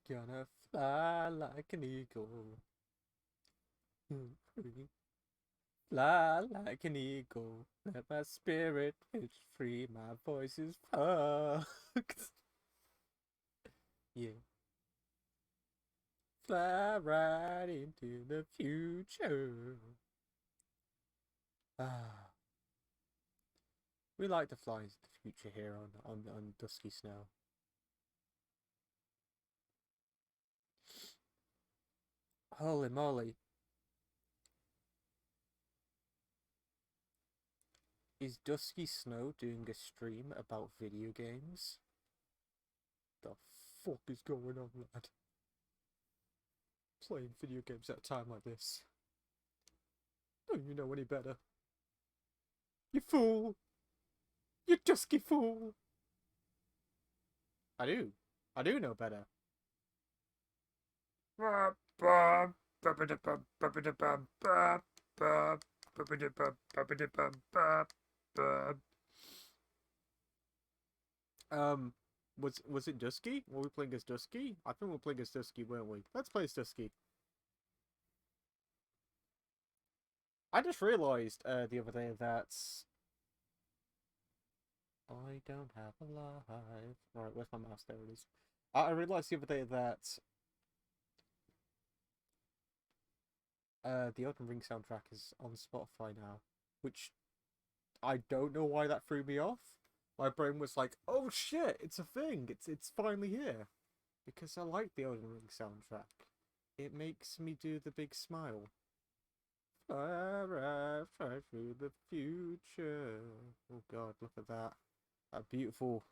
Gonna fly like an eagle. Fly like an eagle. Let my spirit pitch free. My voice is fucked. Yeah. Fly right into the future. Ah. We like to fly into the future here on Dusky Snow. Holy moly. Is Dusky Snow doing a stream about video games? The fuck is going on, lad? Playing video games at a time like this. Don't you know any better? You fool! You dusky fool! I do. I do know better. Um, was it Dusky? Were we playing as Dusky? I think we were playing as Dusky, weren't we? Let's play as Dusky. I just realised the other day that I don't have a life. Right, where's my mouse? There it is. I realised the other day that the Elden Ring soundtrack is on Spotify now, which I don't know why that threw me off. My brain was like, "Oh shit, it's a thing! It's finally here," because I like the Elden Ring soundtrack. It makes me do the big smile. Fly through the future. Oh God, look at that! That beautiful.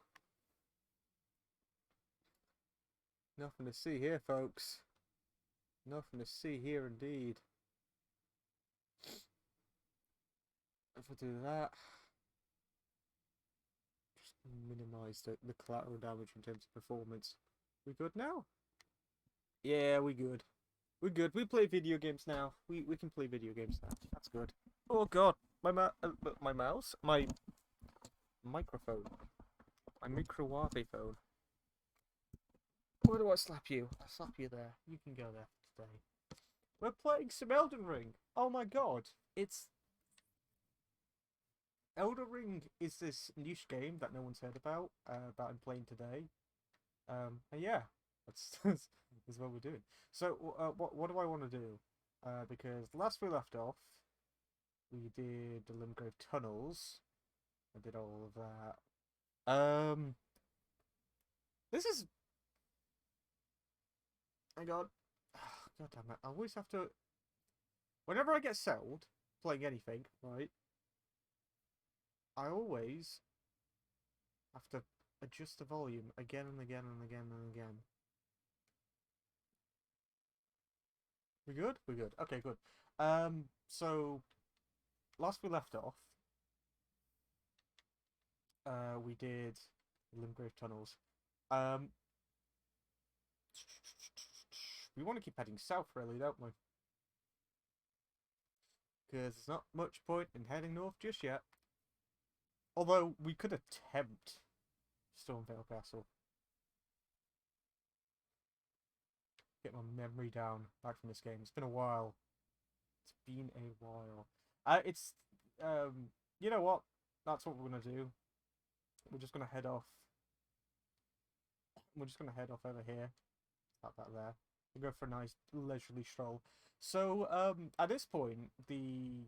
Nothing to see here, folks. Nothing to see here, indeed. If I do that, just minimize the collateral damage in terms of performance. We good now? Yeah, we good. We good. We play video games now. We can play video games now. That's good. Oh God, my mouse, my microphone, my microwave phone. Where do I slap you? I slap you there. You can go there today. We're playing some Elden Ring. Oh my God, it's Elden Ring is this niche game that no one's heard about. That I'm playing today. And yeah, that's what we're doing. So, what do I want to do? Because last we left off, we did the Limgrave tunnels. I did all of that. This is. I got. God damn it! I always have to. Whenever I get settled playing anything, right? I always have to adjust the volume again and again and again and again. We good? We good. Okay, good. So last we left off, we did Limgrave tunnels. Um, we want to keep heading south, really, don't we? Because there's not much point in heading north just yet. Although we could attempt Stormvale Castle. Get my memory down back from this game. It's been a while. It's been a while. It's you know what? That's what we're gonna do. We're just gonna head off. We're just gonna head off over here. About that there. We'll go for a nice leisurely stroll. So at this point, the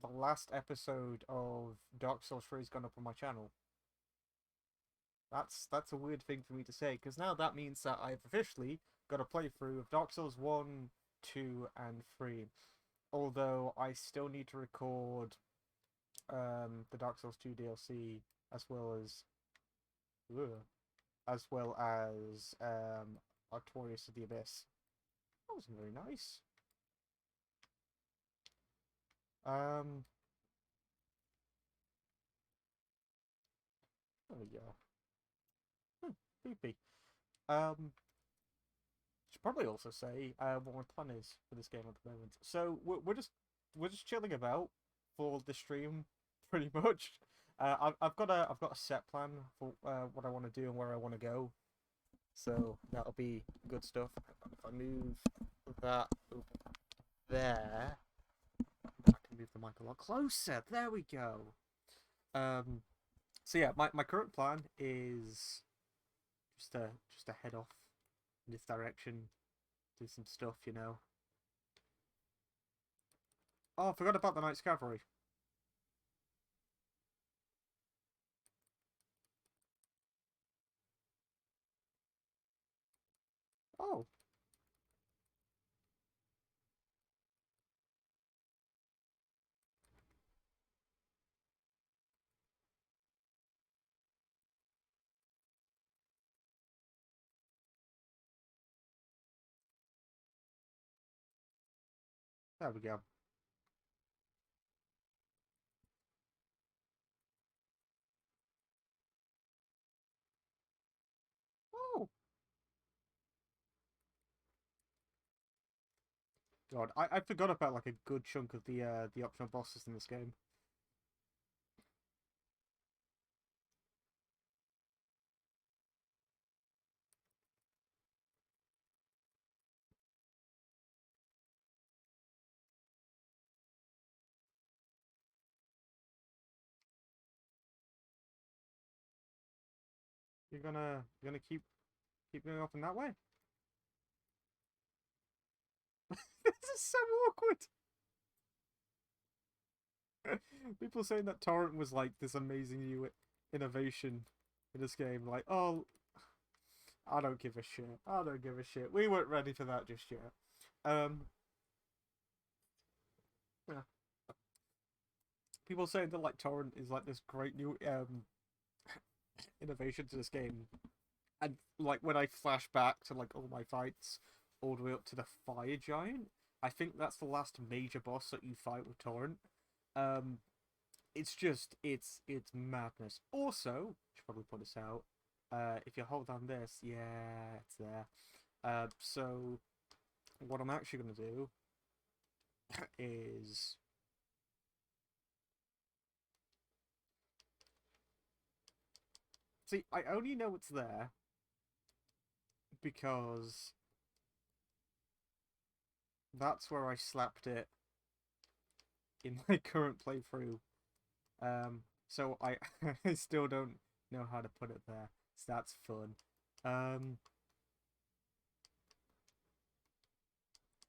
last episode of Dark Souls 3 has gone up on my channel. That's a weird thing for me to say, because now that means that I've officially got a playthrough of Dark Souls 1, 2, and 3. Although I still need to record the Dark Souls 2 DLC as well as Artorias of the Abyss. That wasn't very nice. There we go. Creepy. Should probably also say what my plan is for this game at the moment. So we're just chilling about for the stream, pretty much. I've got a set plan for what I want to do and where I want to go. So that'll be good stuff. If I move that over there, I can move the mic a lot closer. There we go. So yeah, my current plan is just to head off in this direction, do some stuff, you know. Oh, I forgot about the Knights Cavalry. Oh, there we go. Oh, God, I forgot about like a good chunk of the optional bosses in this game. You're gonna keep going off in that way. This is so awkward. People saying that torrent was like this amazing new innovation in this game. Like, oh, I don't give a shit. I don't give a shit. We weren't ready for that just yet. Um, yeah. People saying that like torrent is like this great new innovation to this game, and like when I flash back to like all my fights, all the way up to the fire giant, I think that's the last major boss that you fight with torrent. Um, it's just it's madness. Also, should probably point this out. If you hold on this, yeah, it's there. So what I'm actually gonna do is see. I only know it's there because that's where I slapped it in my current playthrough. So I I still don't know how to put it there. So that's fun. Um,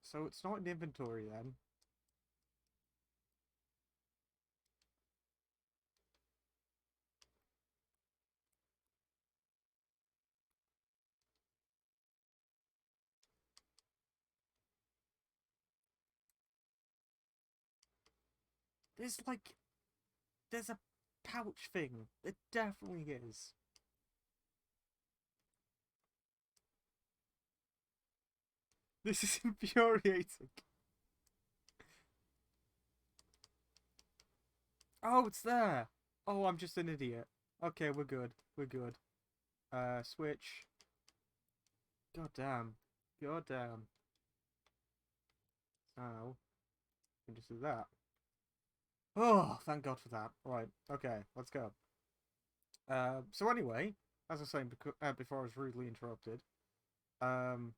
so it's not in inventory then. There's like there's a pouch thing. There definitely is. This is infuriating. Oh, it's there. Oh, I'm just an idiot. Okay, we're good. We're good. Switch. God damn. God damn. Now, we can just do that. Oh, thank God for that. Right, okay, let's go. So anyway, as I was saying before I was rudely interrupted, um,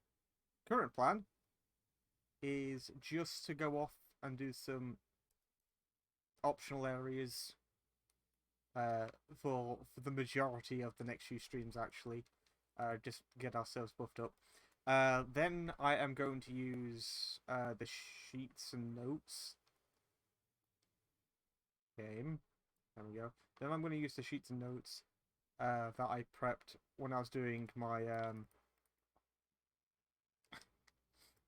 current plan is just to go off and do some optional areas for the majority of the next few streams actually. Just get ourselves buffed up. Then I am going to use the sheets and notes game. There we go. Then I'm going to use the sheets and notes that I prepped when I was doing my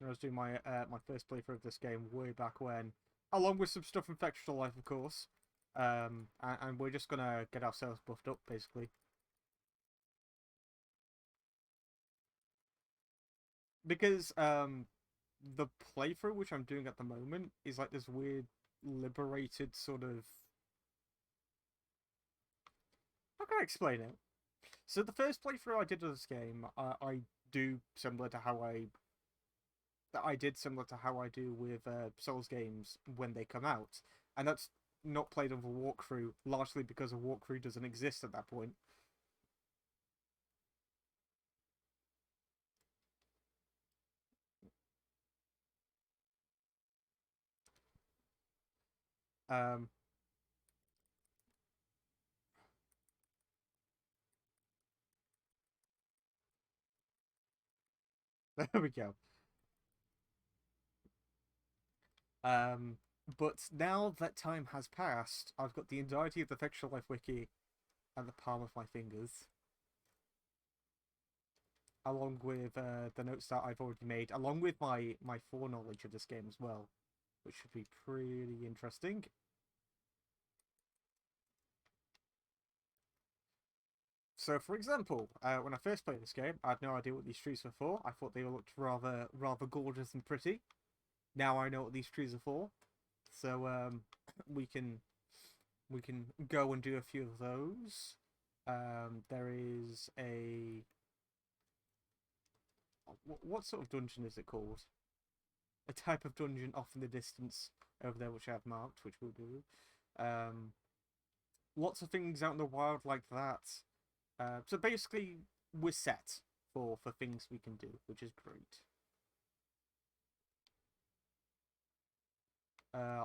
my first playthrough of this game way back when, along with some stuff from Factual Life, of course. And we're just gonna get ourselves buffed up, basically. Because the playthrough which I'm doing at the moment is like this weird liberated sort of. How can I explain it? So the first playthrough I did of this game, I do similar to how I did similar to how I do with Souls games when they come out, and that's not played of a walkthrough, largely because a walkthrough doesn't exist at that point. Um, there we go. Um, but now that time has passed, I've got the entirety of the Fictional Life Wiki at the palm of my fingers, along with the notes that I've already made, along with my foreknowledge of this game as well, which should be pretty interesting. So, for example, when I first played this game, I had no idea what these trees were for. I thought they looked rather gorgeous and pretty. Now I know what these trees are for, so we can we can go and do a few of those. There is a what sort of dungeon is it called? A type of dungeon off in the distance over there, which I have marked, which we'll do. Um, Lots of things out in the wild like that. So basically, we're set for things we can do, which is great.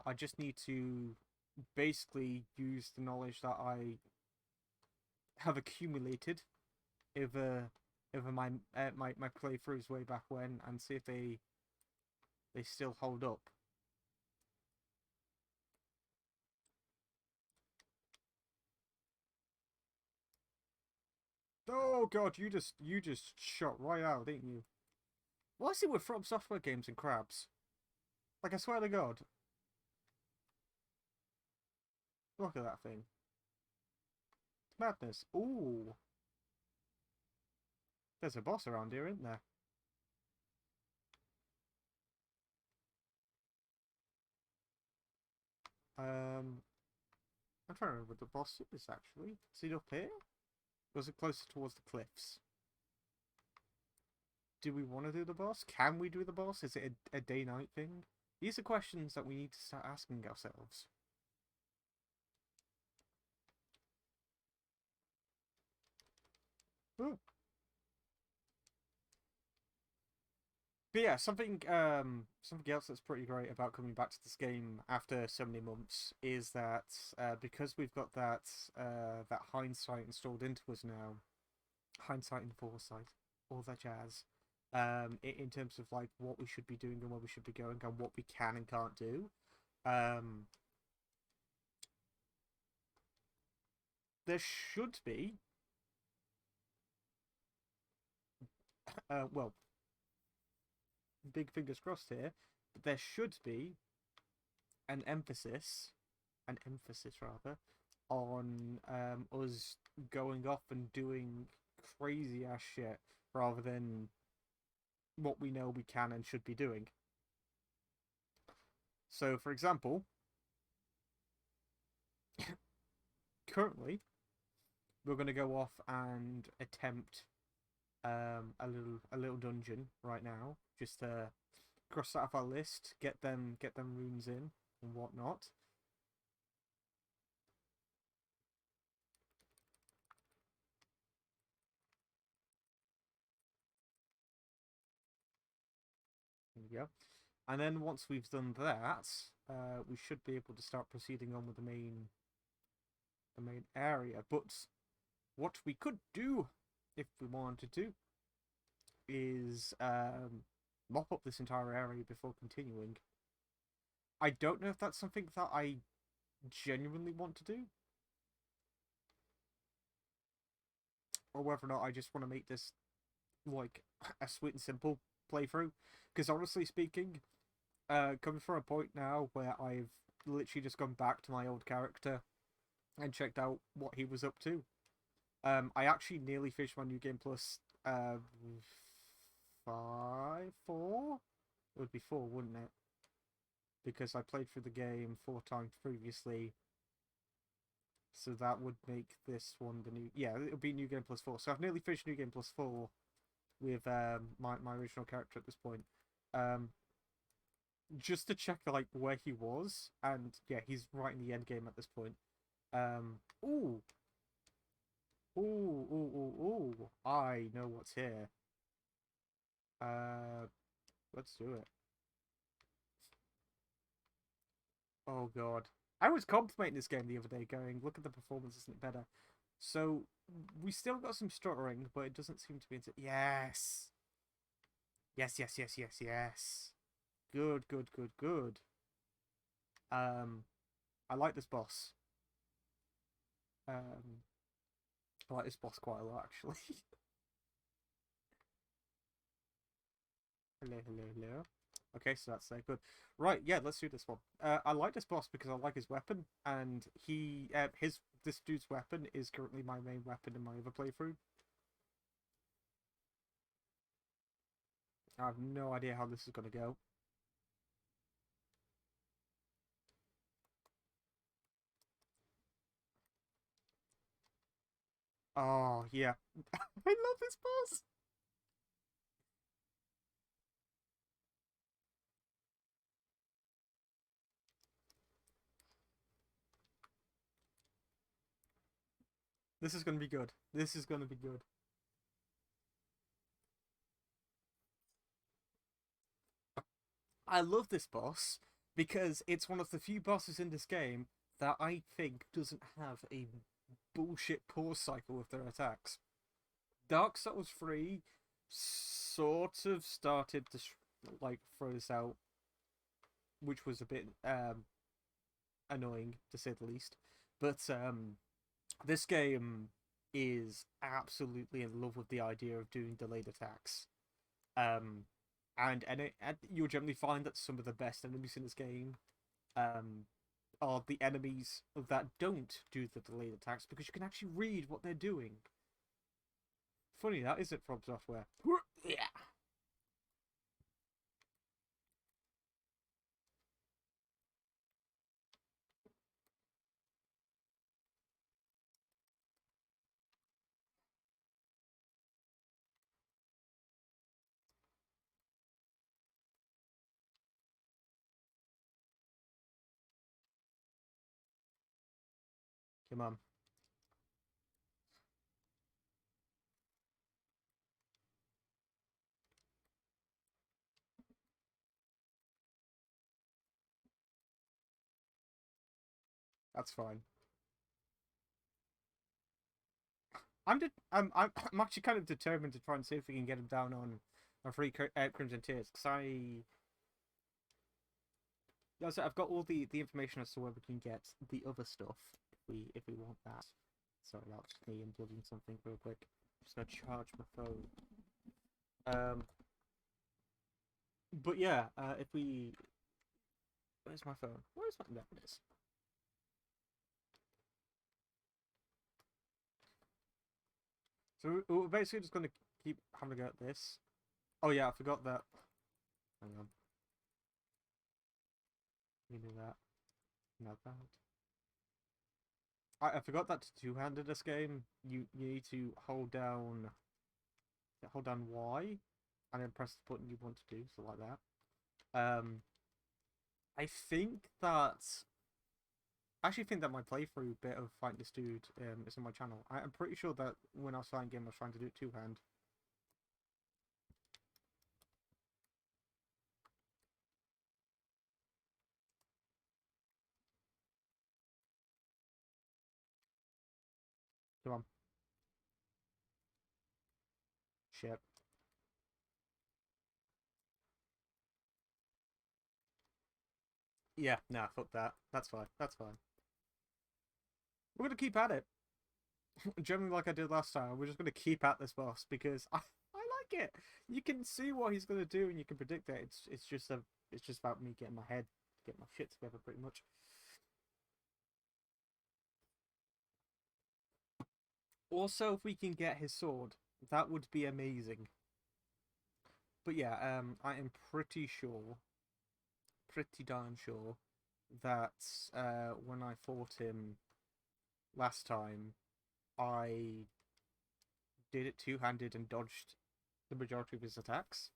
I just need to basically use the knowledge that I have accumulated over my playthroughs way back when, and see if they still hold up. Oh god, you just shot right out, didn't you? What is it with From Software games and crabs? Like, I swear to God. Look at that thing. It's madness. Ooh. There's a boss around here, isn't there? Um, I'm trying to remember what the boss is, actually. Is it up here? Or is it closer towards the cliffs? Do we want to do the boss? Can we do the boss? Is it a day-night thing? These are questions that we need to start asking ourselves. Ooh. But yeah, something else that's pretty great about coming back to this game after so many months is that because we've got that hindsight installed into us now, hindsight and foresight, all that jazz. In terms of like what we should be doing and where we should be going and what we can and can't do. Um, there should be, well, big fingers crossed here, but there should be an emphasis rather, on us going off and doing crazy ass shit rather than what we know we can and should be doing. So, for example, currently we're going to go off and attempt a little dungeon right now, just to cross that off our list, get them runes in and whatnot. There we go. And then once we've done that, we should be able to start proceeding on with the main area. But what we could do, if we wanted to, is mop up this entire area before continuing. I don't know if that's something that I genuinely want to do, or whether or not I just want to make this like a sweet and simple playthrough. Because honestly speaking, coming from a point now where I've literally just gone back to my old character and checked out what he was up to. I actually nearly finished my New Game Plus 4? It would be 4, wouldn't it? Because I played through the game 4 times previously. So that would make this one the new... Yeah, it would be New Game Plus 4. So I've nearly finished New Game Plus 4 with my original character at this point. Just to check like where he was, and yeah, he's right in the end game at this point. Ooh, ooh! I know what's here. Uh, let's do it. Oh god. I was complimenting this game the other day, going, "Look at the performance, isn't it better?" So we still got some stuttering, but it doesn't seem to be into. Yes, yes, yes, yes, yes, yes. Good, good, good, good. Um, I like this boss. Um, I like this boss quite a lot, actually. Hello, hello, hello. Okay, so that's good. Right, yeah, let's do this one. I like this boss because I like his weapon, and this dude's weapon is currently my main weapon in my other playthrough. I have no idea how this is gonna go. Oh yeah, I love this boss. This is gonna be good. This is gonna be good. I love this boss because it's one of the few bosses in this game that I think doesn't have a bullshit pause cycle with their attacks. Dark Souls 3 sort of started to like throw this out, which was a bit annoying to say the least. But this game is absolutely in love with the idea of doing delayed attacks. Um, and you'll generally find that some of the best enemies in this game um, are the enemies that don't do the delayed attacks because you can actually read what they're doing. Funny that, is it, From Software? Yeah. Come on. That's fine. I'm actually kind of determined to try and see if we can get him down on a free Crimson Tears because I've got all the information as to where we can get the other stuff if we want that. Sorry, that's just me unplugging something real quick. Just gonna charge my phone. Um, but yeah, if we, where's my phone? Where's my there it is. So we're basically just gonna keep having a go at this. Oh yeah, I forgot that. Hang on, we do that. Not that. I forgot that to two-handed this game. You need to hold down Y, and then press the button you want to do, so like that. I think that I actually think that my playthrough bit of fighting this dude is on my channel. I'm pretty sure that when I was playing game, I was trying to do it two-hand. Come on, shit. Yeah, nah, fuck that. That's fine. That's fine. We're gonna keep at it. Generally, like I did last time, we're just gonna keep at this boss because I like it. You can see what he's gonna do and you can predict it. It's just about me getting my shit together pretty much. Also, if we can get his sword, that would be amazing. But yeah, I am pretty darn sure that when I fought him last time, I did it two-handed and dodged the majority of his attacks.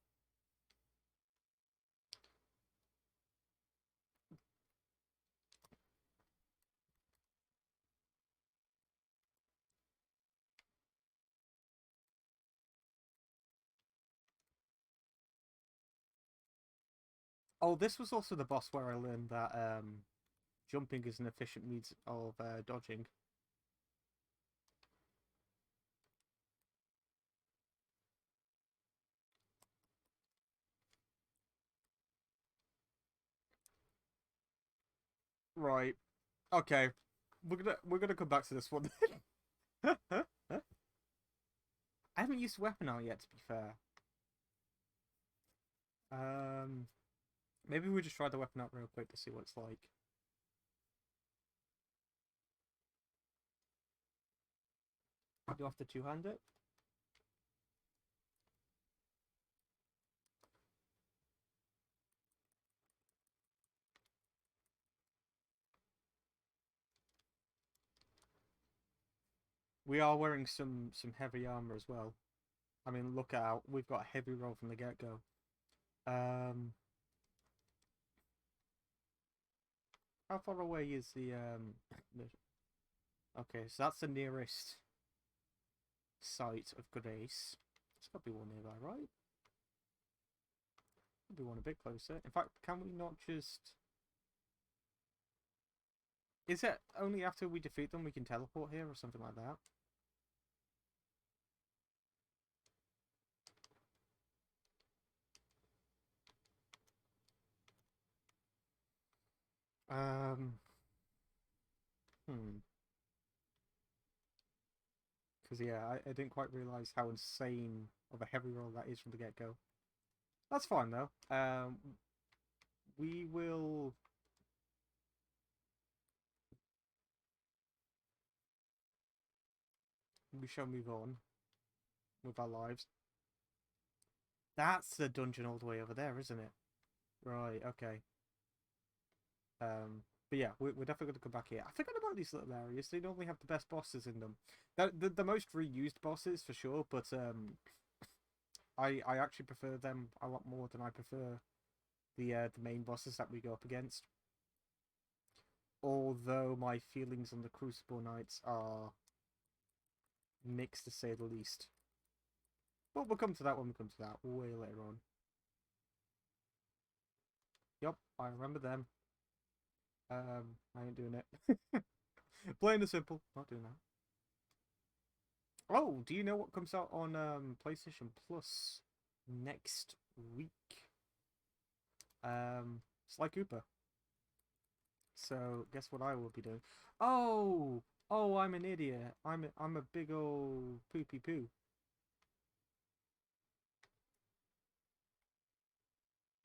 Oh, this was also the boss where I learned that jumping is an efficient means of dodging. Right. Okay. We're gonna come back to this one. I haven't used weapon out yet, to be fair. Um, Maybe we just try the weapon out real quick to see what it's like. Do you have to two-hand it? We are wearing some heavy armor as well. I mean, look out. We've got a heavy roll from the get-go. Um, how far away is Okay, so that's the nearest site of Grace. There's got to be one nearby, right? Could be one a bit closer. In fact, can we not just... Is it only after we defeat them we can teleport here or something like that? Um... Because, yeah, I didn't quite realise how insane of a heavy roll that is from the get-go. That's fine, though. We will... We shall move on with our lives. That's the dungeon all the way over there, isn't it? Right, okay. But yeah, we're definitely going to come back here. I forgot about these little areas. They normally have the best bosses in them. The most reused bosses, for sure, but I actually prefer them a lot more than I prefer the main bosses that we go up against. Although my feelings on the Crucible Knights are mixed, to say the least. But we'll come to that when we come to that way later on. Yup, I remember them. I ain't doing it. Plain and simple, not doing that. Oh, do you know what comes out on PlayStation Plus next week? Sly Cooper. So guess what I will be doing? Oh, I'm an idiot. I'm a big old poopy poo.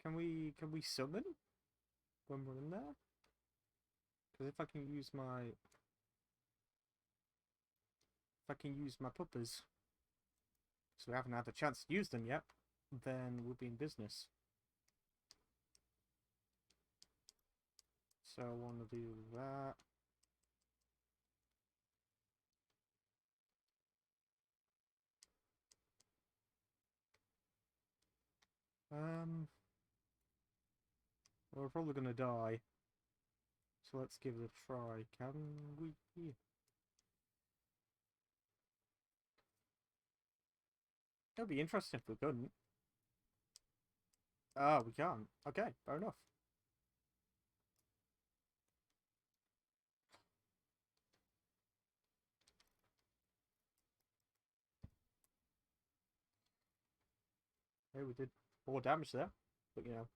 Can we summon when we're in there? Because if I can use my puppers, so we haven't had the chance to use them yet, then we'll be in business. So I want to do that. We're probably gonna die. So let's give it a try. Can we? It'd be interesting if we couldn't. Oh, we can't. Okay, fair enough. Hey, we did more damage there, but you know.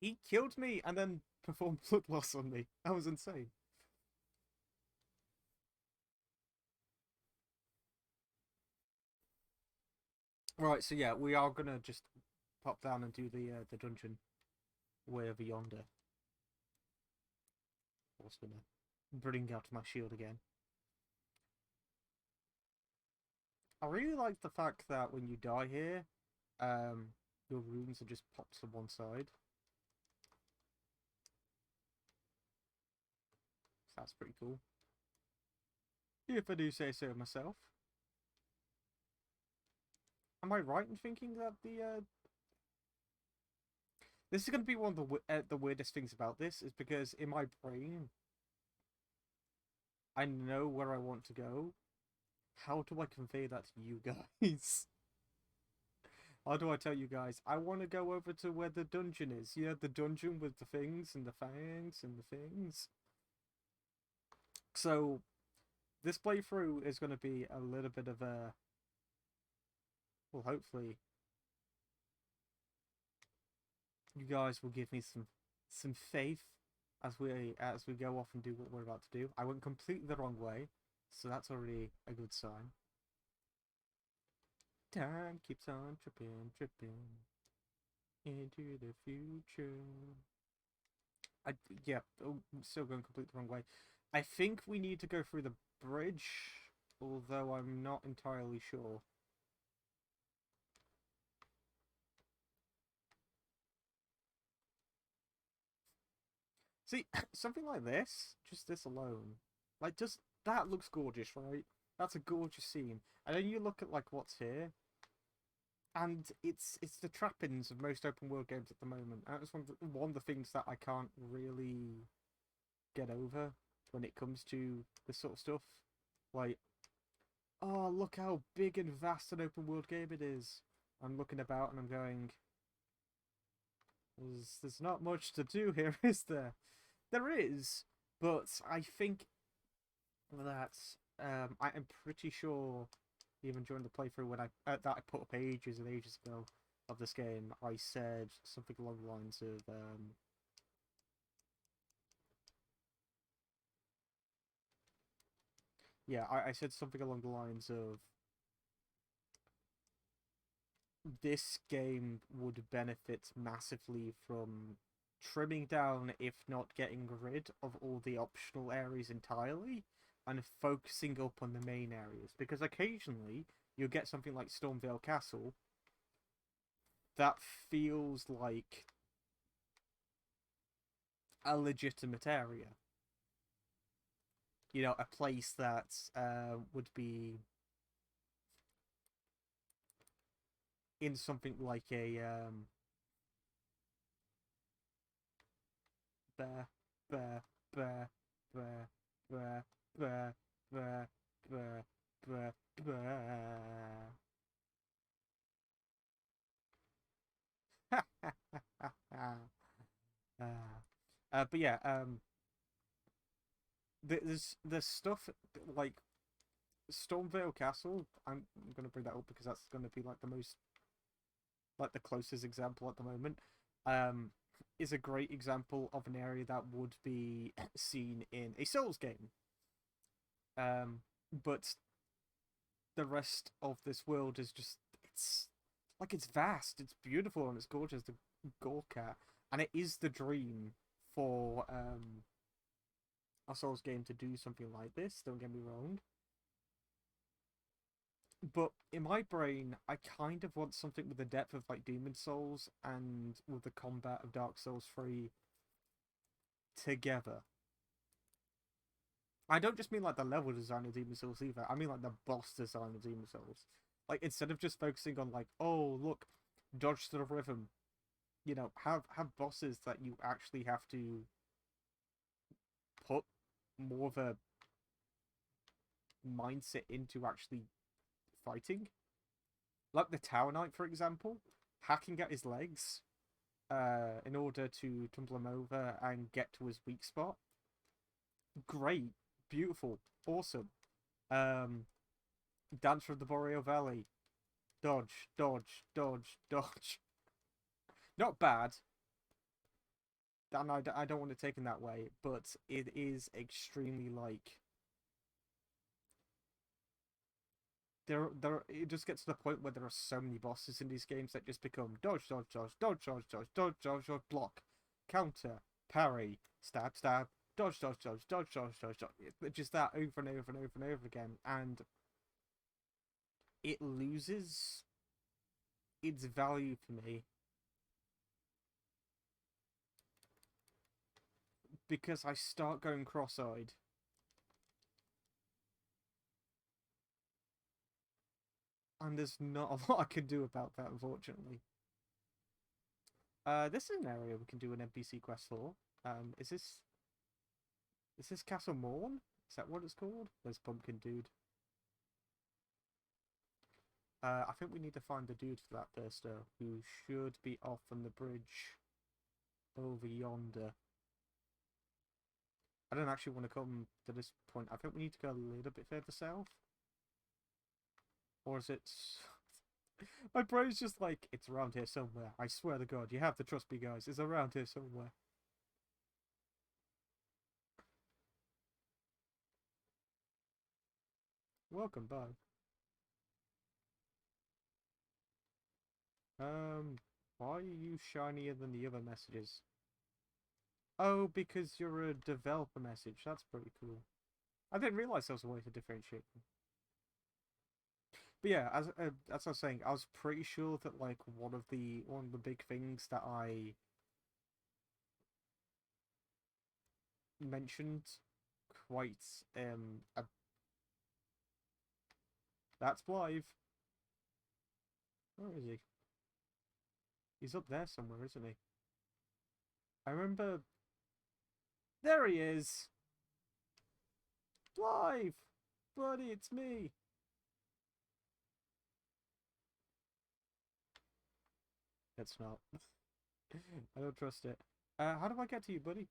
He killed me and then performed blood loss on me. That was insane. Right, so yeah, we are gonna just pop down and do the dungeon way over yonder. Also gonna bring out my shield again. I really like the fact that when you die here, your runes are just popped to one side. So that's pretty cool. If I do say so myself. Am I right in thinking that this is going to be one of the weirdest things about this, is because in my brain, I know where I want to go. How do I convey that to you guys? How do I tell you guys? I want to go over to where the dungeon is. Yeah, the dungeon with the things and the fangs and the things. So this playthrough is going to be a little bit of a, well, hopefully you guys will give me some faith as we go off and do what we're about to do. I went completely the wrong way, so that's already a good sign. Time keeps on tripping into the future. Yeah, I'm still going completely the wrong way. I think we need to go through the bridge, although I'm not entirely sure. See, something like this, just this alone, like just that looks gorgeous, right? That's a gorgeous scene. And then you look at like what's here, and it's the trappings of most open world games at the moment. And it's one of the things that I can't really get over when it comes to this sort of stuff. Like, oh, look how big and vast an open world game it is. I'm looking about and I'm going, there's not much to do here, is there? There is, but I think that I'm pretty sure even during the playthrough when that I put up ages and ages ago of this game, I said something along the lines of yeah, I said something along the lines of this game would benefit massively from trimming down, if not getting rid of all the optional areas entirely, and focusing up on the main areas. Because occasionally you'll get something like Stormvale Castle that feels like a legitimate area. You know, a place that would be in something like a bear, bear, bear, bear, bear, bear, bear, bear, bear, bear. But yeah, there's stuff like Stormvale Castle. I'm gonna bring that up because that's gonna be like the most, like the closest example at the moment. Um, is a great example of an area that would be seen in a Souls game. But the rest of this world is just it's vast, it's beautiful, and it's gorgeous. The Gorka, and it is the dream for a Souls game to do something like this. Don't get me wrong, but in my brain, I kind of want something with the depth of like Demon Souls and with the combat of Dark Souls 3 together. I don't just mean like the level design of Demon Souls either. I mean like the boss design of Demon Souls. Like instead of just focusing on like, oh look, dodge the rhythm, you know, have bosses that you actually have to put more of a mindset into actually fighting. Like the Tower Knight, for example, hacking at his legs in order to tumble him over and get to his weak spot. Great, beautiful, awesome. Um, Dance from the Boreal Valley. Dodge, dodge, dodge, dodge. Not bad. And I don't want to take it that way, but it is extremely like it just gets to the point where there are so many bosses in these games that just become dodge, dodge, dodge, dodge, dodge, dodge, dodge, dodge, dodge, block, counter, parry, stab, stab, dodge, dodge, dodge, dodge, dodge, dodge, dodge. Just that over and over and over and over again, and it loses its value for me because I start going cross-eyed. And there's not a lot I can do about that, unfortunately. This is an area we can do an NPC quest for. Is this Castle Morn? Is that what it's called? There's Pumpkin Dude. I think we need to find the dude for that first, though, who should be off on the bridge over yonder. I don't actually want to come to this point. I think we need to go a little bit further south. Or is it... My brain's just like, it's around here somewhere. I swear to God, you have to trust me, guys. It's around here somewhere. Welcome back. Why are you shinier than the other messages? Oh, because you're a developer message. That's pretty cool. I didn't realize there was a way to differentiate them. But yeah, as I was saying, I was pretty sure that like one of the big things that I mentioned quite that's Blythe. Where is he? He's up there somewhere, isn't he? I remember. There he is. Blythe, buddy, it's me. It's not. I don't trust it. How do I get to you, buddy?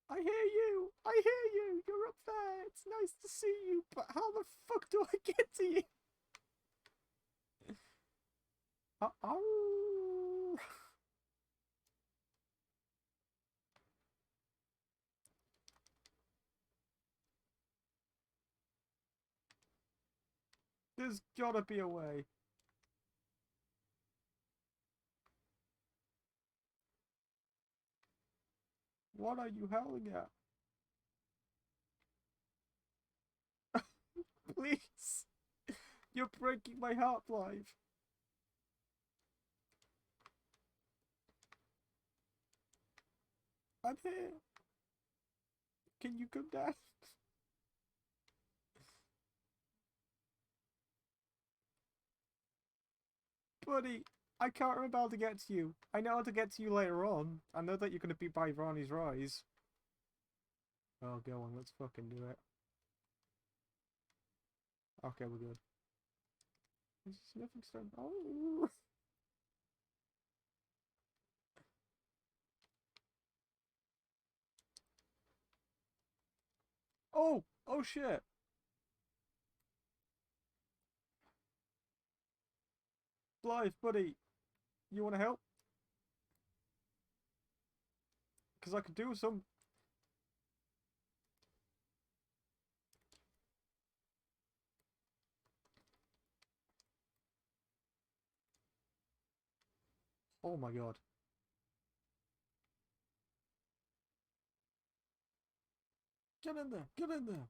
I hear you! I hear you! You're up there! It's nice to see you, but how the fuck do I get to you? Oh! There's gotta be a way. What are you howling at? Please! You're breaking my heart, Blythe. I'm here. Can you come down? Buddy, I can't remember how to get to you. I know how to get to you later on. I know that you're going to be by Ronnie's Rise. Oh, go on, let's fucking do it. Okay, we're good. Nothing's done. Oh! Oh! Oh shit! Blythe, buddy, you want to help? Because I could do some... Oh my god. Get in there! Get in there!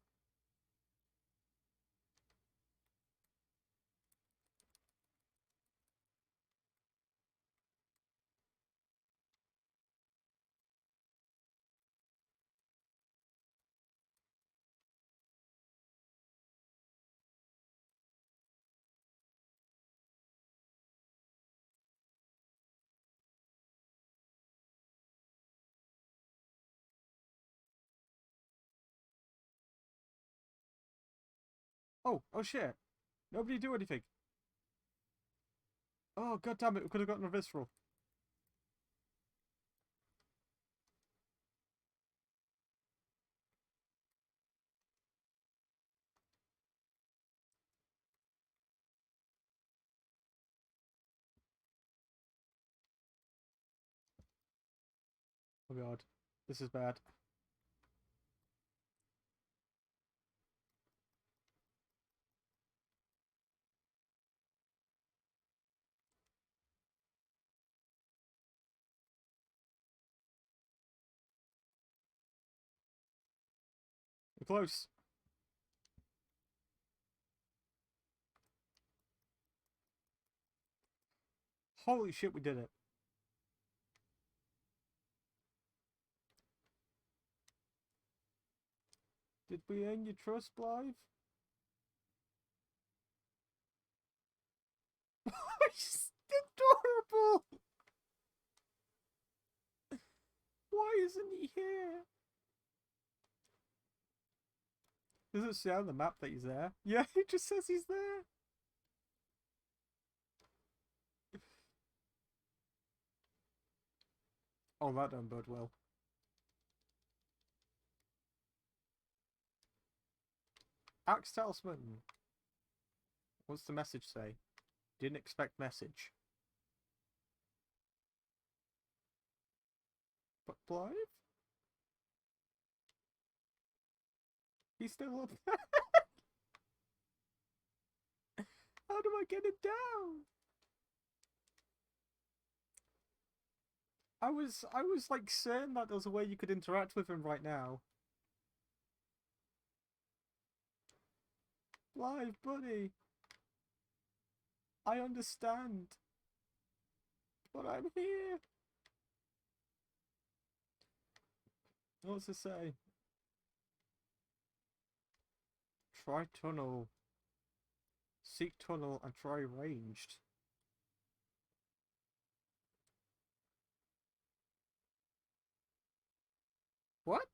Oh! Oh shit! Nobody do anything! Oh god damn it, we could have gotten a visceral. Oh god. This is bad. We're close. Holy shit, we did it. Did we earn your trust, Blythe? It's adorable! Why isn't he here? Does it say on the map that he's there? Yeah, it just says he's there. Oh, that don't bode well. Axe Talisman. What's the message say? Didn't expect message. But Blythe? He's still up there. How do I get it down? I was like certain that there was a way you could interact with him right now. Blythe, buddy. I understand. But I'm here. What's it say? Try tunnel. Seek tunnel and try ranged. What?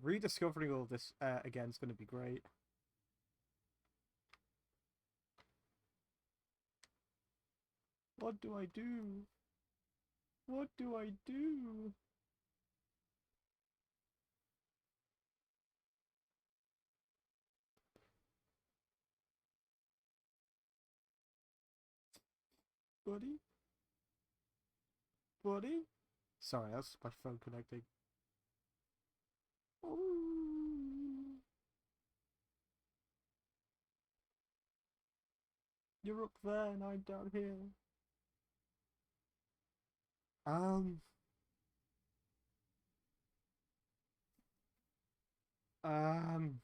Rediscovering all this again is going to be great. What do I do? What do I do? Buddy? Buddy? Sorry, that's my phone connecting. Oh. You're up there and I'm down here. Um. Um.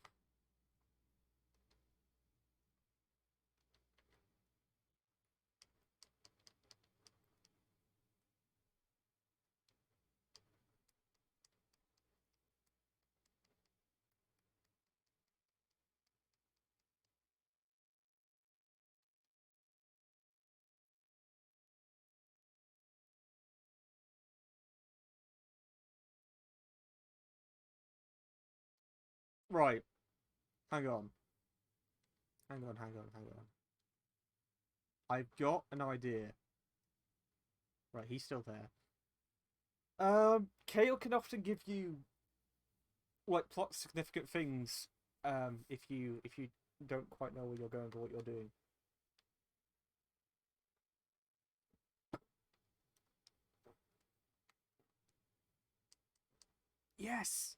Right. Hang on. Hang on, hang on, hang on. I've got an idea. Right, he's still there. Kale can often give you like plot significant things if you don't quite know where you're going or what you're doing. Yes.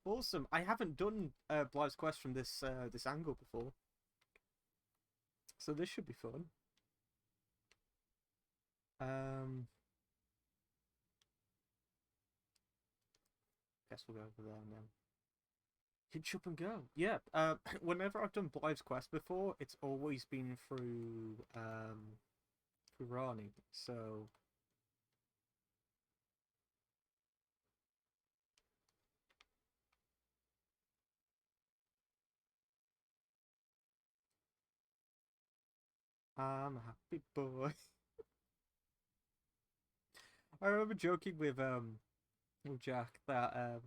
Awesome. I haven't done Blythe's Quest from this this angle before. So this should be fun. Guess we'll go over there now. Hitch up and go. Yeah. Whenever I've done Blythe's Quest before, it's always been through Rani. So I'm a happy boy. I remember joking with Jack that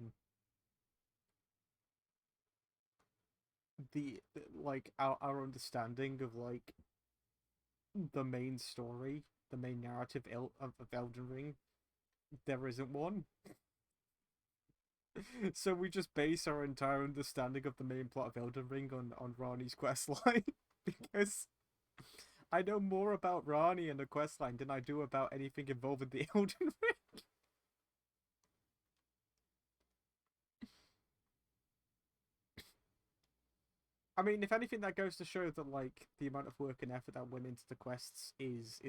the like our understanding of like the main story, the main narrative of Elden Ring, there isn't one. So we just base our entire understanding of the main plot of Elden Ring on Rani's questline because I know more about Rani and the questline than I do about anything involving the Elden Ring. I mean, if anything, that goes to show that like the amount of work and effort that went into the quests is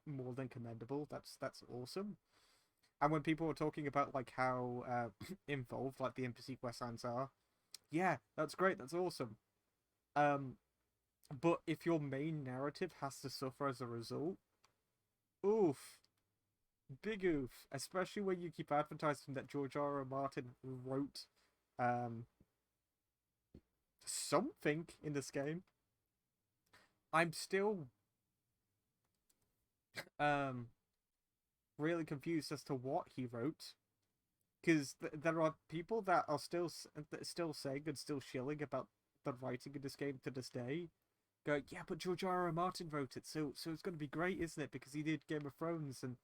more than commendable. That's awesome. And when people are talking about like how involved like the NPC quest lines are, yeah, that's great. That's awesome. Um, but if your main narrative has to suffer as a result, oof. big oof, especially when you keep advertising that George R. R. Martin wrote um something in this game. I'm still um really confused as to what he wrote, because there are people that are still saying and still shilling about the writing in this game to this day. Going, yeah, but George R. R. Martin wrote it, so it's going to be great, isn't it? Because he did Game of Thrones, and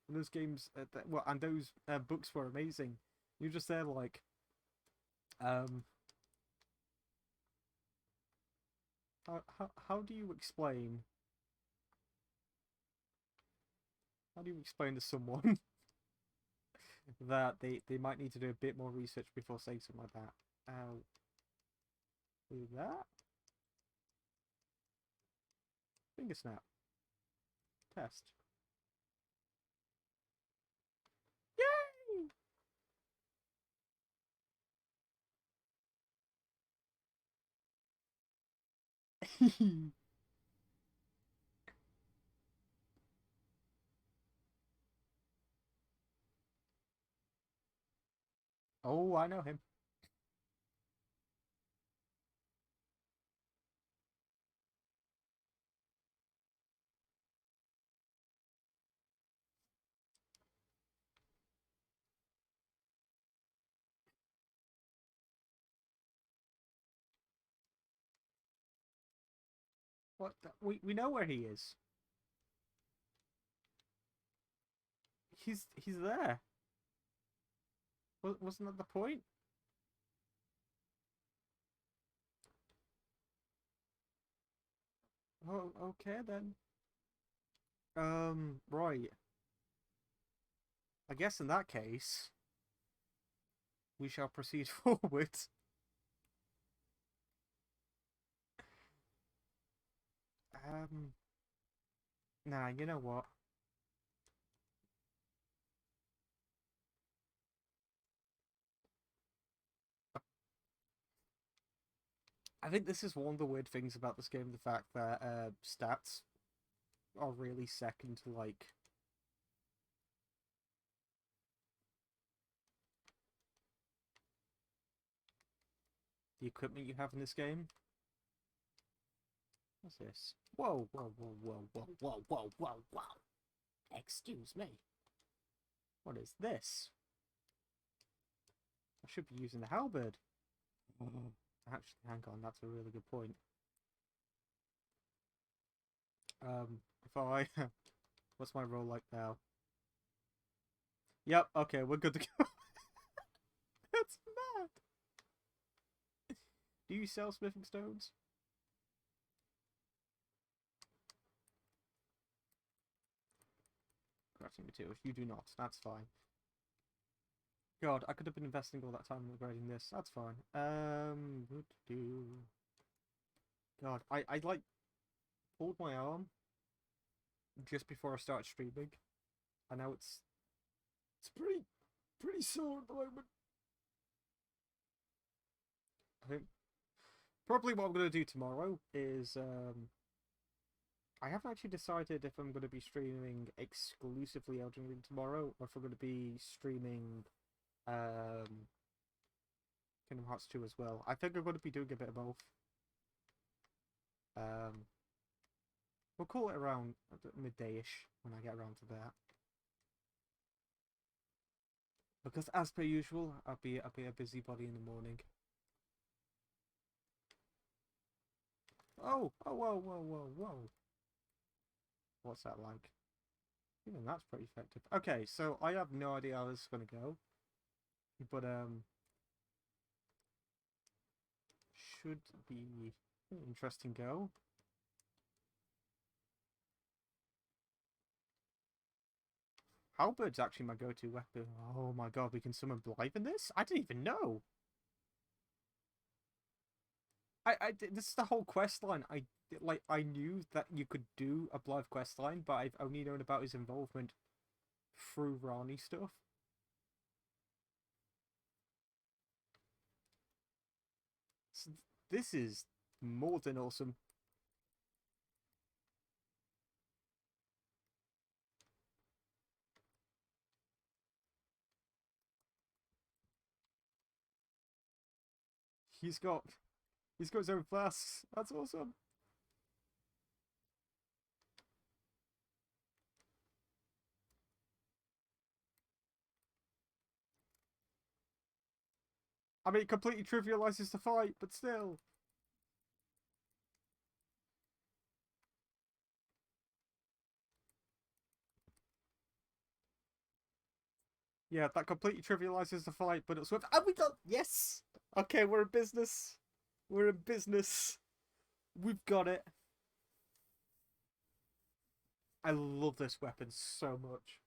those games, and those books were amazing. You're just there like, um, how do you explain? How do you explain to someone that they might need to do a bit more research before saying something like that? Do that. Finger snap. Test. Yay! Oh, I know him. What? We know where he is. He's there. Wasn't that the point? Oh, okay then. Right. I guess in that case, we shall proceed forward. Um, nah, you know what? I think this is one of the weird things about this game, the fact that stats are really second to like the equipment you have in this game. What's this? Whoa, whoa, whoa, whoa, whoa, whoa, whoa, whoa, whoa. Excuse me. What is this? I should be using the halberd. Actually, hang on, that's a really good point. If I... What's my role like now? Yep, okay, we're good to go. That's mad. Do you sell smithing stones? Crafting materials. You do not. That's fine. God, I could have been investing all that time in upgrading this. That's fine. God, I like pulled my arm just before I started streaming, and now it's pretty sore at the moment. I think probably what I'm gonna do tomorrow is I haven't actually decided if I'm gonna be streaming exclusively Elden Ring tomorrow, or if I'm gonna be streaming Kingdom Hearts 2 as well. I think I'm gonna be doing a bit of both. Um, we'll call it around midday-ish when I get around to that. Because as per usual, I'll be a busybody in the morning. Oh, oh, whoa, whoa, whoa, whoa. What's that like? Even that's pretty effective. Okay, so I have no idea how this is gonna go, but should be an interesting go. Halberd's actually my go-to weapon. Oh my god, we can summon Blythe in this? I didn't even know. This is the whole quest line. I knew that you could do a Blythe quest line, but I've only known about his involvement through Rani stuff. So this is more than awesome. He's got his own flasks. That's awesome. I mean, it completely trivializes the fight, but still. Yeah, that completely trivializes the fight, but it's worth. And we got yes. Okay, we're in business. We're in business. We've got it. I love this weapon so much.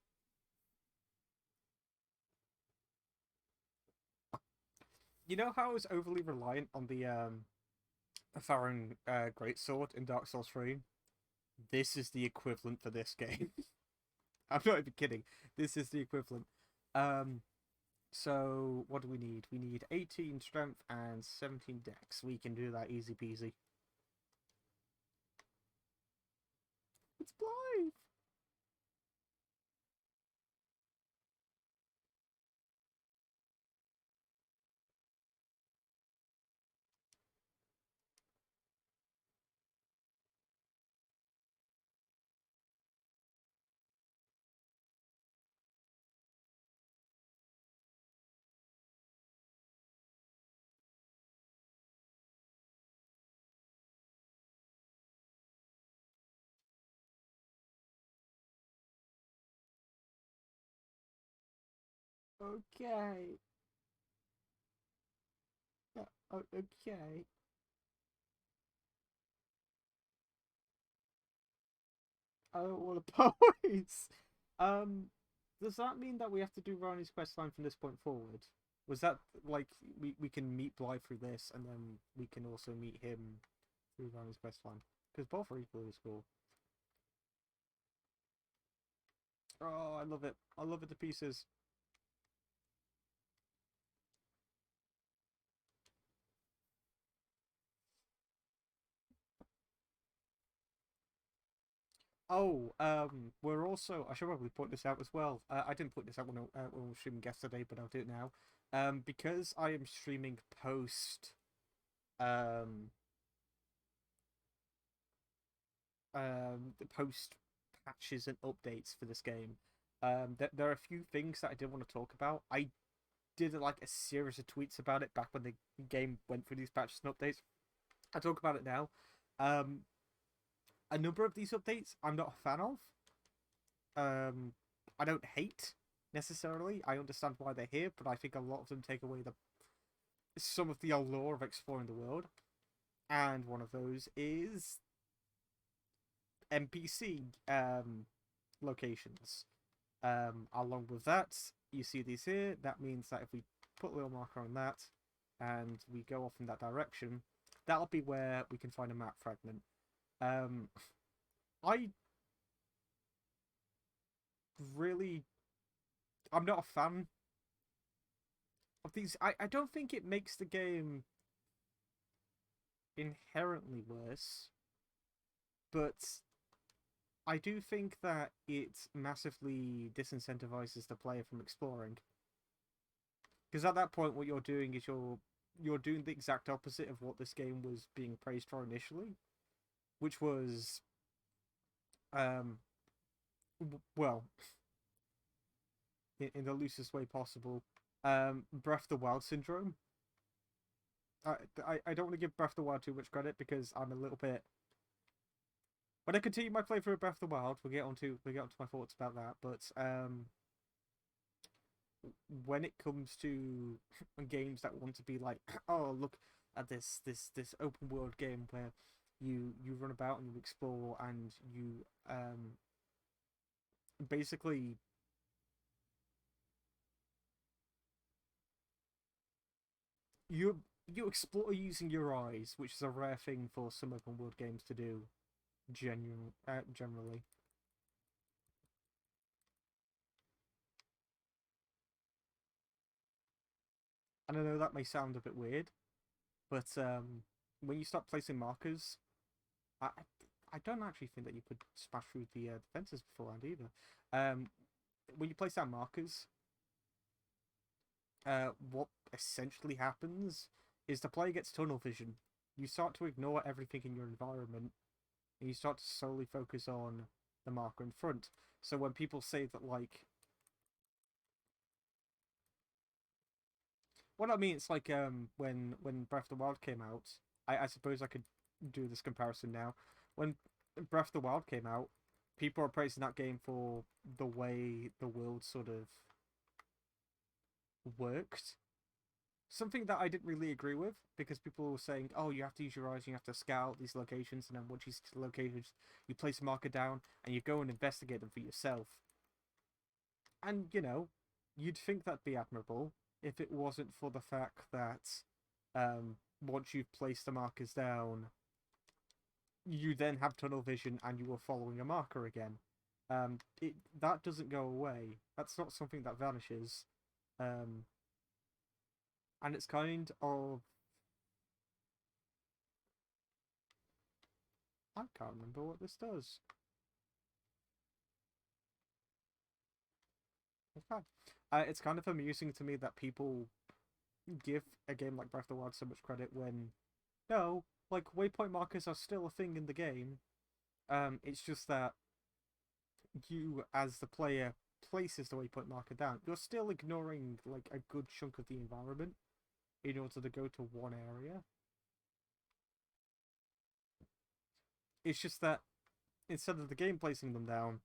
You know how I was overly reliant on the Farron Greatsword in Dark Souls 3? This is the equivalent for this game. I'm not even kidding. This is the equivalent. Um, so what do we need? We need 18 strength and 17 dex. We can do that easy peasy. It's Blythe. Okay. Yeah, okay. Oh, all the points. Um, does that mean that we have to do Ronnie's quest line from this point forward? Was that like we can meet Blythe through this, and then we can also meet him through Ronnie's quest line? Because both are equally as cool. Oh, I love it. I love it to pieces. Oh, we're also. I should probably point this out as well. I didn't point this out when I was streaming yesterday, but I'll do it now. Because I am streaming um, post patches and updates for this game. There are a few things that I did want to talk about. I did like a series of tweets about it back when the game went through these patches and updates. I talk about it now. Um, a number of these updates I'm not a fan of. Um, I don't hate necessarily. I understand why they're here, but I think a lot of them take away the some of the allure of exploring the world. And one of those is NPC locations. Along with that, you see these here. That means that if we put a little marker on that and we go off in that direction, that'll be where we can find a map fragment. Um, I really, I'm not a fan of these. I don't think it makes the game inherently worse, but I do think that it massively disincentivizes the player from exploring. Because at that point, what you're doing is you're doing the exact opposite of what this game was being praised for initially, which was, um, well, in the loosest way possible, Breath of the Wild syndrome. I don't want to give Breath of the Wild too much credit because I'm a little bit. When I continue my playthrough of Breath of the Wild, we'll get onto my thoughts about that. But when it comes to games that want to be like, oh look at this open world game where you run about and you explore and you basically you explore using your eyes, which is a rare thing for some open world games to do. Generally, and I know that may sound a bit weird, but when you start placing markers, I I don't actually think that you could smash through the defenses beforehand either. Um, when you place down markers, what essentially happens is the player gets tunnel vision. You start to ignore everything in your environment, and you start to solely focus on the marker in front. So when people say that, like, what I mean, it's like when Breath of the Wild came out. I suppose I could do this comparison now. When Breath of the Wild came out, people are praising that game for the way the world sort of worked. Something that I didn't really agree with, because people were saying, "Oh, you have to use your eyes, you have to scout these locations, and then once you see the locations, you place a marker down and you go and investigate them for yourself." And you'd think that'd be admirable if it wasn't for the fact that once you've placed the markers down, you then have tunnel vision and you are following a marker again. That doesn't go away. That's not something that vanishes. And it's kind of... I can't remember what this does. Okay. It's kind of amusing to me that people give a game like Breath of the Wild so much credit when... No, like, waypoint markers are still a thing in the game. It's just that you, as the player, places the waypoint marker down. You're still ignoring, like, a good chunk of the environment in order to go to one area. It's just that instead of the game placing them down,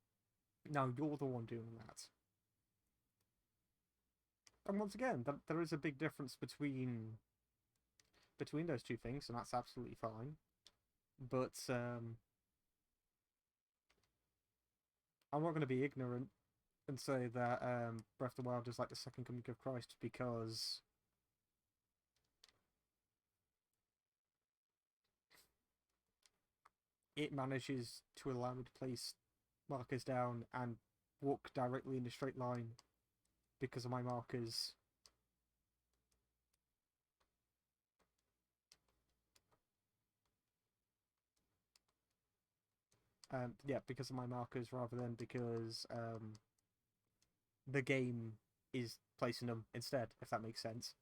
now you're the one doing that. And once again, there is a big difference between those two things, and that's absolutely fine. But I'm not going to be ignorant and say that Breath of the Wild is like the second coming of Christ, because it manages to allow me to place markers down and walk directly in a straight line because of my markers. Yeah, because of my markers rather than because the game is placing them instead, if that makes sense.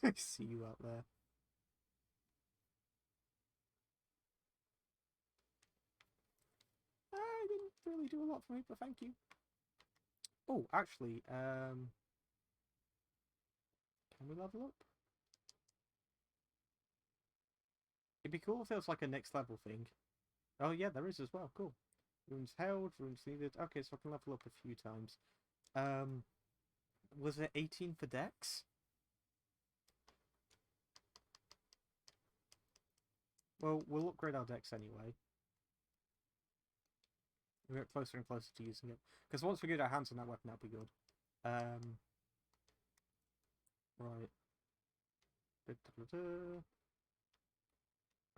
I see you out there. I didn't really do a lot for me, but thank you. Oh, actually, can we level up? It'd be cool if there was like a next level thing. Oh yeah, there is as well. Cool. Runes held, runes needed. Okay, so I can level up a few times. Um, was it 18 for Dex? Well, we'll upgrade our Dex anyway. We get closer and closer to using it. Because once we get our hands on that weapon, that'll be good. Right.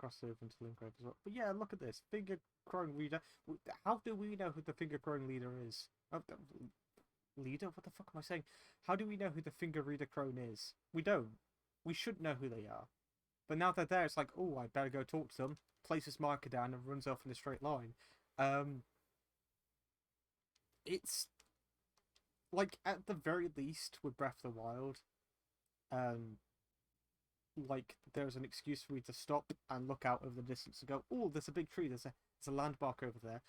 Crossover into Linkrave as well. But yeah, look at this. Finger crone leader. How do we know who the finger crone leader is? Oh, leader? What the fuck am I saying? How do we know who the finger reader crone is? We don't. We should know who they are. But now they're there, it's like, oh, I better go talk to them. Places marker down and runs off in a straight line. It's like, at the very least, with Breath of the Wild, like, there's an excuse for me to stop and look out over the distance and go, oh, there's a big tree, there's a landmark over there.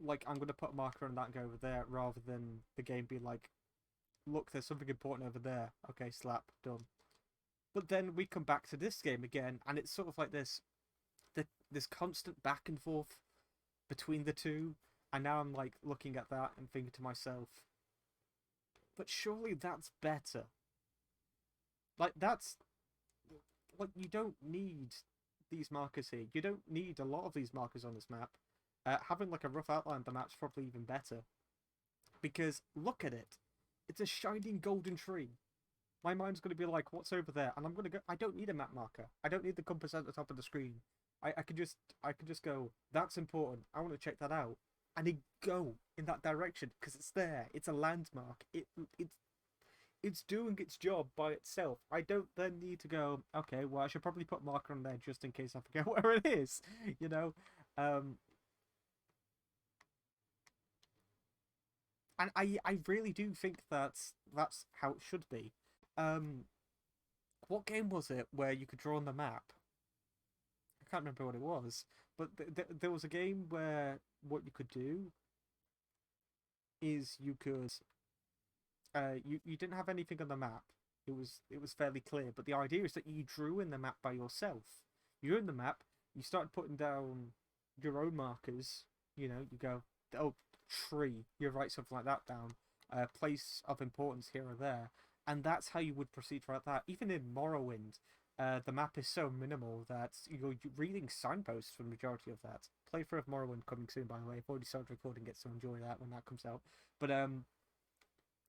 Like, I'm going to put a marker on that and go over there, rather than the game be like, look, there's something important over there. Okay, slap, done. But then we come back to this game again, and it's sort of like this constant back and forth between the two. And now I'm like looking at that and thinking to myself, but surely that's better. Like, that's like, you don't need these markers here. You don't need a lot of these markers on this map. Having like a rough outline of the map's probably even better. Because look at it. It's a shining golden tree. My mind's going to be like, what's over there? And I'm going to go, I don't need a map marker. I don't need the compass at the top of the screen. I could just go, that's important. I want to check that out. and they go in that direction because it's there. It's a landmark. It's doing its job by itself. I don't then need to go, okay, well, I should probably put marker on there just in case I forget where it is, you know? Um, and I really do think that's how it should be. Um, what game was it where you could draw on the map? I can't remember what it was, but there was a game where what you could do is you could you didn't have anything on the map. It was fairly clear, but the idea is that you drew in the map by yourself. You drew in the map. You started putting down your own markers. You know, you go, oh, tree. You write something like that down. Place of importance here or there, and that's how you would proceed throughout that. Even in Morrowind, the map is so minimal that you're reading signposts for the majority of that. Playthrough of Morrowind coming soon, by the way. I've already started recording it, so enjoy that when that comes out. But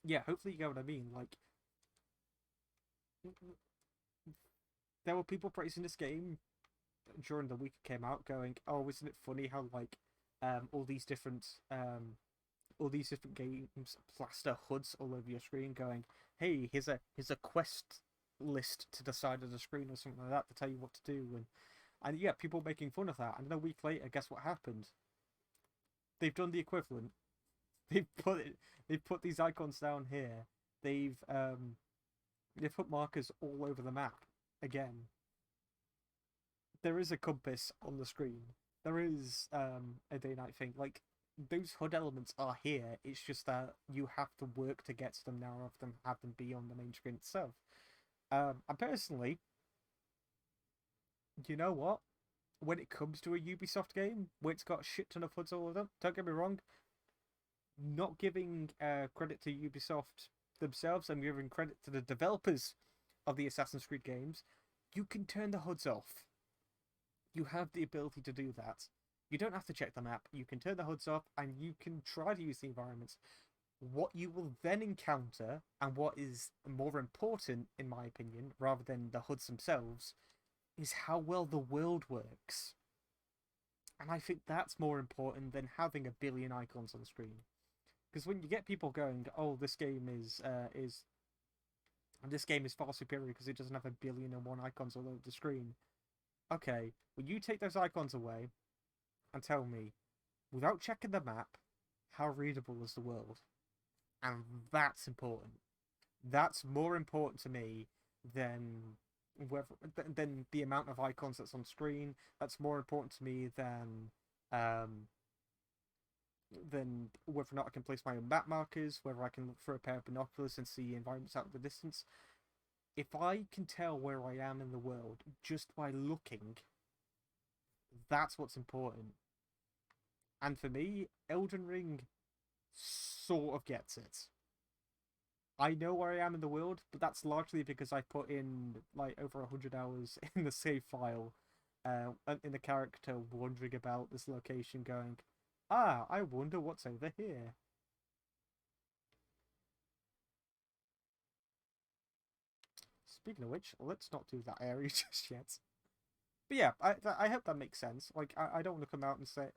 yeah, hopefully you get what I mean. Like, there were people praising this game during the week it came out, going, "Oh, isn't it funny how like all these different games plaster hoods all over your screen, going, hey, here's a quest list to the side of the screen or something like that to tell you what to do." And yeah, people making fun of that. And then a week later, guess what happened? They've done the equivalent. They've put it. They've put these icons down here. They've um they've put markers all over the map again. There is a compass on the screen. There is a day night thing. Like, those HUD elements are here. It's just that you have to work to get to them now, rather than have them be on the main screen itself. And personally, you know what? When it comes to a Ubisoft game where it's got a shit ton of HUDs all of them, don't get me wrong, not giving credit to Ubisoft themselves, I'm giving credit to the developers of the Assassin's Creed games. You can turn the HUDs off. You have the ability to do that. You don't have to check the map. You can turn the HUDs off and you can try to use the environments. What you will then encounter, and what is more important, in my opinion, rather than the HUDs themselves, is how well the world works. And I think that's more important than having a billion icons on the screen. Because when you get people going, "Oh, this game is far superior because it doesn't have a billion and one icons all over the screen." Okay, well, you take those icons away and tell me, without checking the map, how readable is the world? And that's important. That's more important to me than whether than the amount of icons that's on screen. That's more important to me um than whether or not I can place my own map markers, whether I can look through a pair of binoculars and see environments out in the distance. If I can tell where I am in the world just by looking, that's what's important. And for me, Elden Ring sort of gets it. I know where I am in the world, but that's largely because I put in like over 100 hours in the save file, in the character wandering about this location, going, "Ah, I wonder what's over here." Speaking of which, let's not do that area just yet. But yeah, I hope that makes sense. Like, I don't want to come out and say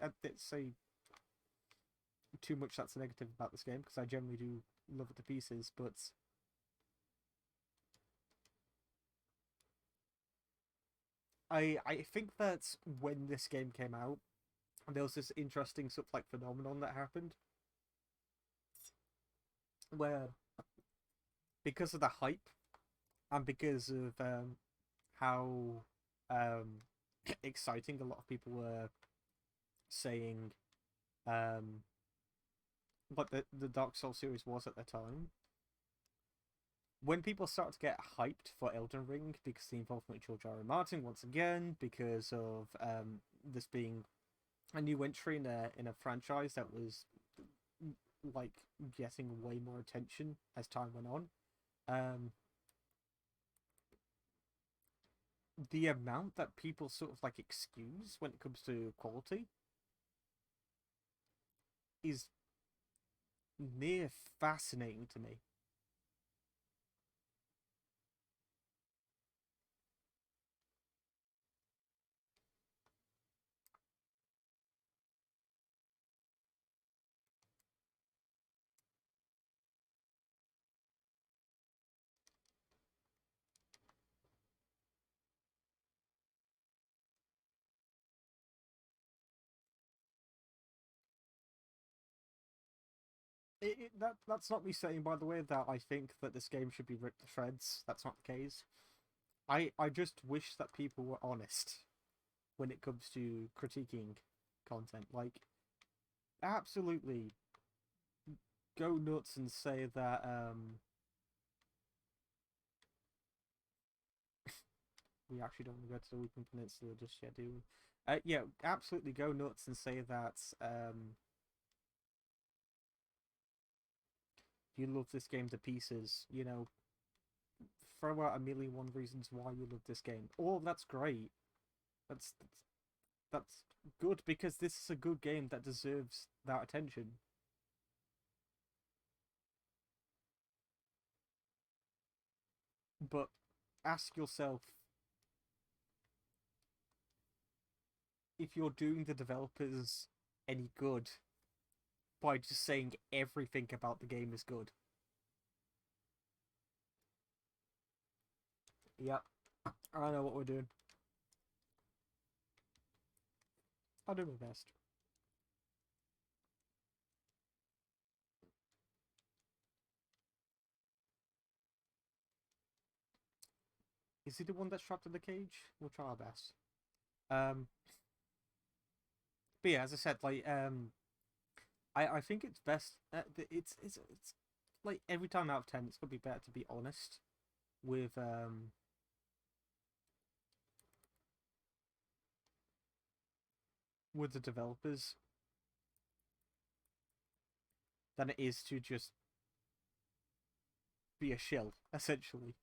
too much that's negative about this game, because I generally do love it to pieces. But I think that when this game came out, there was this interesting sort of like phenomenon that happened where, because of the hype and because of how um exciting a lot of people were saying um what the Dark Souls series was at the time, when people start to get hyped for Elden Ring because of the involvement of George R. R. Martin once again, because of this being a new entry in a franchise that was like getting way more attention as time went on, um, the amount that people sort of like excuse when it comes to quality is near fascinating to me. That's not me saying, by the way, that I think that this game should be ripped to shreds. That's not the case. I just wish that people were honest when it comes to critiquing content. Like, absolutely go nuts and say that we actually don't want to go to the Weeping Peninsula just yet, do we? Yeah, absolutely go nuts and say that you love this game to pieces. You know, throw out a million one reasons why you love this game. Oh, that's great. That's that's good because this is a good game that deserves that attention. But ask yourself if you're doing the developers any good by just saying everything about the game is good. Yep, I know what we're doing. I'll do my best. Is he the one that's trapped in the cage? We'll try our best. Um, but yeah, as I said, like I think it's best. It's like every time out of 10, it's gonna be better to be honest with the developers than it is to just be a shill, essentially.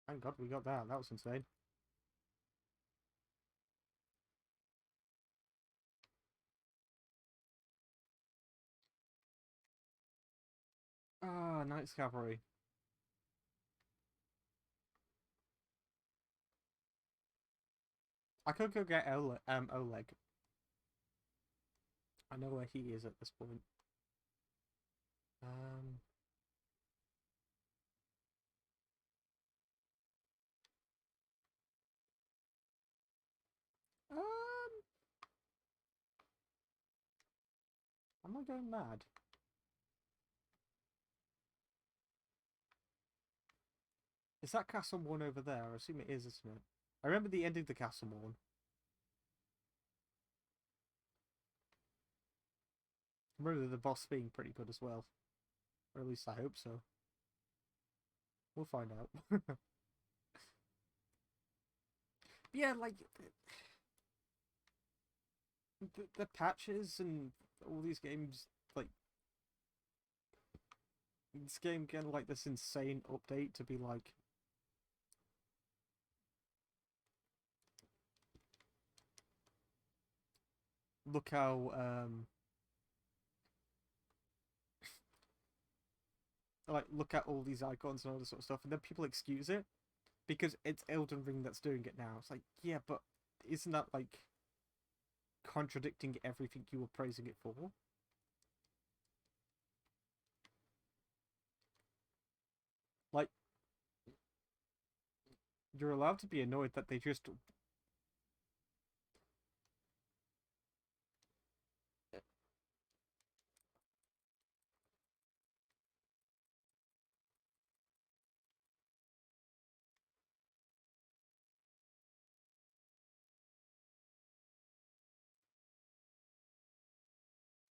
Thank God we got that. That was insane. Ah, Knight's Cavalry. I could go get Oleg. I know where he is at this point. Um, um, am I going mad? Is that Castle Morn over there? I assume it is, isn't it? I remember the end of the Castle Morn. I remember the boss being pretty good as well. Or at least I hope so. We'll find out. Yeah, like the patches and all these games, like this game getting like this insane update to be like, look how like look at all these icons and all this sort of stuff, and then people excuse it because it's Elden Ring that's doing it now. It's like, yeah, but isn't that like contradicting everything you were praising it for? Like, you're allowed to be annoyed that they just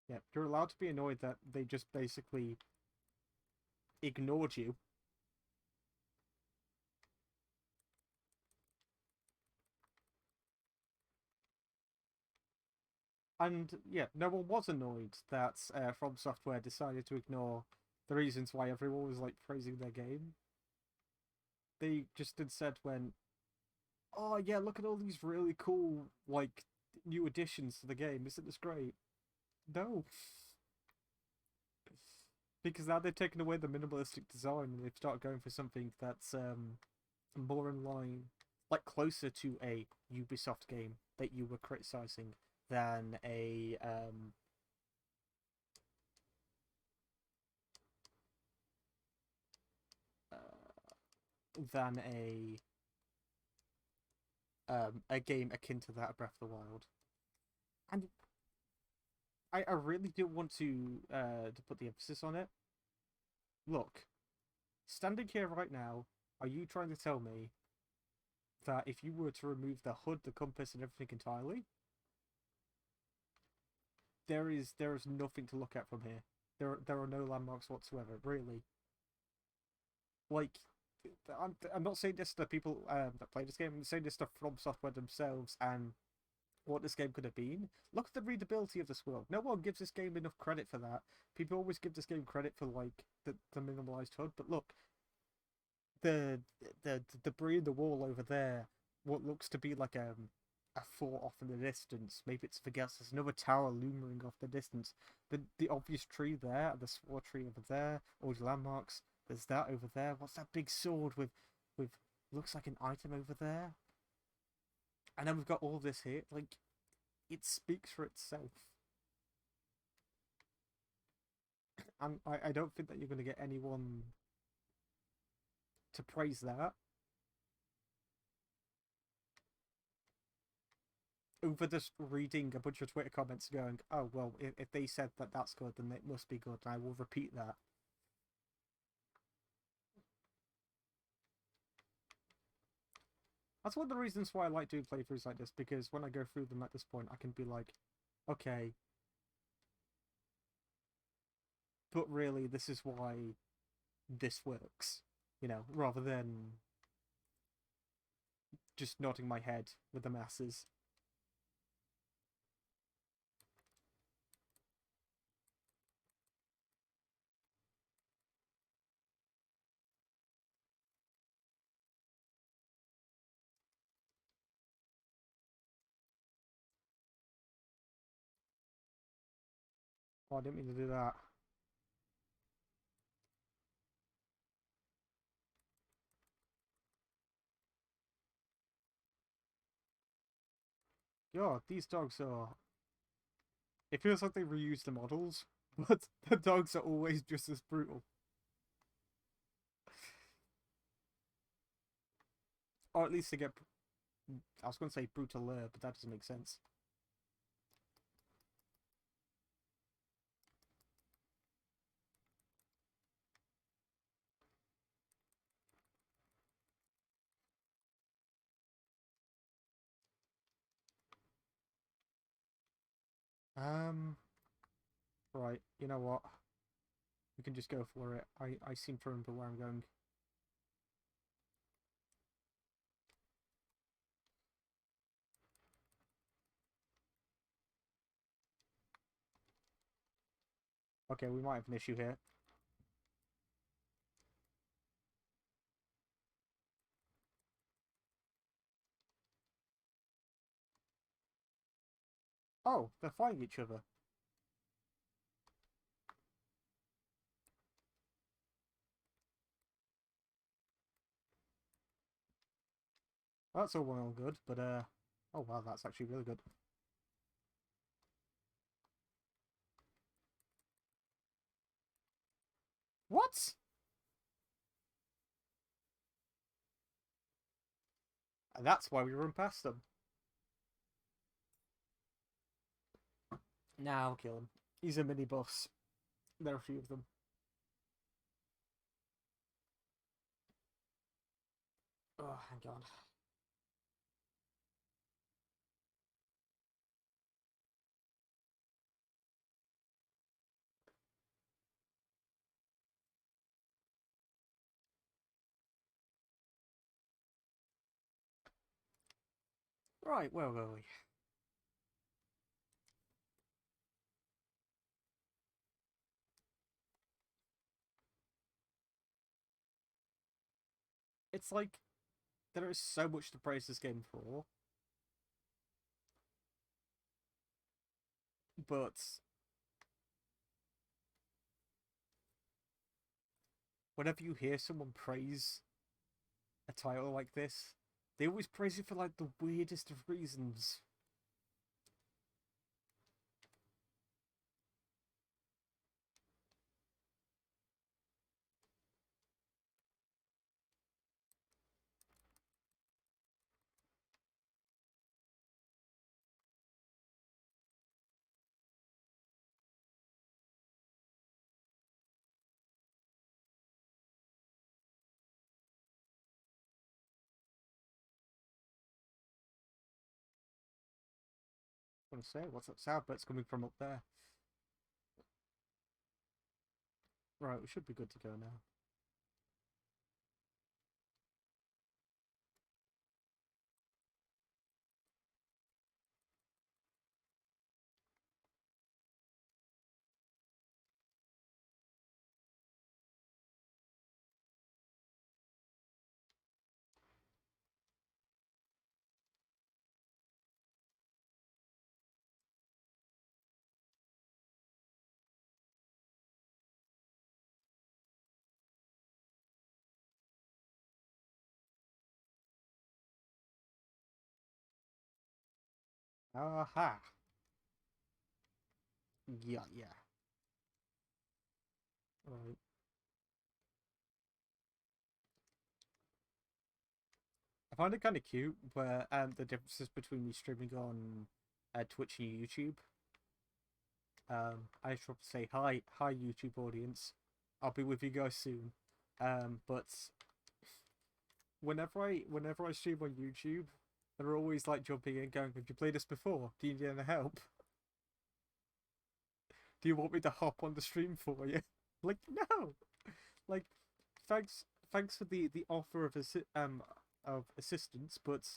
yeah, you're allowed to be annoyed that they just basically ignored you. And yeah, no one was annoyed that From Software decided to ignore the reasons why everyone was like praising their game. They just instead went, "Oh yeah, look at all these really cool like new additions to the game. Isn't this great?" No, because now they've taken away the minimalistic design and they've started going for something that's more in line, like closer to a Ubisoft game that you were criticizing than a than a game akin to that of Breath of the Wild. And I really do want to put the emphasis on it. Look, standing here right now, are you trying to tell me that if you were to remove the hood, the compass, and everything entirely, there is nothing to look at from here? There are no landmarks whatsoever, really. Like, I'm not saying this to people that play this game. I'm saying this to From Software themselves and what this game could have been. Look at the readability of this world. No one gives this game enough credit for that. People always give this game credit for like the minimalized HUD, but look, the debris in the wall over there, what looks to be like a fort off in the distance. Maybe it's forgets there's another tower looming off the distance. The obvious tree there, the sword tree over there, all the landmarks. There's that over there. What's that big sword with looks like an item over there? And then we've got all this here. Like, it speaks for itself. And I don't think that you're going to get anyone to praise that over just reading a bunch of Twitter comments going, oh, well, if they said that that's good, then it must be good, and I will repeat that. That's one of the reasons why I like doing playthroughs like this, because when I go through them at this point, I can be like, okay, but really, this is why this works, you know, rather than just nodding my head with the masses. Oh, I didn't mean to do that. God, these dogs are... It feels like they reused the models, but the dogs are always just as brutal. Or at least they get... I was going to say brutaler, but that doesn't make sense. Right, you know what? We can just go for it. I seem to remember where I'm going. Okay, we might have an issue here. Oh, they're fighting each other. That's all well and good, but oh wow, that's actually really good. What? And that's why we run past them. Now I'll kill him. He's a mini boss. There are a few of them. Oh, hang on. Right, where were we? It's like there is so much to praise this game for, but whenever you hear someone praise a title like this, they always praise it for like the weirdest of reasons. gonna say, what's that sound that's coming from up there? Right, we should be good to go now. Aha! Yeah, yeah. Right. I find it kind of cute where the differences between me streaming on Twitch and YouTube. I just want to say hi YouTube audience. I'll be with you guys soon. But whenever I stream on YouTube, they're always like jumping in, going, "Have you played this before? Do you need any help? Do you want me to hop on the stream for you?" Like, no. Like, thanks for the offer of assistance, but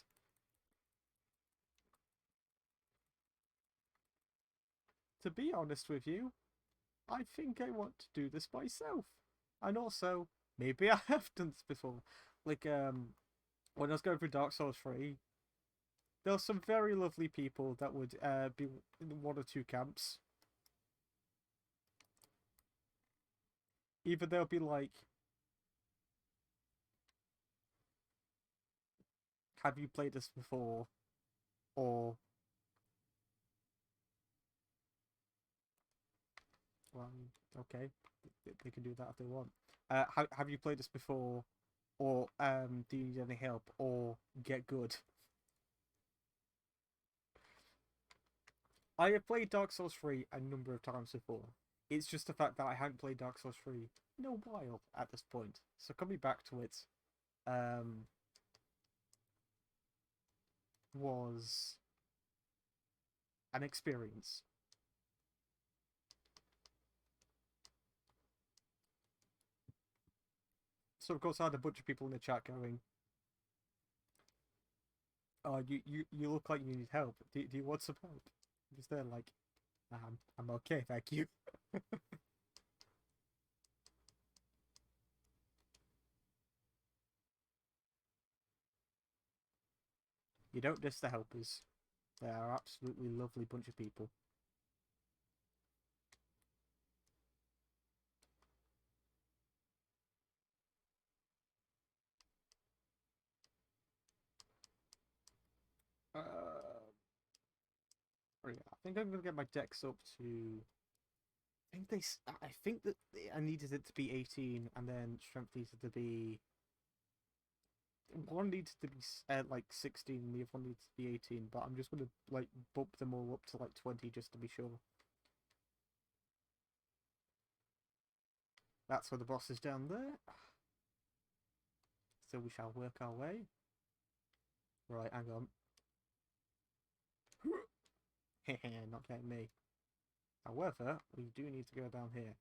to be honest with you, I think I want to do this myself. And also, maybe I have done this before. Like, when I was going through Dark Souls 3, there were some very lovely people that would be in one or two camps. Either they'll be like, "Have you played this before?" Or, well, okay, they can do that if they want. Have you played this before? Or do you need any help? Or get good. I have played Dark Souls 3 a number of times before. It's just the fact that I hadn't played Dark Souls 3 in a while at this point. So coming back to it um, was an experience. So of course I had a bunch of people in the chat going, "Oh, you look like you need help. Do you want some help?" I'm just there like, I'm okay, thank you. You don't diss the helpers. They are absolutely lovely bunch of people. Uh, yeah, I think I'm gonna get my dex up to. I think that I needed it to be 18, and then strength needed to be. One needed to be like 16, and the other one needs to be 18. But I'm just gonna like bump them all up to like 20 just to be sure. That's where the boss is down there. So we shall work our way. Right, hang on. Not getting me. However, we do need to go down here.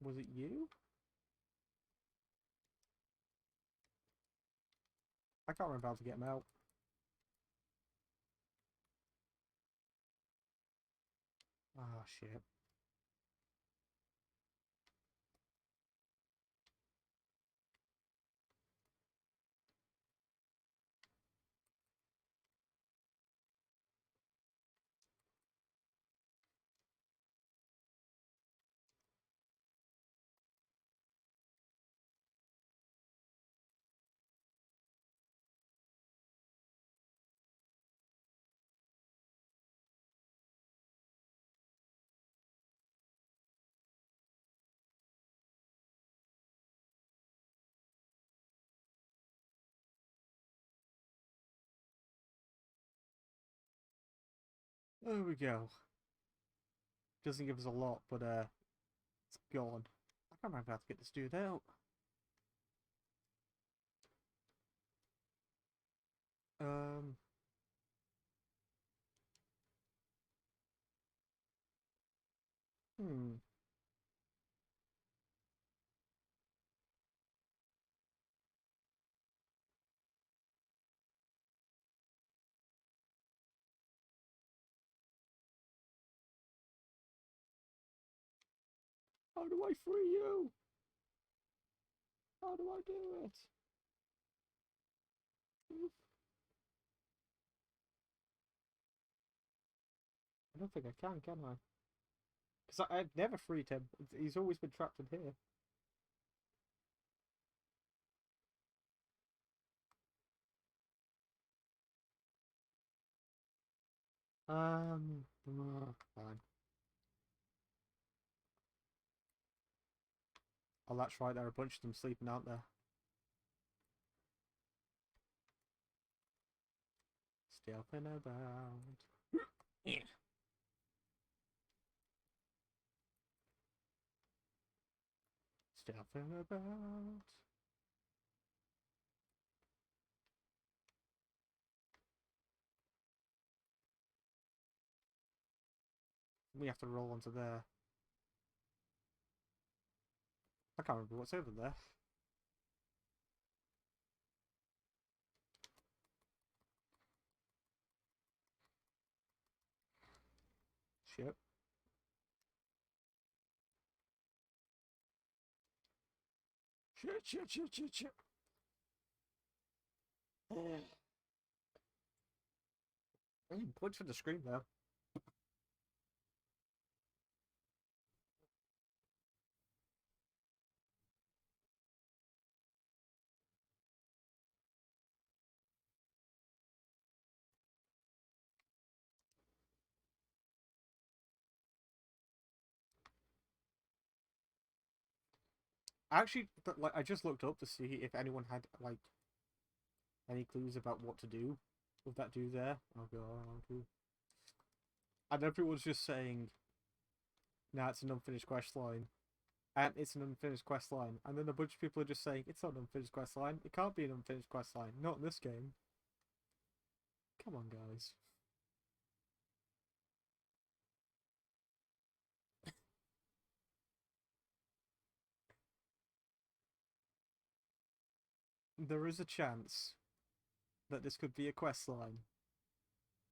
Was it you? I can't remember how to get him out. Ah, shit. There we go. Doesn't give us a lot, but it's gone. I can't remember how to get this dude out. Um. Hmm. How do I free you? How do I do it? I don't think I can I? Because I've never freed him. He's always been trapped in here. Fine. Oh, that's right. There are a bunch of them sleeping out there. Stealthing about. Yeah. Stealthing about. We have to roll onto there. I can't remember what's over there. Shit. Shit. Punch for the screen though. Actually, like I just looked up to see if anyone had like any clues about what to do with that dude there. Oh god. And everyone's just saying, "Nah, it's an unfinished quest line." And it's an unfinished quest line. And then a bunch of people are just saying, it's not an unfinished quest line. It can't be an unfinished quest line. Not in this game. Come on, guys. There is a chance that this could be a quest line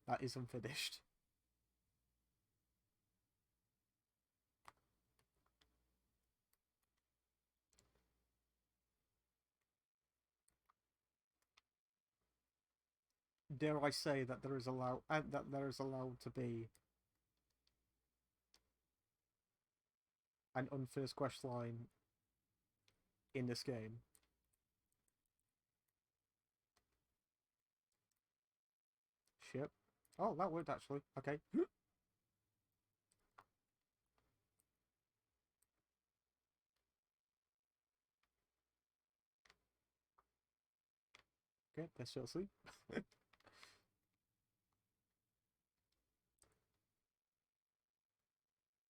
that is unfinished. Dare I say that there is allowed to be an unfinished quest line in this game. Shit. Oh, that worked actually. Okay. Okay, they're still asleep.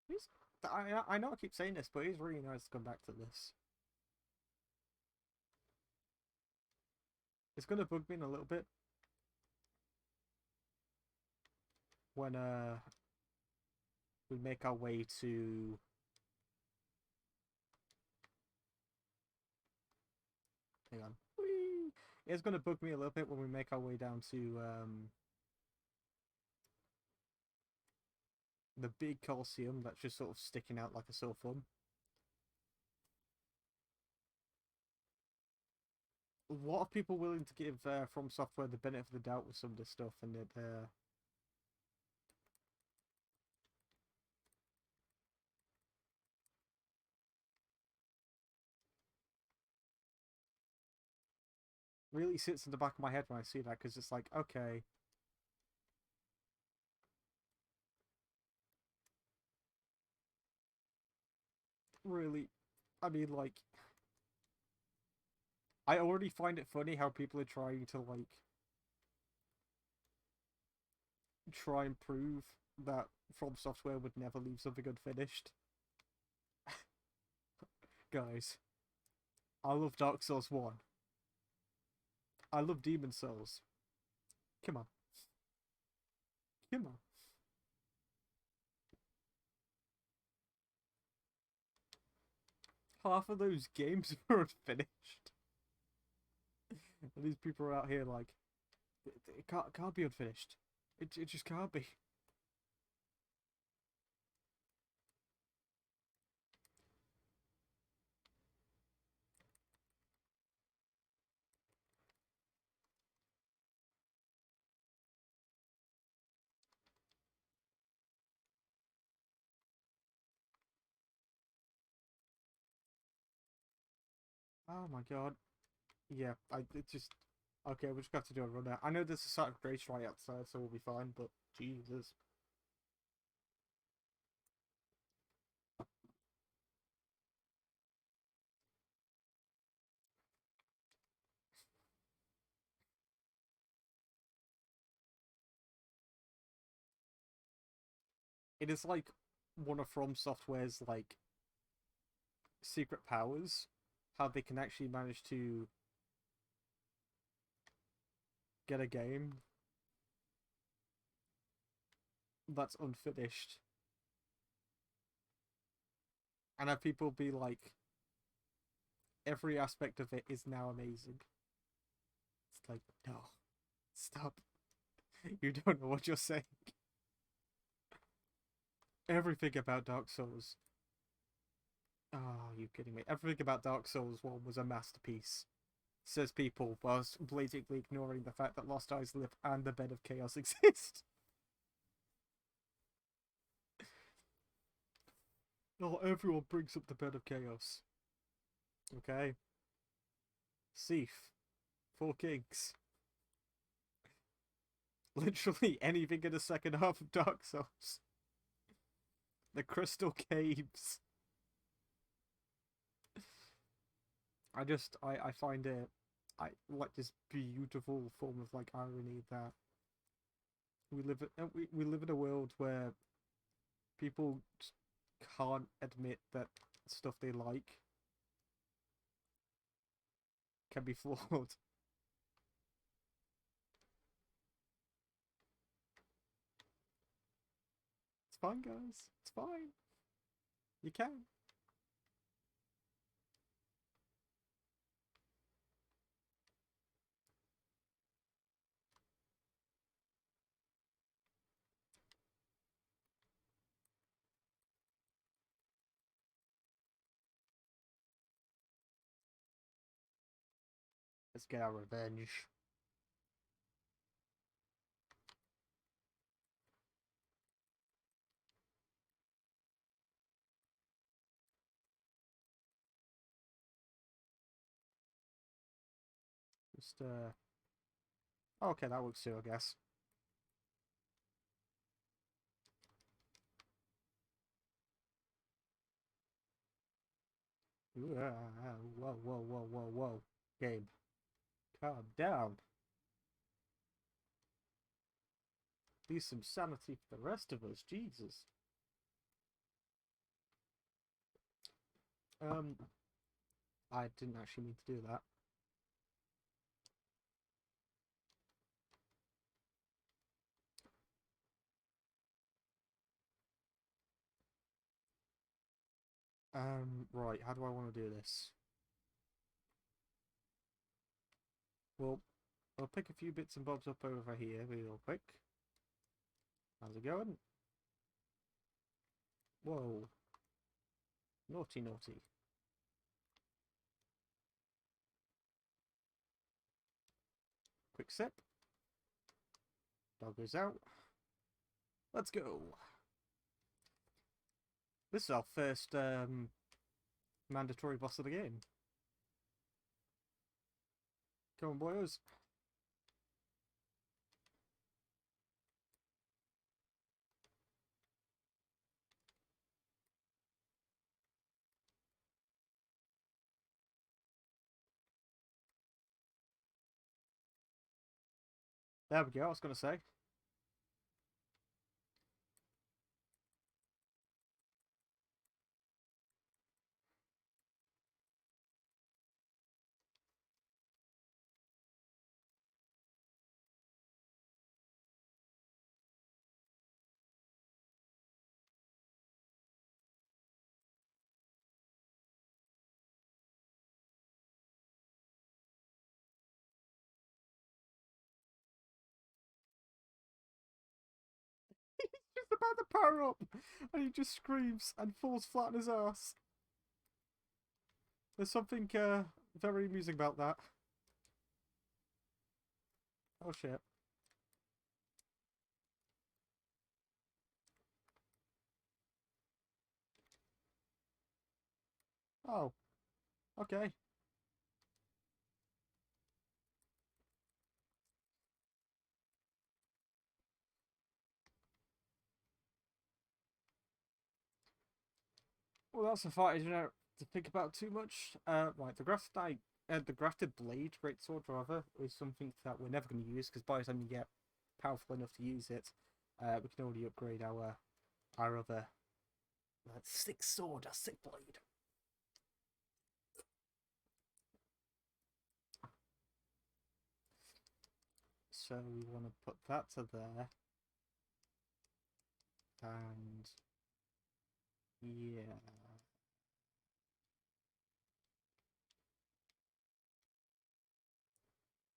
He's, I know I keep saying this, but he's really nice to come back to this. It's gonna bug me in a little bit when we make our way to hang on. Whee! It's gonna bug me a little bit when we make our way down to the big Colosseum that's just sort of sticking out like a sore thumb. A lot of people willing to give From Software the benefit of the doubt with some of this stuff, and it really sits in the back of my head when I see that, because it's like, okay, really, I mean, like, I already find it funny how people are trying to like try and prove that From Software would never leave something unfinished. Guys, I love Dark Souls 1. I love Demon Souls. Come on. Come on. Half of those games are unfinished. And these people are out here like, it can't be unfinished. It just can't be. Oh my god. Yeah, it just okay. We just got to do a run out. I know there's a site of grace right outside, so we'll be fine. But Jesus, it is like one of From Software's like secret powers, how they can actually manage to get a game that's unfinished and have people be like, every aspect of it is now amazing. It's like, no, stop. You don't know what you're saying. Everything about Dark Souls. Oh, are you kidding me? Everything about Dark Souls 1 was a masterpiece, says people, whilst blatantly ignoring the fact that Lost Eyes live and the Bed of Chaos exist. Oh, everyone brings up the Bed of Chaos. Okay. Seif. Four Kings. Literally anything in the second half of Dark Souls. The Crystal Caves. I find it, I like this beautiful form of like irony that we live in a world where people can't admit that stuff they like can be flawed. It's fine, guys. It's fine. You can. Let's get our revenge. Just okay, that works too, I guess. Whoa, whoa, whoa, whoa, whoa. Gabe, calm down. Leave some sanity for the rest of us, Jesus. I didn't actually mean to do that. Right, how do I want to do this? Well, I'll pick a few bits and bobs up over here real quick. How's it going? Whoa. Naughty, naughty. Quick sip. Dog goes out. Let's go. This is our first mandatory boss of the game. Come on, boys. There we go, I was going to say. the power up! And he just screams and falls flat on his ass. There's something very amusing about that. Oh shit. Oh, okay. Well, that's a fight you don't have to think about too much. Right, the grafted blade, greatsword rather, is something that we're never going to use because by the time you get powerful enough to use it, we can already upgrade our other sick sword, a sick blade. So we want to put that to there, and yeah.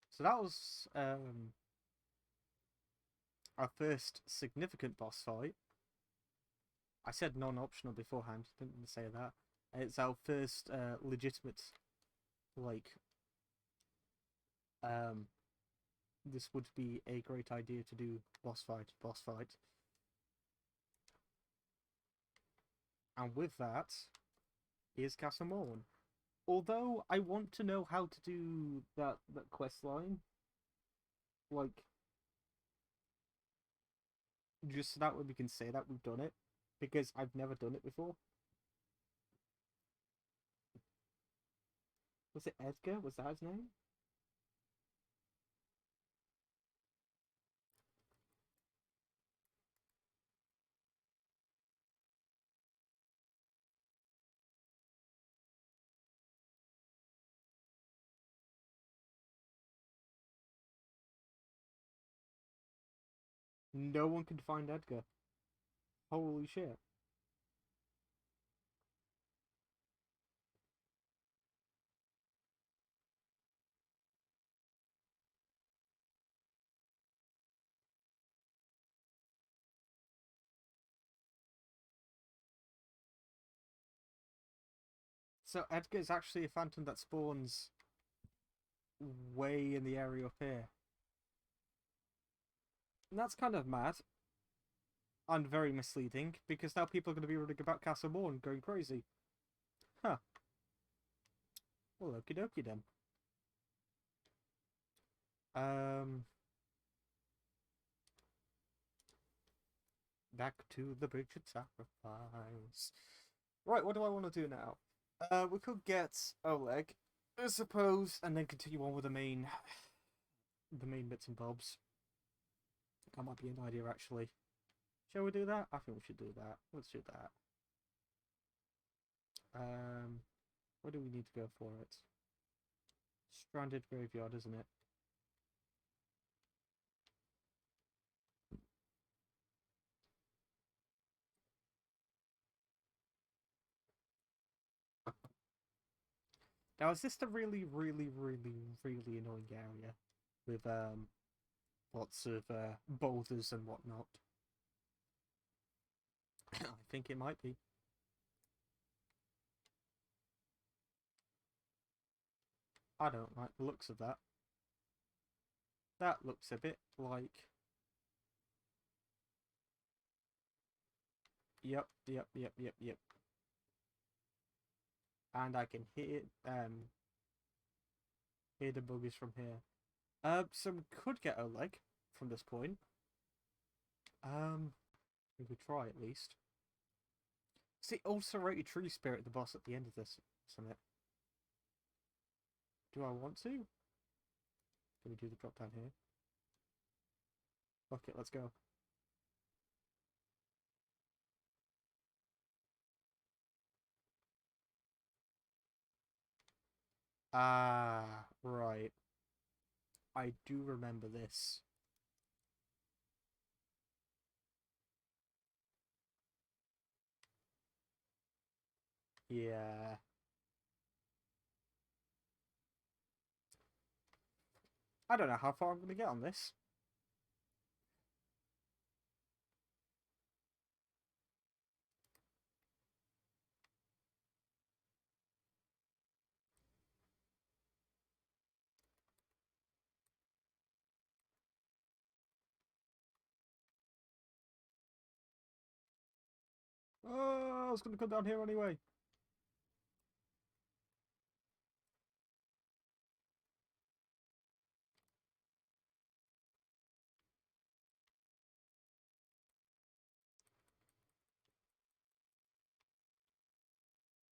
So that was our first significant boss fight. I said non-optional beforehand, didn't say that. It's our first legitimate, like, this would be a great idea to do boss fight. And with that is Castle Morn. Although I want to know how to do that quest line, like, just so that way we can say that we've done it, because I've never done it before. Was it Edgar? Was that his name? No one can find Edgar. Holy shit. So Edgar is actually a phantom that spawns way in the area up here. And that's kind of mad. And very misleading, because now people are going to be reading about Castle Morn going crazy. Huh. Well, okie dokie then. Back to the bridge of sacrifice. Right, what do I want to do now? We could get Oleg, I suppose, and then continue on with the main bits and bobs. That might be an idea, actually. Shall we do that? I think we should do that. Let's do that. Where do we need to go for it? Stranded Graveyard, isn't it? Now, is this the really, really, really, really annoying area with lots of boulders and whatnot? I think it might be. I don't like the looks of that. That looks a bit like... Yep. And I can hear the boogers from here. So we could get Oleg from this point. We could try at least. See, also wrote your tree spirit the boss at the end of this summit. Do I want to? Can we do the drop down here? Fuck it, let's go. Ah, right. I do remember this. Yeah. I don't know how far I'm going to get on this. Oh, I was going to come down here anyway.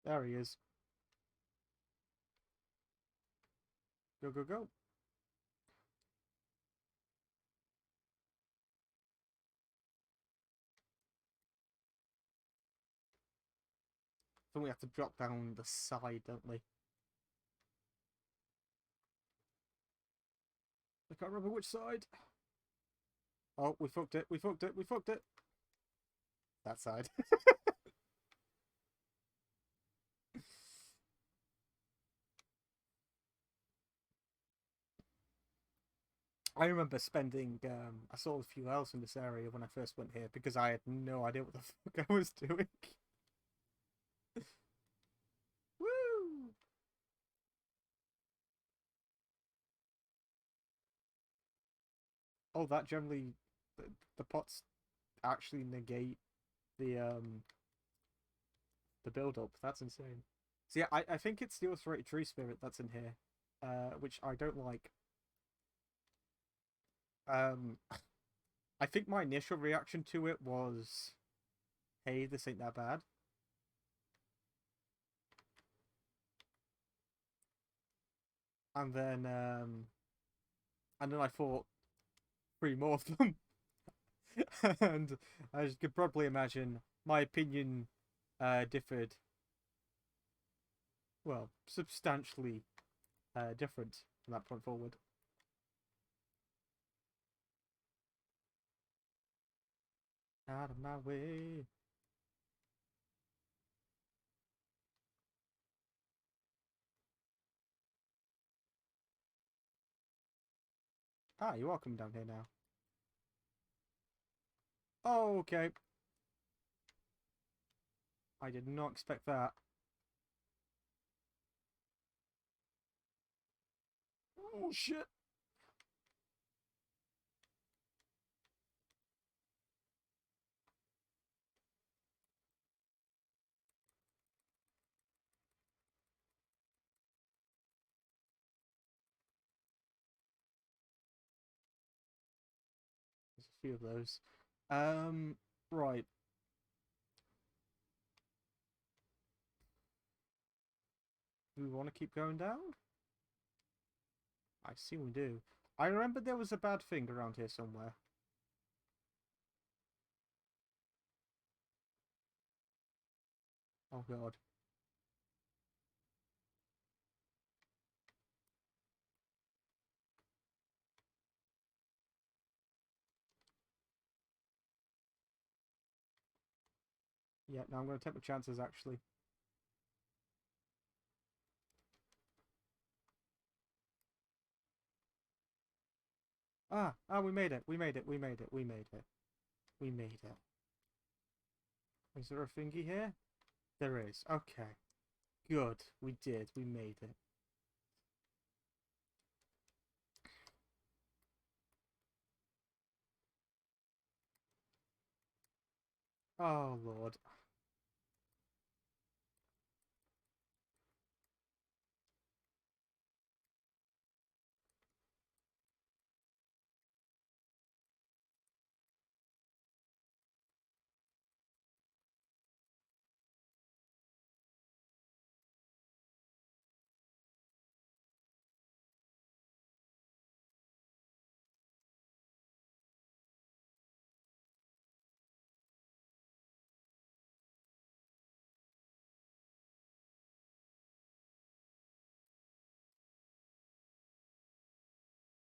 There he is. Go, go, go. Then we have to drop down the side, don't we? I can't remember which side. Oh, we fucked it. We fucked it. We fucked it. That side. I remember spending I saw a few elves in this area when I first went here because I had no idea what the fuck I was doing. Woo! Oh, that generally the pots actually negate the build up. That's insane. So yeah, I think it's the Ulcerated Tree Spirit that's in here, which I don't like. Um, I think my initial reaction to it was, "Hey, this ain't that bad." And then I fought three more of them, and as you could probably imagine, my opinion differed. Well, substantially different from that point forward. Out of my way. Ah, you're welcome down here now. Oh, okay. I did not expect that. Oh, shit. There's a few of those. Right. Do we want to keep going down? I see we do. I remember there was a bad thing around here somewhere. Oh, God. Yeah, now I'm going to take my chances, actually. We made it. We made it. We made it. We made it. We made it. Is there a thingy here? There is. Okay. Good. We did. We made it. Oh, Lord.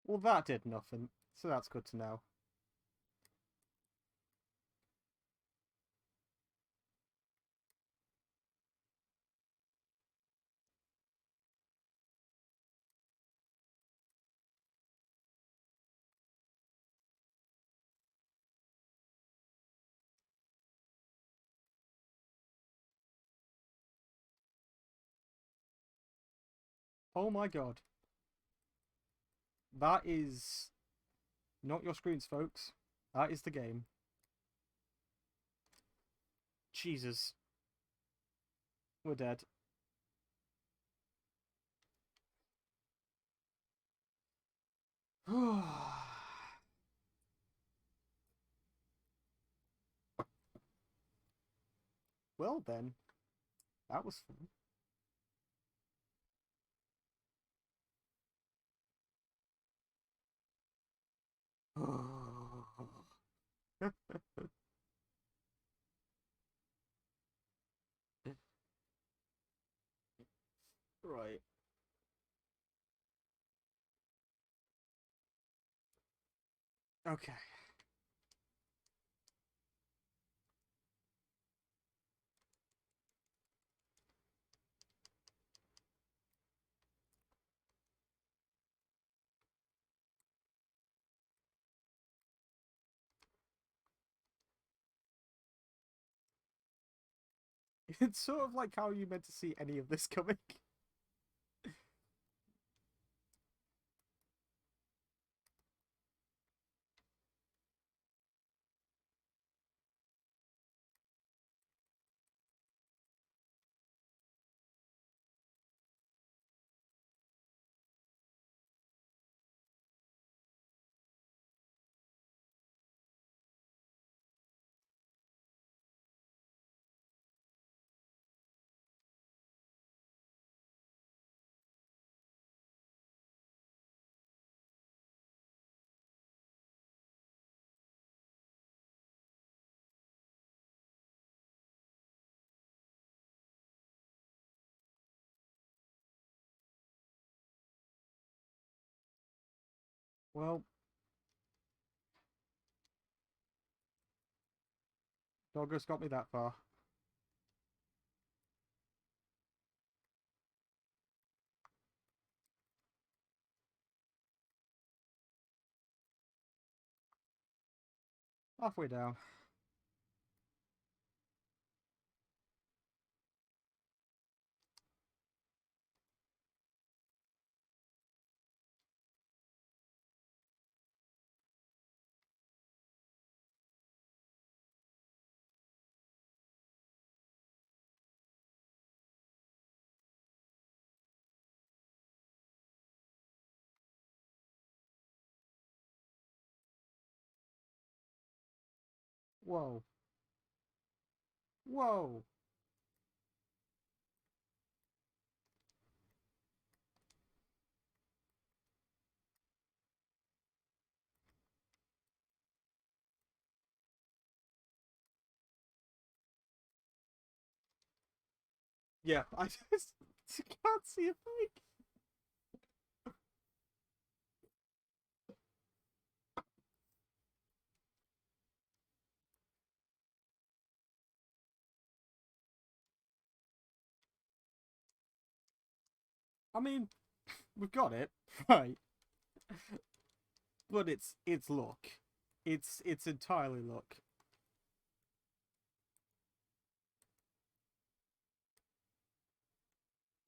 Well, that did nothing. So that's good to know. Oh my God. That is not your screens, folks. That is the game. Jesus. We're dead. Well then, that was fun. Right. Okay. It's sort of like how you meant to see any of this coming. Well, Doggo's got me that far. Halfway down. Whoa. Whoa. Yeah, I just can't see a thing. I mean, we've got it, right? But it's luck. It's entirely luck.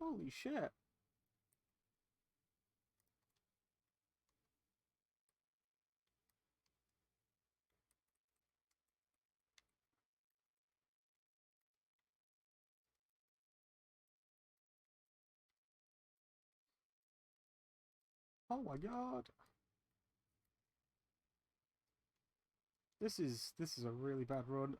Holy shit. Oh my god. This is a really bad run.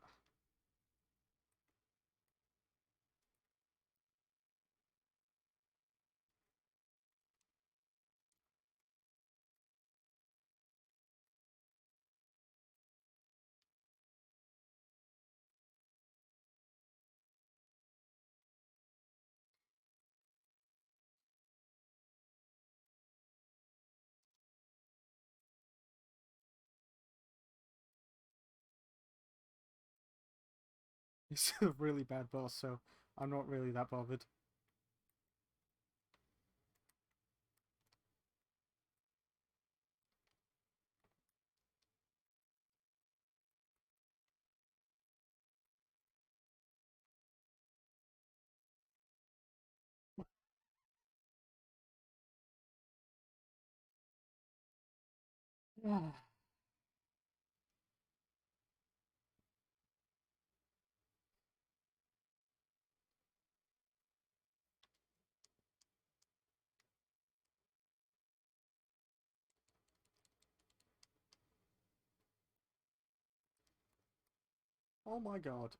It's a really bad boss, so I'm not really that bothered. Yeah. Oh my god.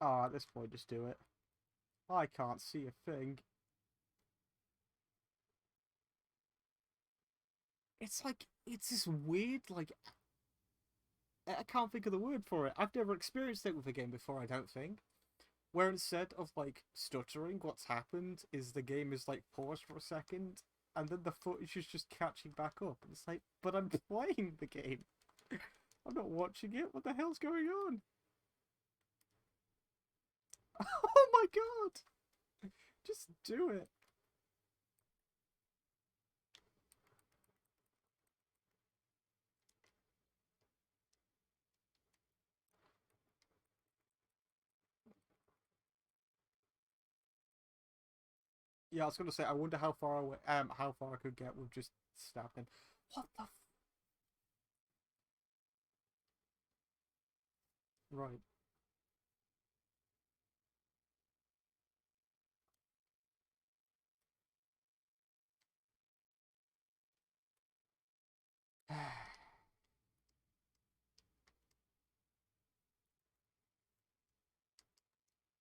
Ah, at this point, just do it. I can't see a thing. It's like, it's this weird, like, I can't think of the word for it. I've never experienced it with a game before, I don't think. Where instead of, like, stuttering, what's happened is the game is, like, paused for a second, and then the footage is just catching back up. And it's like, but I'm playing the game. I'm not watching it. What the hell's going on? Oh my god! Just do it. Yeah, I was gonna say, I wonder how far away, how far I could get with just snapping. What the right.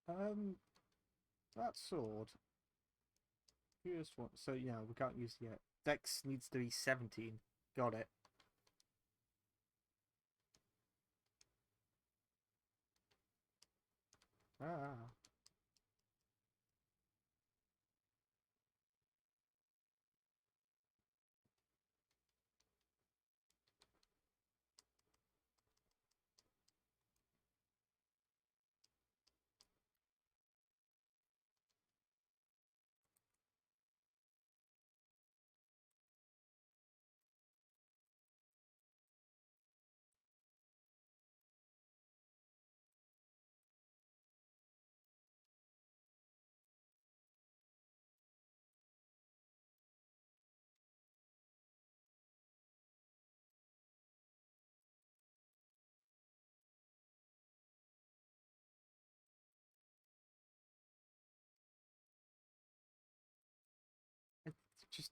um, that sword. Here's one. So yeah, we can't use it yet. Dex needs to be 17. Got it. Ah, it's just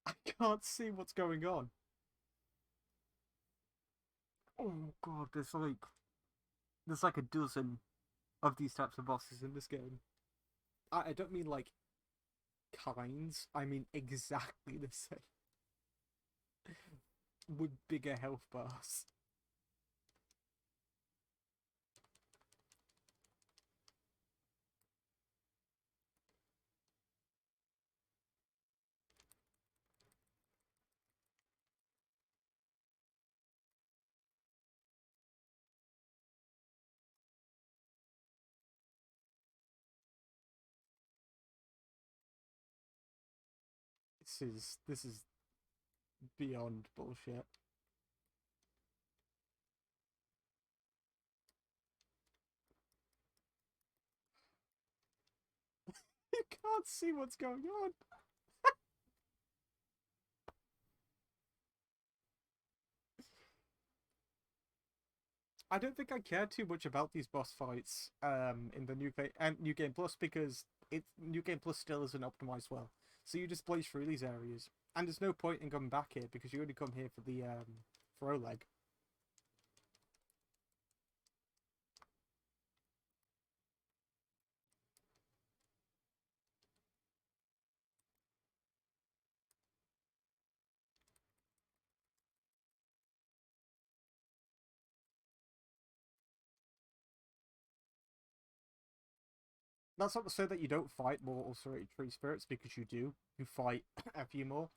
I can't see what's going on. Oh god, there's like a dozen of these types of bosses in this game. I don't mean like kinds. I mean exactly the same with bigger health bars. This is beyond bullshit. You can't see what's going on. I don't think I care too much about these boss fights in the new game and New Game Plus because it New Game Plus still isn't optimized well. So you just blaze through these areas, and there's no point in coming back here because you only come here for the throw leg. That's not to say that you don't fight more ulcerated tree spirits because you do. You fight a few more.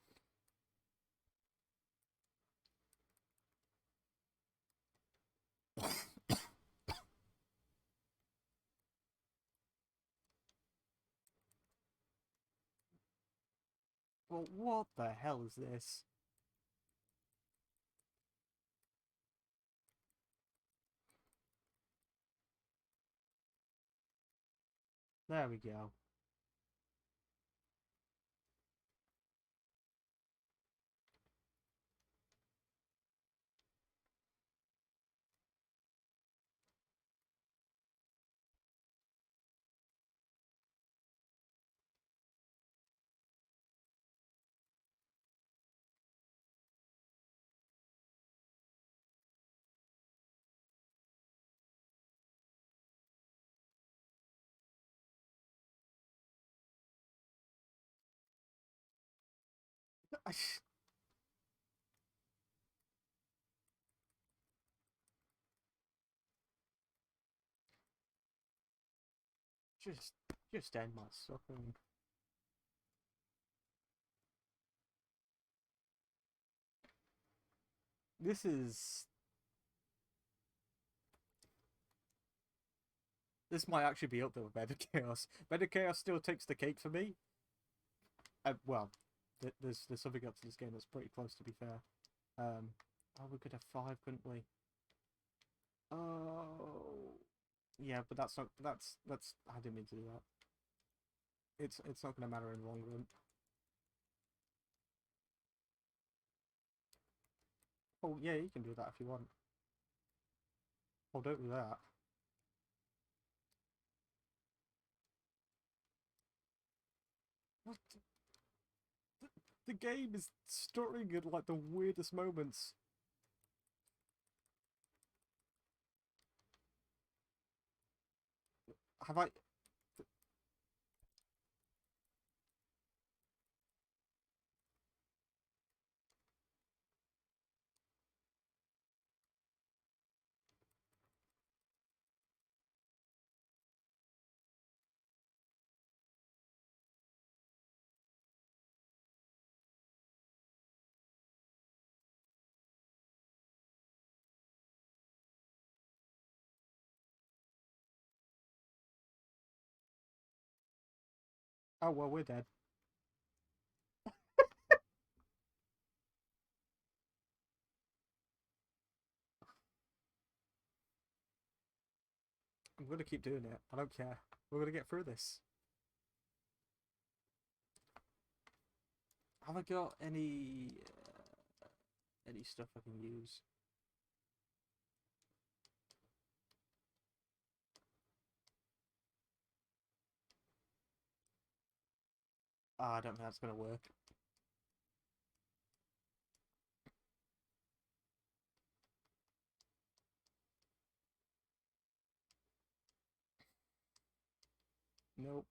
Well, what the hell is this? There we go. Just, just end my suffering. This is. This might actually be up there with Bed of Chaos. Bed of Chaos still takes the cake for me. Well, there's something up to this game that's pretty close, to be fair. Oh, we could have 5, couldn't we? Oh, yeah, but that's not. That's. I didn't mean to do that. It's not going to matter in the long run. Oh yeah, you can do that if you want. Oh, don't do that. What? The game is stuttering at like the weirdest moments. Have I? Oh well, we're dead. I'm gonna keep doing it. I don't care. We're gonna get through this. Have I got any stuff I can use? Ah, I don't think that's gonna work. Nope,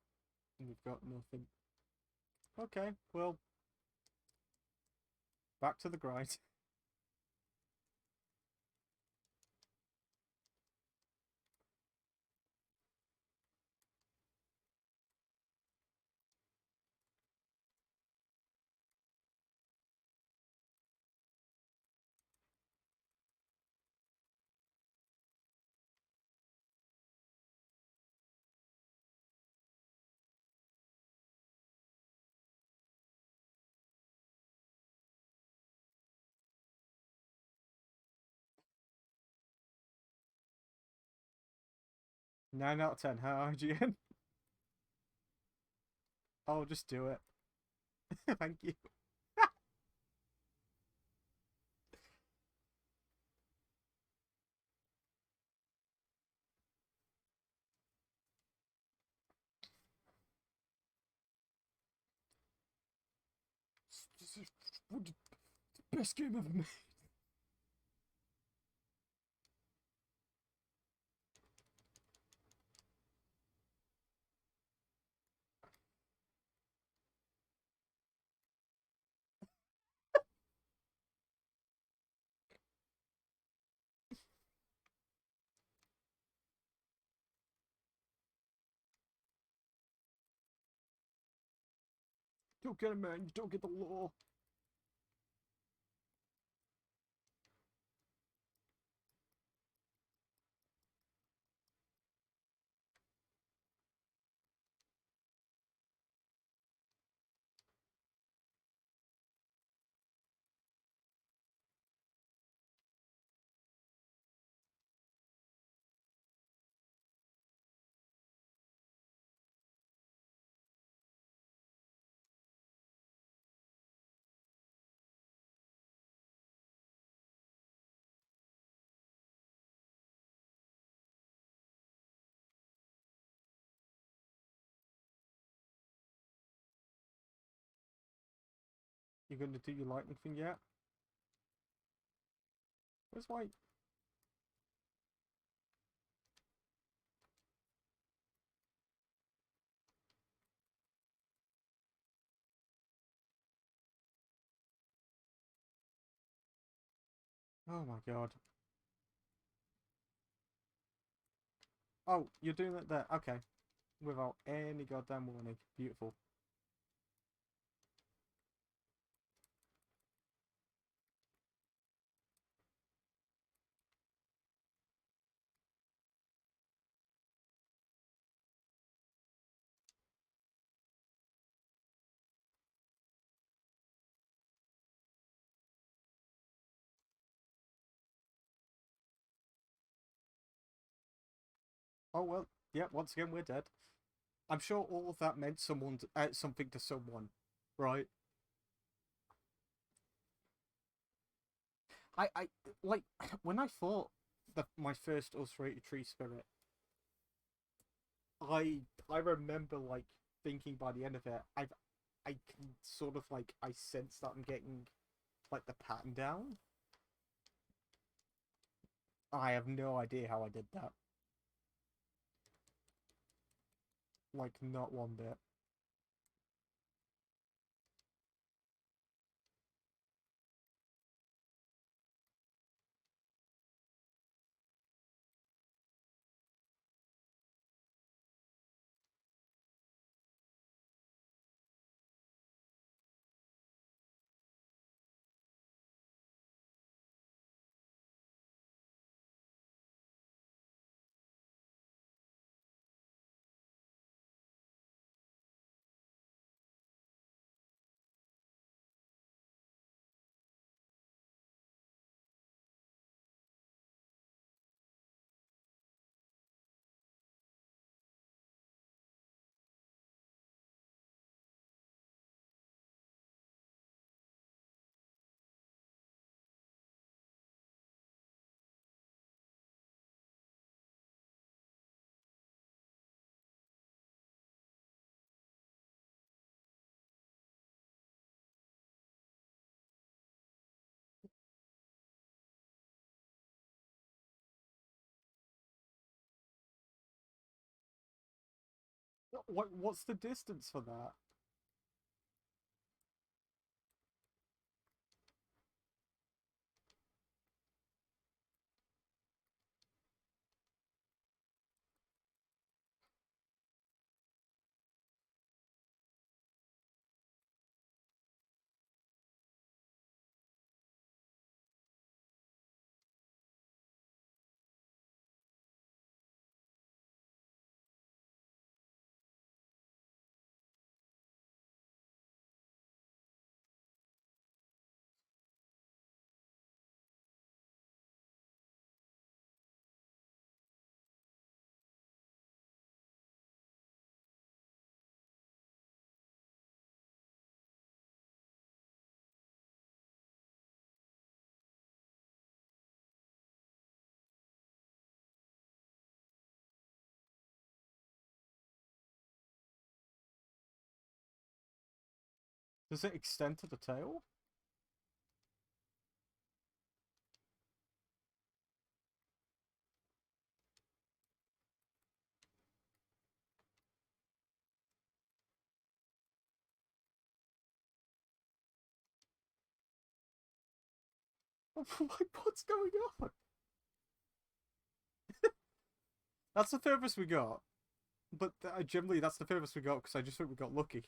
we've got nothing. Okay, well, back to the grind. Nine out of 10. How IGN? Oh, just do it. Thank you. This is the best game ever made. Don't get it, man. You don't get the law. You gonna do your lightning thing yet? Where's my... Oh my god. Oh, you're doing it there. Okay. Without any goddamn warning. Beautiful. Oh well. Yeah, once again, we're dead. I'm sure all of that meant something to someone, right? I like when I fought my first ulcerated tree spirit. I remember like thinking by the end of it, I can sort of like I sense that I'm getting like the pattern down. I have no idea how I did that. Like not one bit. What's the distance for that? Does it extend to the tail? What's going on? That's the furthest we got. But generally, that's the furthest we got because I just think we got lucky.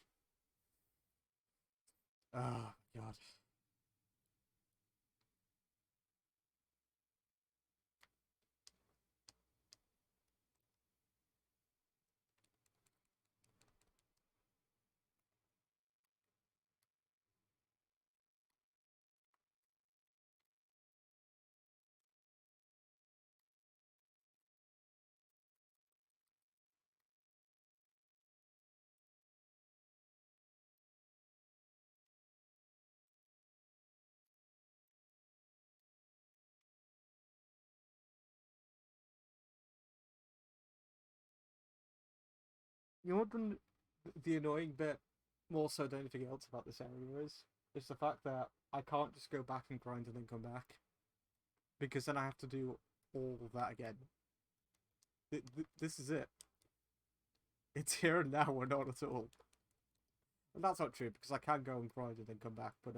Oh, God. You know what the annoying bit, more so than anything else about this area is? It's the fact that I can't just go back and grind and then come back, because then I have to do all of that again. This is it. It's here and now, or not at all. And that's not true, because I can go and grind and then come back, but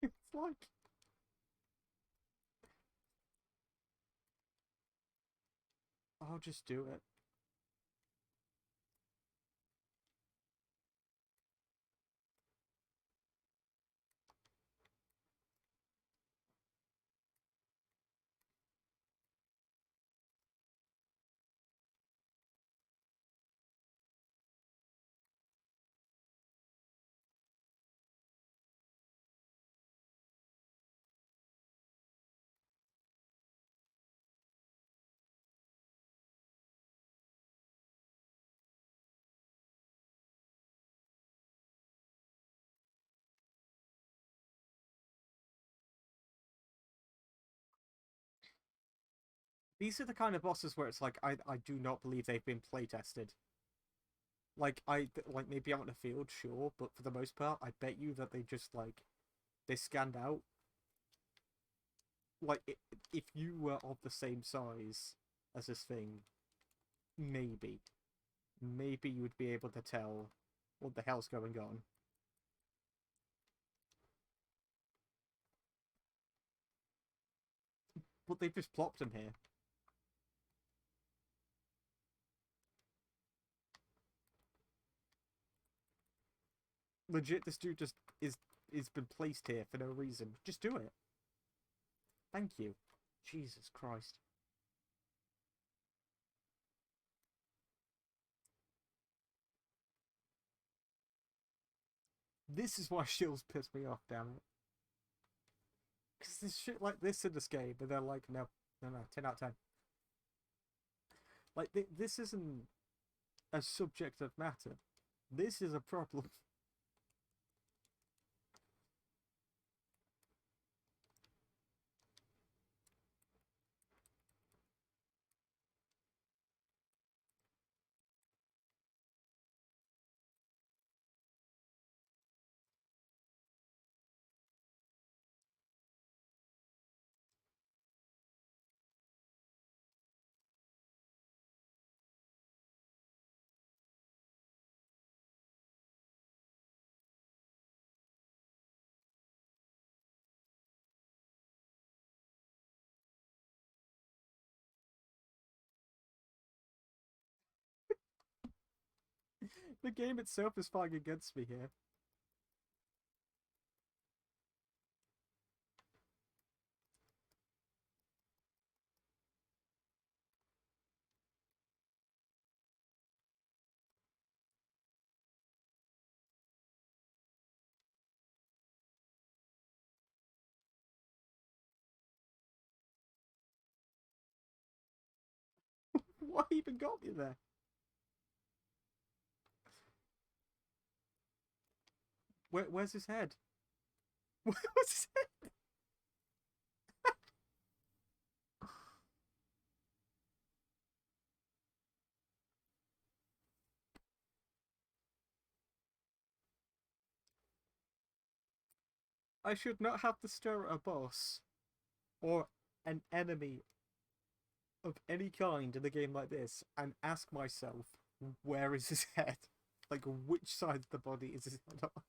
it's like, I'll just do it. These are the kind of bosses where it's like, I do not believe they've been play tested. Like maybe out in a field, sure, but for the most part, I bet you that they just like they scanned out. Like if you were of the same size as this thing, maybe you would be able to tell what the hell's going on. But they've just plopped him here. Legit, this dude just is been placed here for no reason. Just do it. Thank you. Jesus Christ. This is why shields piss me off, damn it. Because there's shit like this in this game, but they're like, no, no, no, 10 out of 10. Like, this isn't a subjective matter. This is a problem. The game itself is fighting against me here. What even got me there? Where's his head? Where's his head? I should not have to stare at a boss or an enemy of any kind in a game like this and ask myself, where is his head? Like, which side of the body is his head on?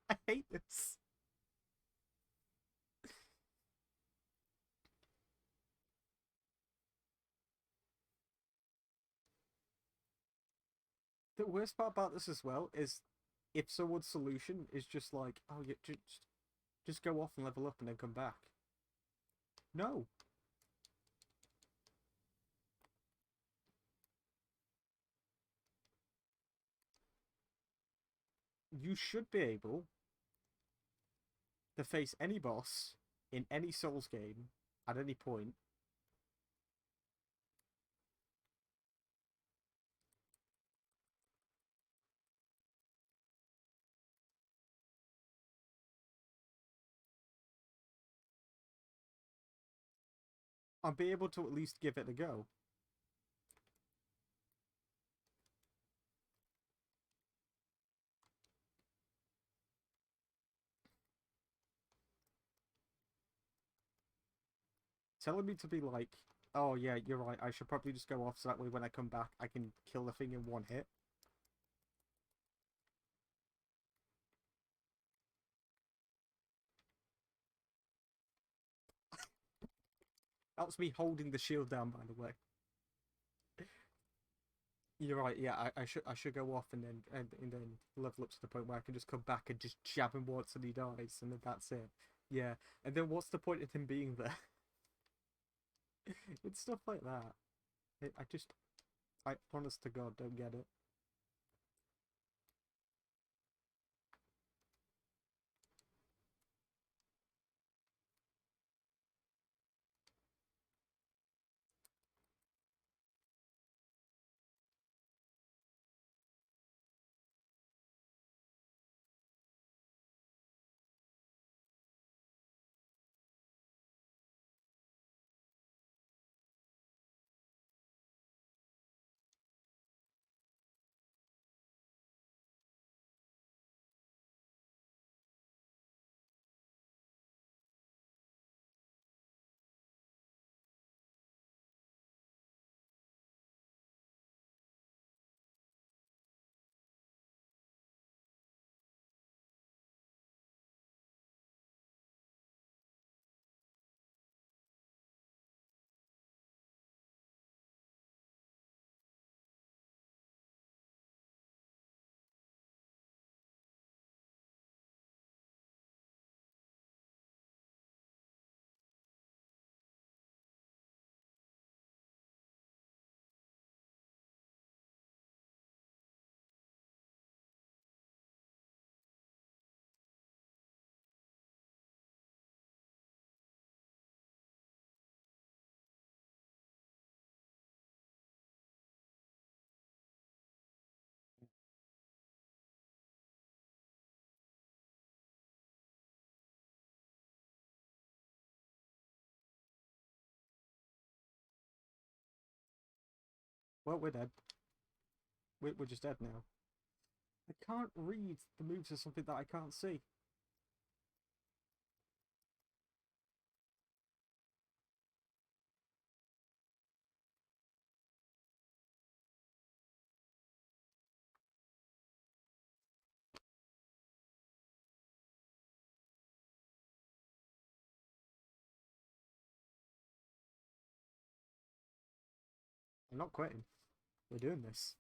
I hate this. The worst part about this as well is if someone's solution is just like, oh, yeah, just go off and level up and then come back. No. You should be able to face any boss in any Souls game at any point. And be able to at least give it a go. Telling me to be like, oh yeah, you're right, I should probably just go off so that way when I come back I can kill the thing in one hit. That was me holding the shield down, by the way. You're right, yeah, I should go off and then level up to the point where I can just come back and just jab him once and he dies, and then that's it. Yeah. And then what's the point of him being there? It's stuff like that. I honest to God don't get it. Well, we're dead. We're just dead now. I can't read the moves of something that I can't see. I'm not quitting. We're doing this.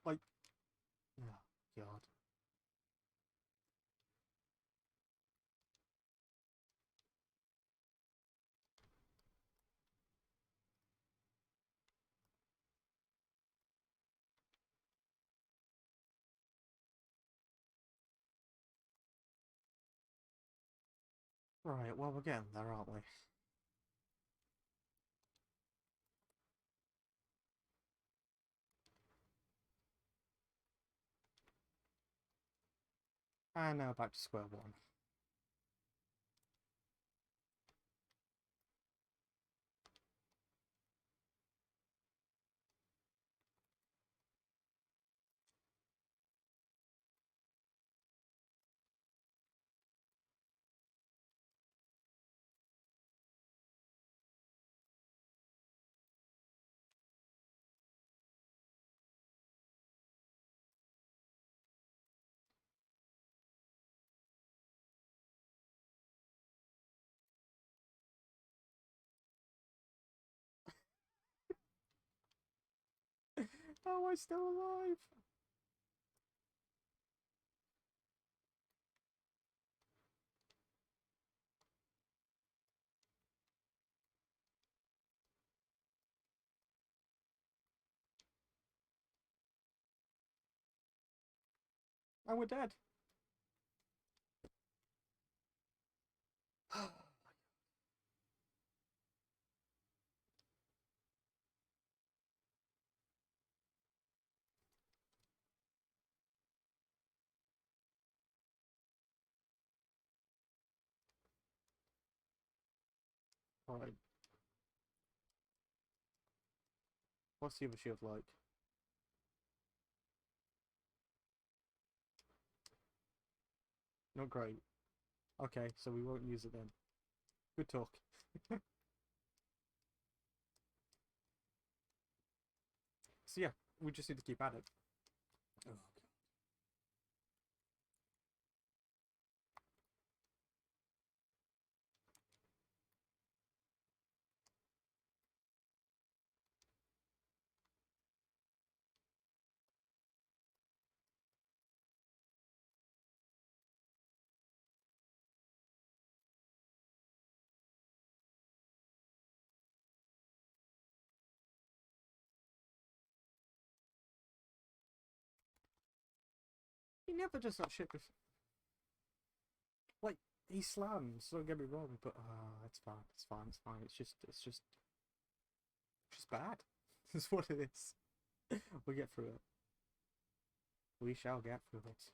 Like, oh, God. Right, well, we're getting there, aren't we? And now back to square one. How am I still alive? And we're dead. Right, what's the other shield like? Not great. Okay, so we won't use it then. Good talk. So yeah, we just need to keep at it. Oh, he never does that shit before. Like, he slams, don't get me wrong, but it's fine, it's fine, it's fine. It's just bad. That's what it is. We'll get through it. We shall get through it.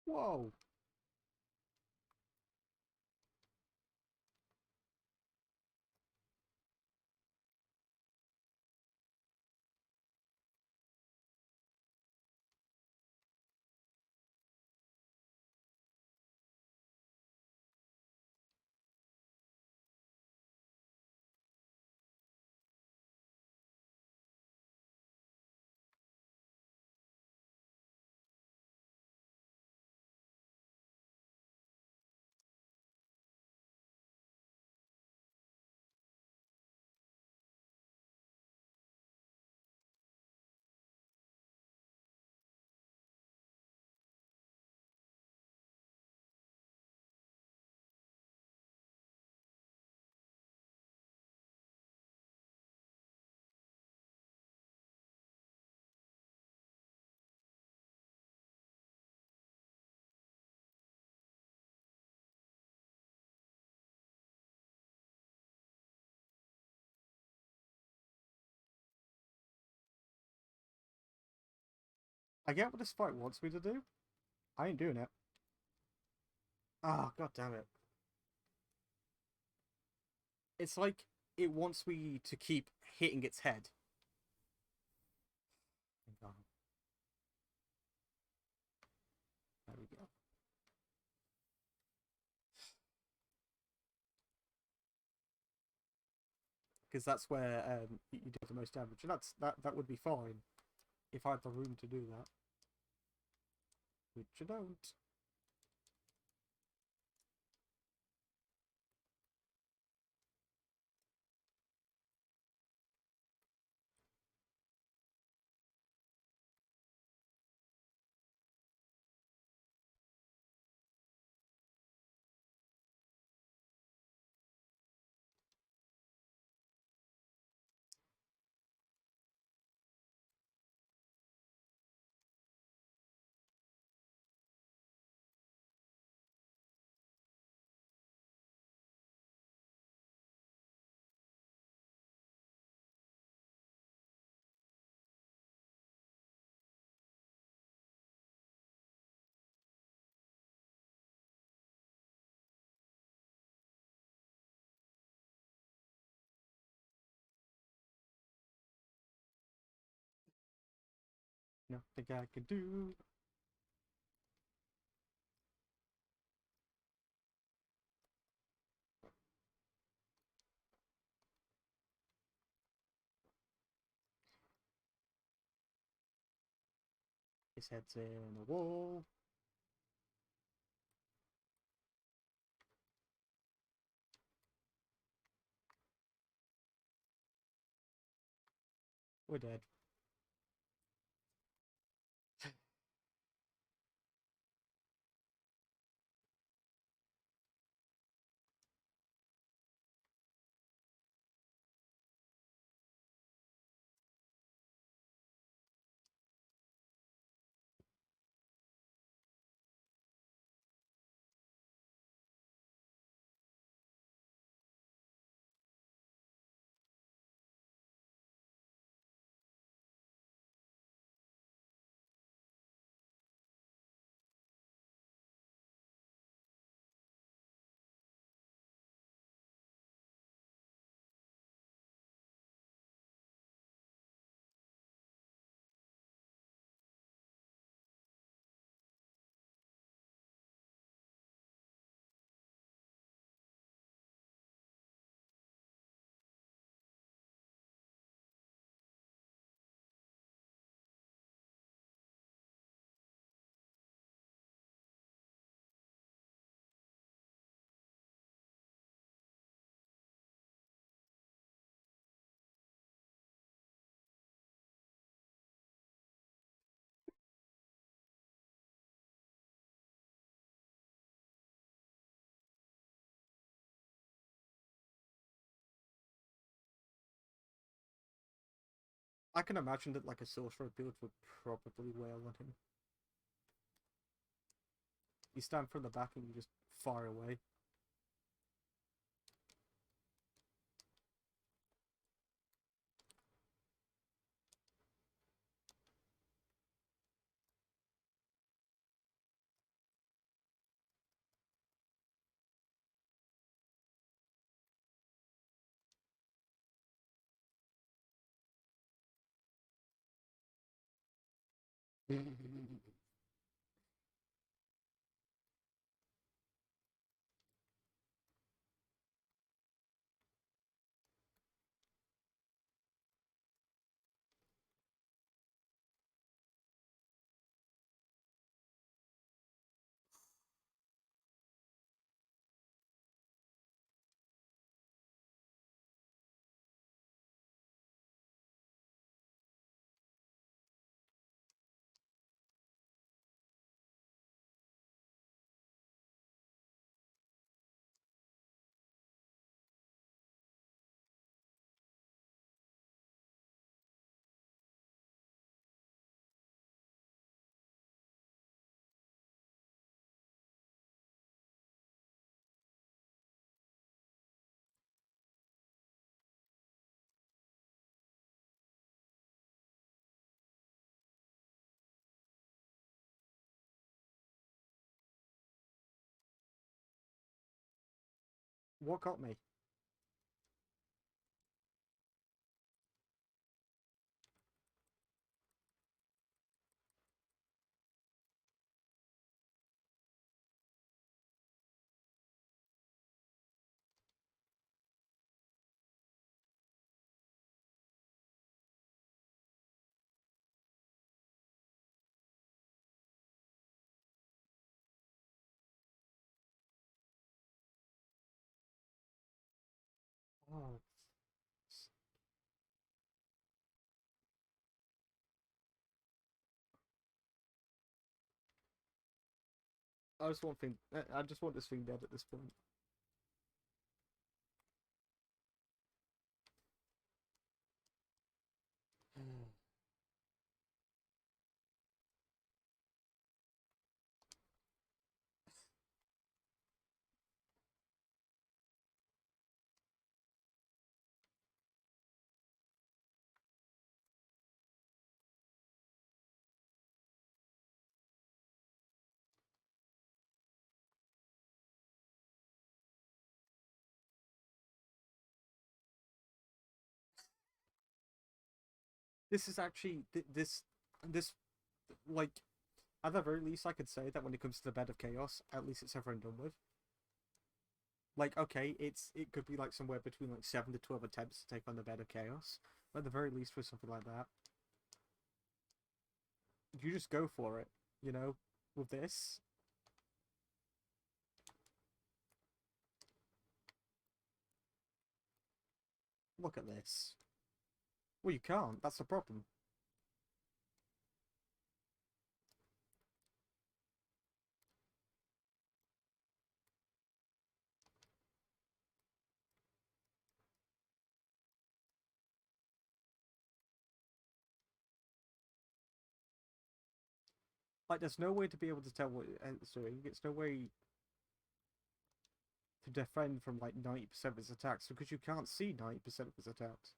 Whoa! I get what this fight wants me to do. I ain't doing it. Ah, god damn it. It's like it wants me to keep hitting its head. There we go. Because that's where you do the most damage, and that would be fine if I had the room to do that, which I don't. Nothing I can do. His head's in a wall. We're dead. I can imagine that like a sorcerer build would probably wail on him. You stand from the back and you just fire away. What got me? Oh, I just want thing. I just want this thing dead at this point. This is actually this like at the very least I could say that when it comes to the bed of chaos, at least it's over and done with. Like, okay, it could be like somewhere between like 7 to 12 attempts to take on the bed of chaos. But at the very least, with something like that, you just go for it. You know, with this, look at this. Well, you can't. That's the problem. Like, there's no way to be able to tell what it's doing. It's no way to defend from like 90% of its attacks because you can't see 90% of its attacks.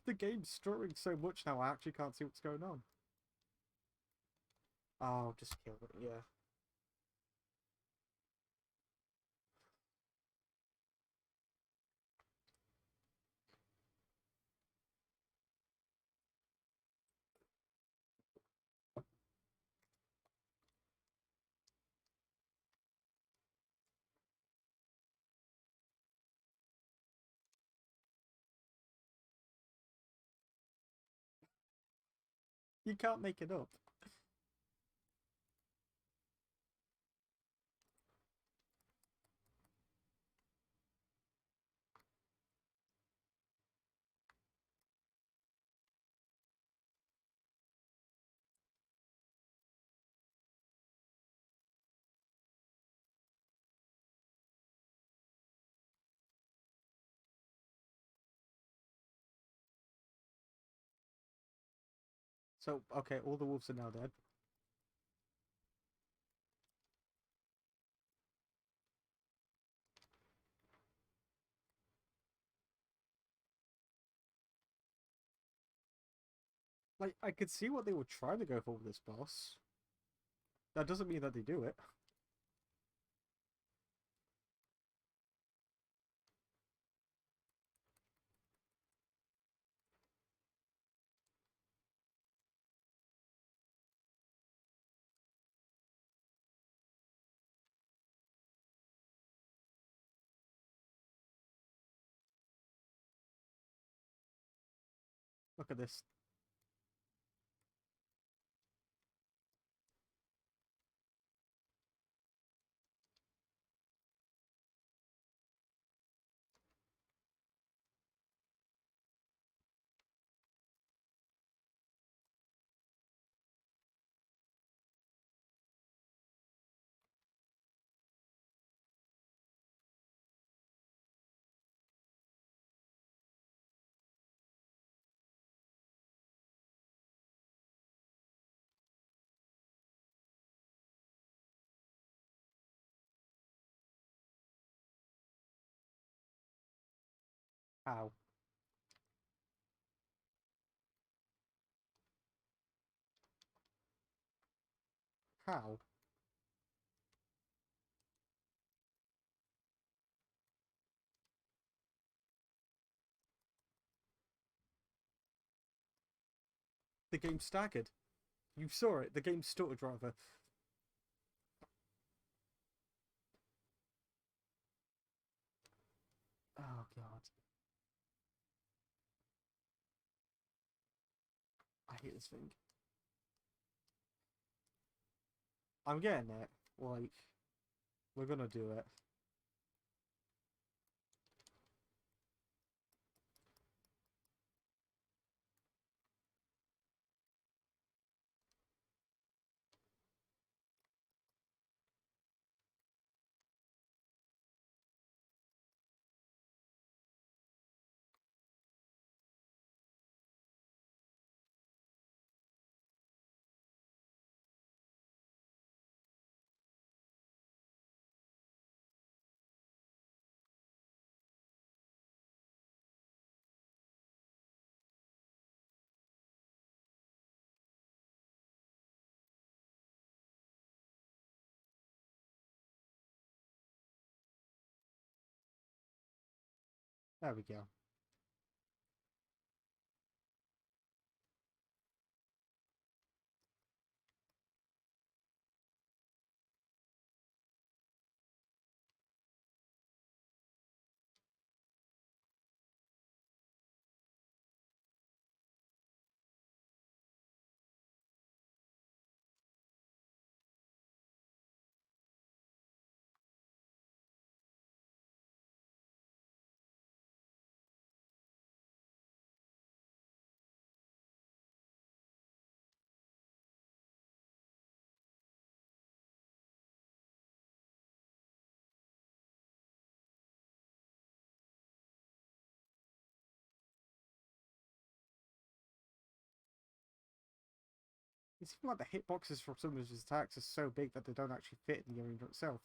The game's stuttering so much now, I actually can't see what's going on. Oh, just kill it. Yeah. You can't make it up. So, okay, all the wolves are now dead. Like, I could see what they were trying to go for with this boss. That doesn't mean that they do it. Look at this. How? How? The game staggered. You saw it. The game stuttered rather. Oh god. I hate this thing. I'm getting it. Like, we're gonna do it. There we go. It seems like the hitboxes for some of his attacks are so big that they don't actually fit in the arena itself.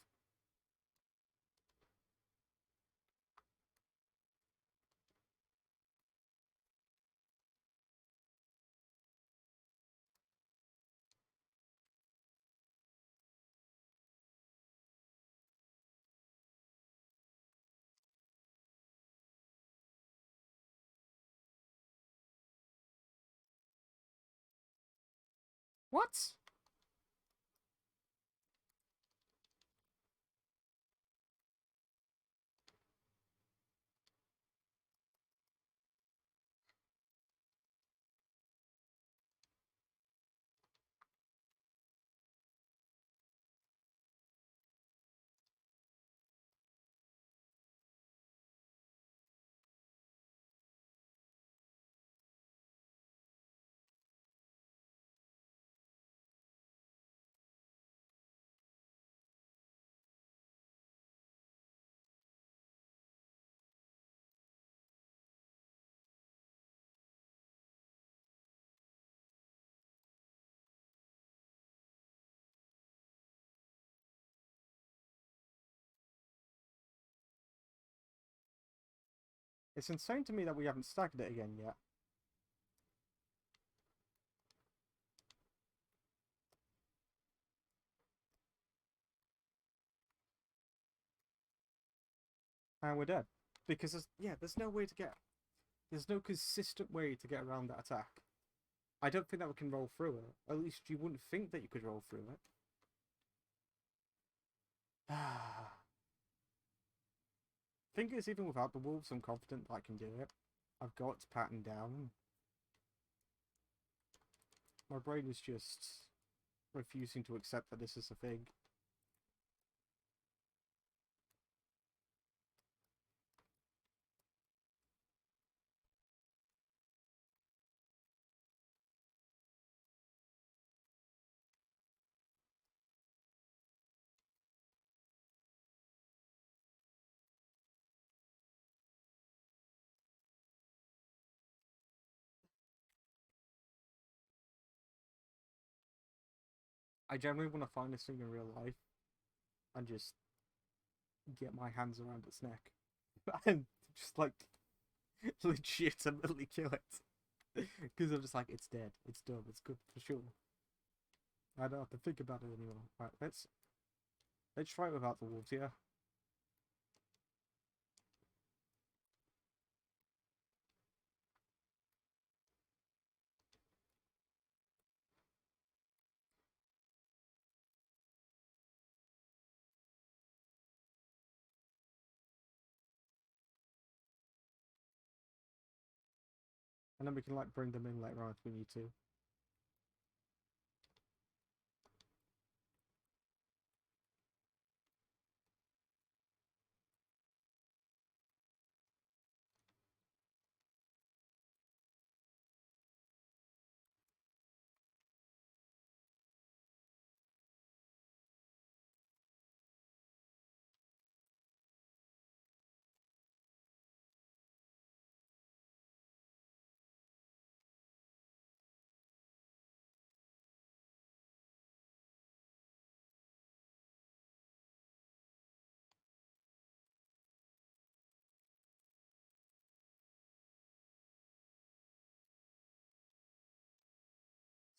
What? It's insane to me that we haven't staggered it again yet. And we're dead. Because there's no way to get... There's no consistent way to get around that attack. I don't think that we can roll through it. At least you wouldn't think that you could roll through it. I think it's even without the wolves, I'm confident that I can do it. I've got its pattern down. My brain is just refusing to accept that this is a thing. I generally want to find this thing in real life and just get my hands around its neck and just like legitimately kill it. Because I'm just like, it's dead, it's done, it's good for sure. I don't have to think about it anymore. Right, let's try it without the wolves here. And then we can like bring them in later on if we need to.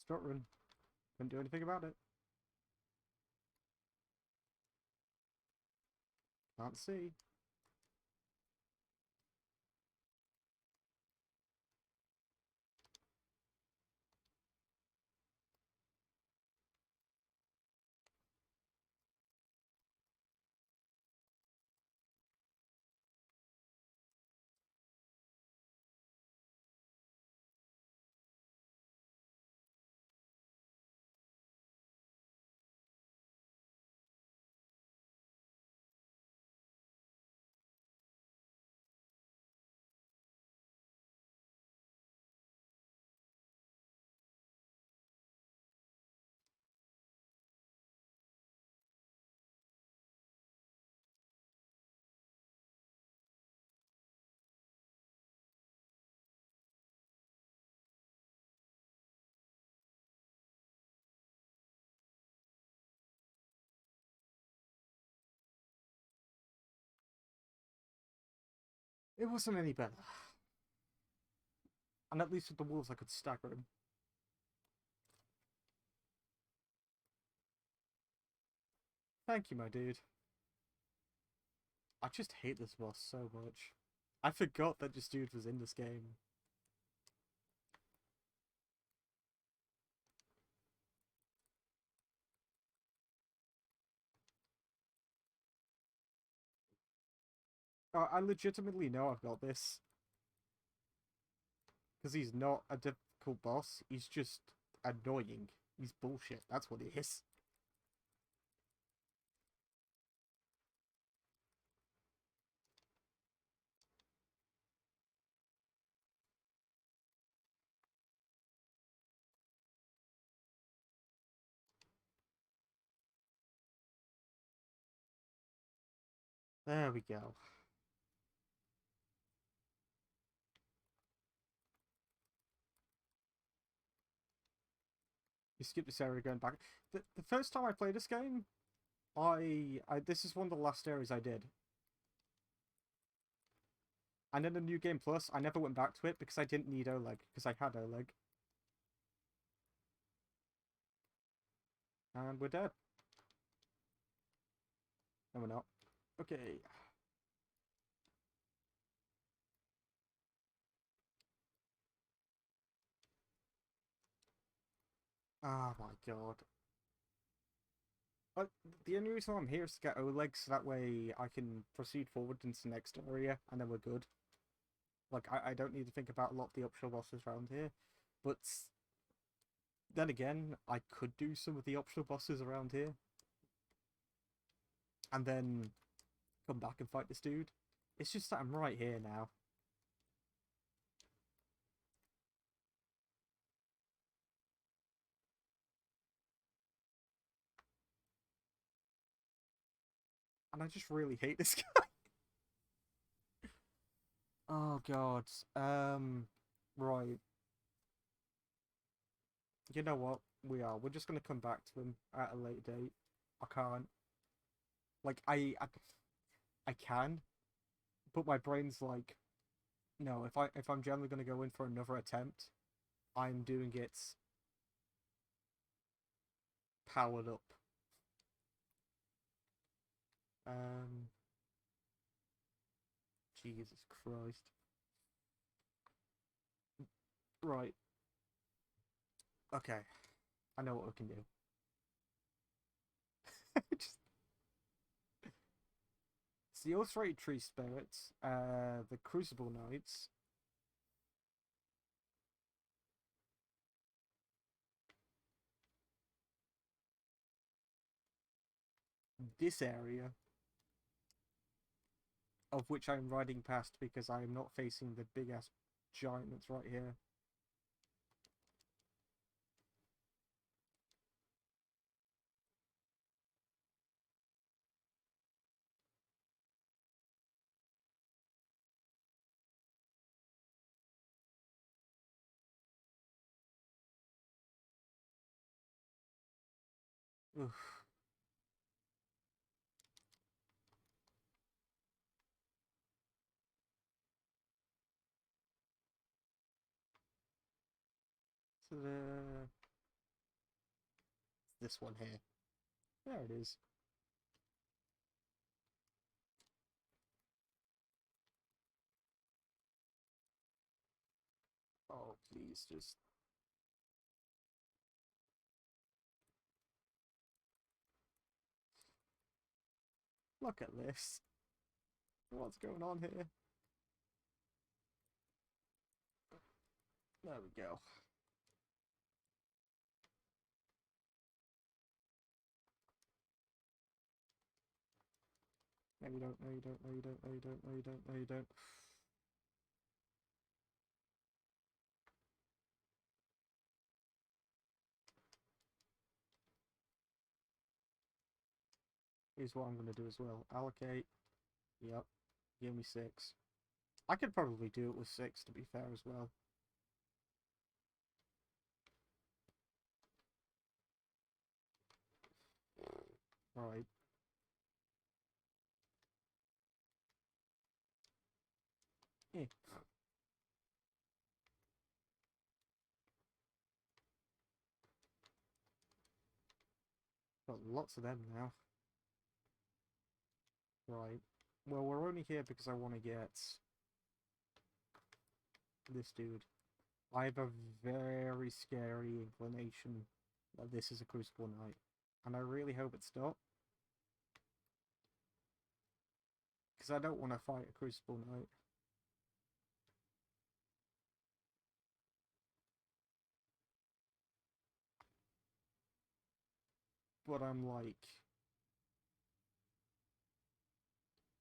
Start run. Couldn't do anything about it. Can't see. It wasn't any better. And at least with the wolves I could stagger him. Thank you, my dude. I just hate this boss so much. I forgot that this dude was in this game. I legitimately know I've got this. Because he's not a difficult boss, he's just annoying. He's bullshit, that's what he is. There we go. You skip this area going back. The first time I played this game, this is one of the last areas I did. And then the New Game Plus, I never went back to it because I didn't need Oleg, because I had Oleg. And we're dead. No, we're not. Okay. Oh my god. The only reason I'm here is to get Oleg, so that way I can proceed forward into the next area, and then we're good. Like, I don't need to think about a lot of the optional bosses around here. But Then again, I could do some of the optional bosses around here. And then come back and fight this dude. It's just that I'm right here now. And I just really hate this guy. Oh god. Right. You know what? We're just gonna come back to him at a later date. I can't. Like I can, but my brain's like, no. If I'm generally gonna go in for another attempt, I'm doing it powered up. Um. Jesus Christ. Right. Okay. I know what we can do. Just... It's the Illustrated Tree Spirits, the Crucible Knights. This area, of which I'm riding past because I am not facing the big ass giant that's right here. Oof. So this one here. There it is. Oh, please, just... Look at this. What's going on here? There we go. No, you don't, no, you don't, no, you don't, no, you don't, no, you don't, no, you don't. Here's what I'm going to do as well. Allocate. Yep. Give me 6. I could probably do it with 6, to be fair, as well. Right. Eh. Got lots of them now. Right. Well, we're only here because I want to get this dude. I have a very scary inclination that this is a Crucible Knight. And I really hope it's not. Because I don't want to fight a Crucible Knight. But I'm like...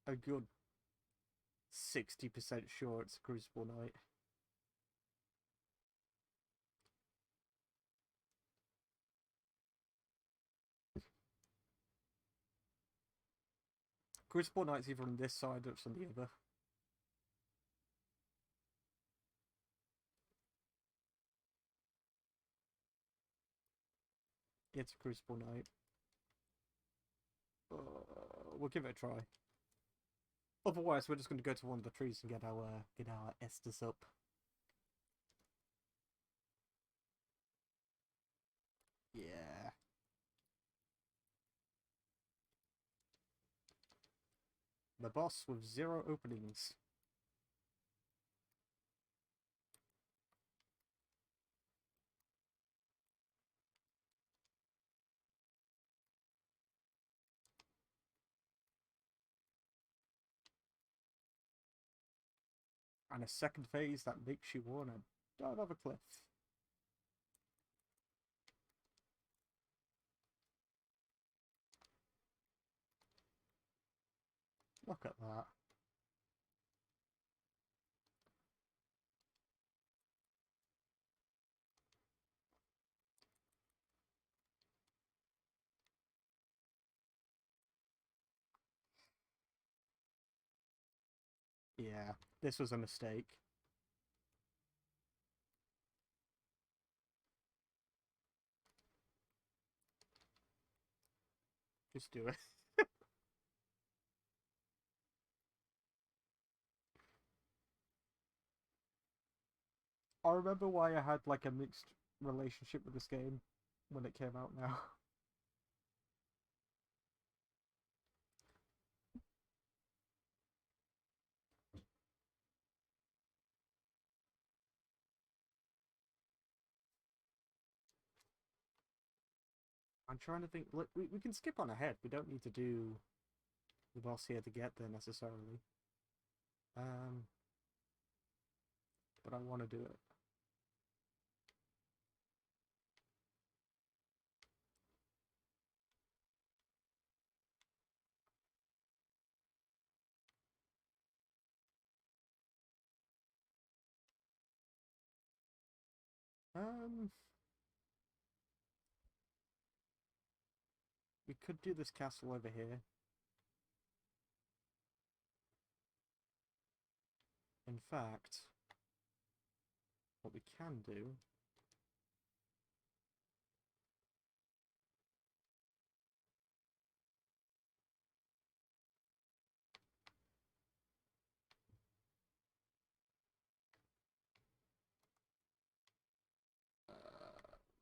a good 60% sure it's a Crucible Knight. Crucible Knight's either on this side or it's on the other. It's a Crucible Knight. We'll give it a try. Otherwise, we're just going to go to one of the trees and get our Estus up. Yeah. The boss with 0 openings. And a second phase that makes you wanna dive off a cliff. Look at that. Yeah, this was a mistake. Just do it. I remember why I had like a mixed relationship with this game when it came out now. I'm trying to think. Look, we can skip on ahead. We don't need to do the boss here to get there necessarily. Um, but I want to do it. Um, we could do this castle over here. In fact, what we can do.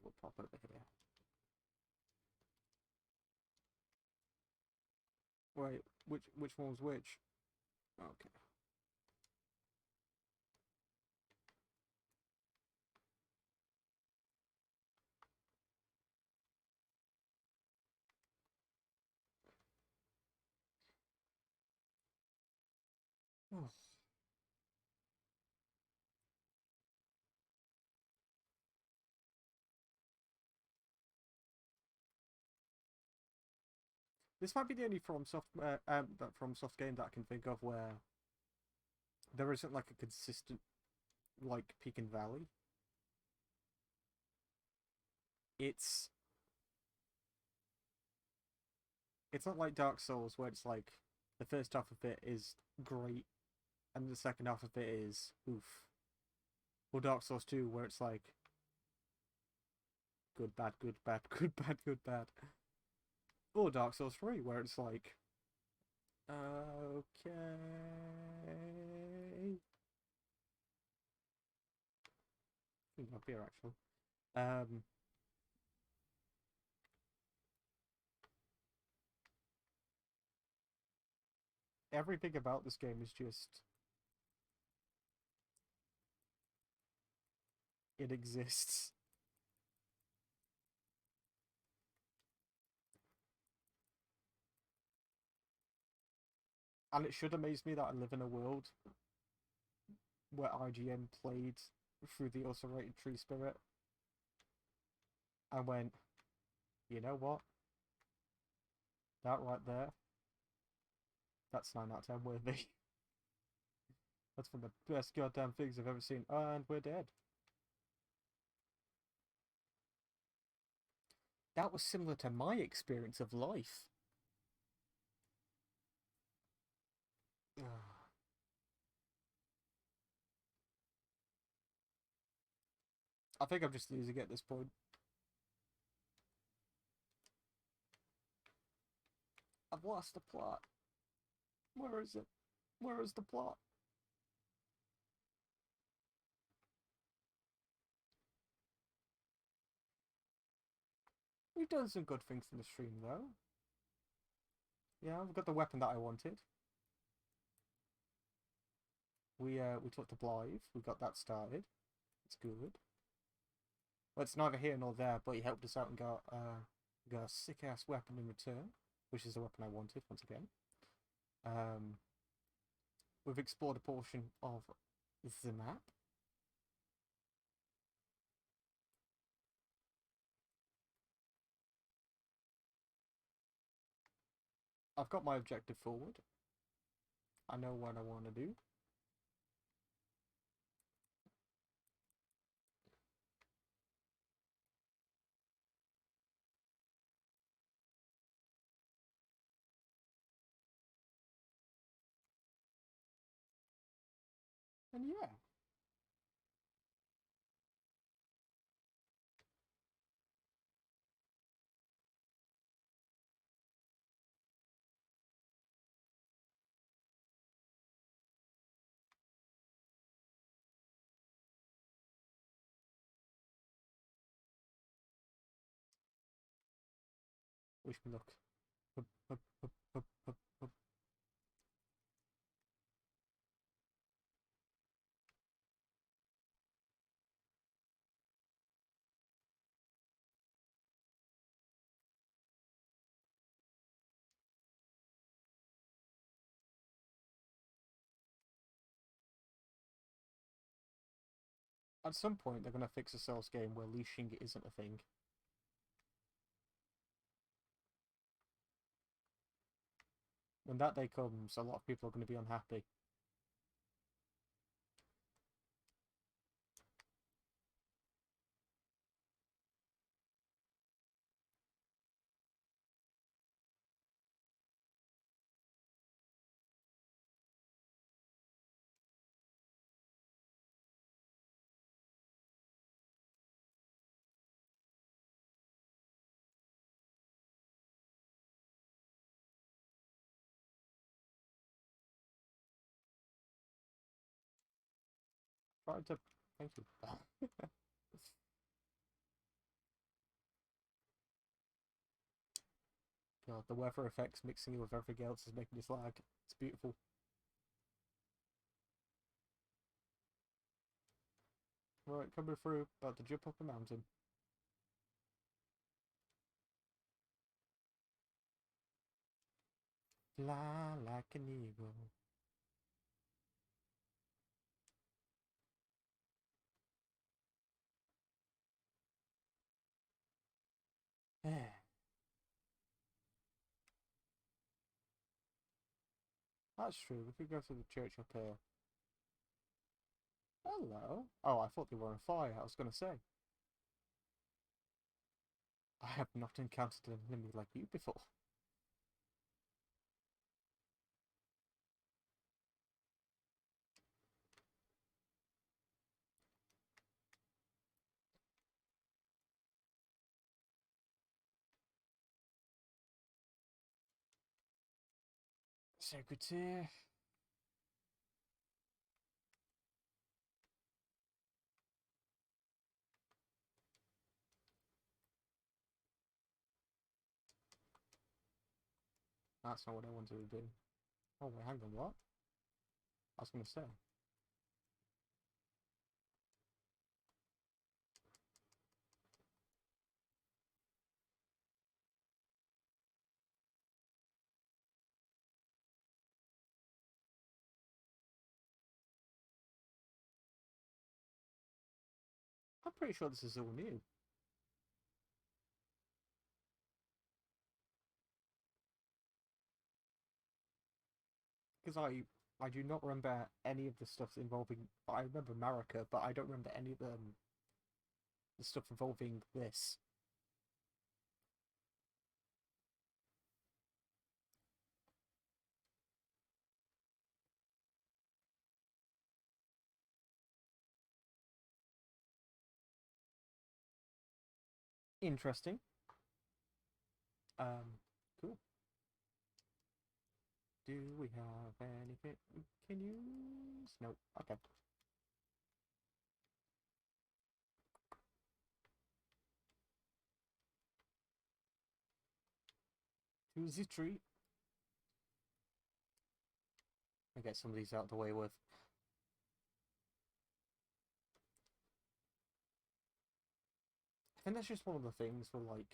We'll pop over here. Wait, which one's which? Okay. Oh. This might be the only FromSoft game that I can think of where there isn't like a consistent like peak and valley. It's it's not like Dark Souls where it's like the first half of it is great and the second half of it is oof. Or Dark Souls 2 where it's like good, bad, good, bad, good, bad, good, bad. Or Dark Souls 3 where it's like okay. Up here actually. Um Everything about this game is just it exists. And it should amaze me that I live in a world where IGN played through the also rated Tree Spirit and went, you know what? That right there, that's 9 out of 10 worthy. That's one of the best goddamn things I've ever seen. And we're dead. That was similar to my experience of life. I think I'm just losing at this point. I've lost the plot. Where is it? Where is the plot? We've done some good things in the stream though. Yeah, we've got the weapon that I wanted. We talked to Blythe. We got that started. It's good. Well, it's neither here nor there, but he helped us out and got a sick ass weapon in return, which is the weapon I wanted once again. We've explored a portion of the map. I've got my objective forward. I know what I want to do. And yeah. Wish me luck. Hup, hup, hup, hup, hup, hup. At some point, they're going to fix a Souls game where leashing isn't a thing. When that day comes, a lot of people are going to be unhappy. Try to... Thank you. God, the weather effects mixing with everything else is making this lag. It's beautiful. Right, coming through. About to jump up a mountain. Fly like an eagle. That's true. We could go to the church up here. Hello. Oh, I thought they were on fire. I was going to say. I have not encountered an enemy like you before. Secretary. That's not what I wanted to do. Oh, wait, hang on, what? I was going to say. I'm pretty sure this is all new. Because I do not remember any of the stuff involving... I remember Marika, but I don't remember any of the stuff involving this. Interesting. Cool. Do we have anything we can use? Nope. Okay. To the tree. I get some of these out of the way with. I think that's just one of the things where, like...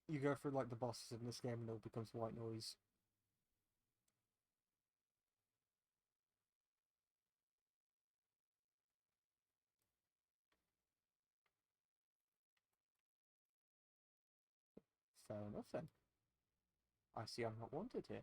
You go through, like, the bosses in this game and it all becomes white noise. fair enough then. I see I'm not wanted here.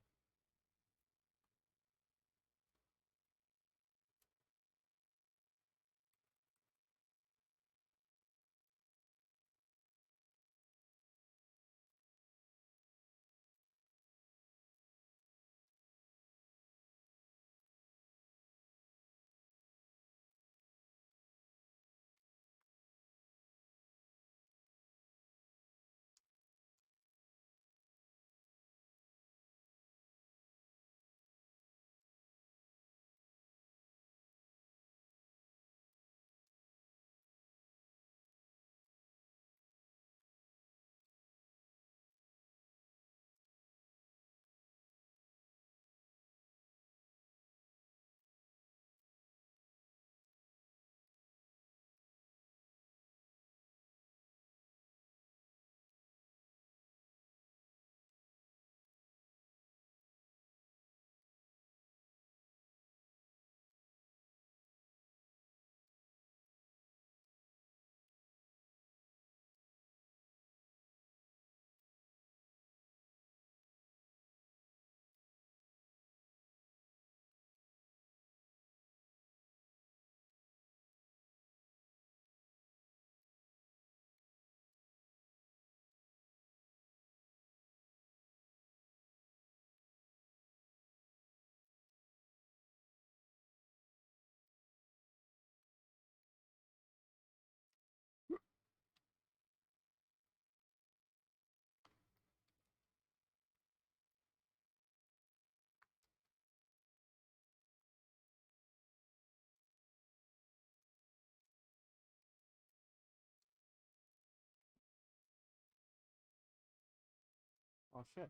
Oh shit.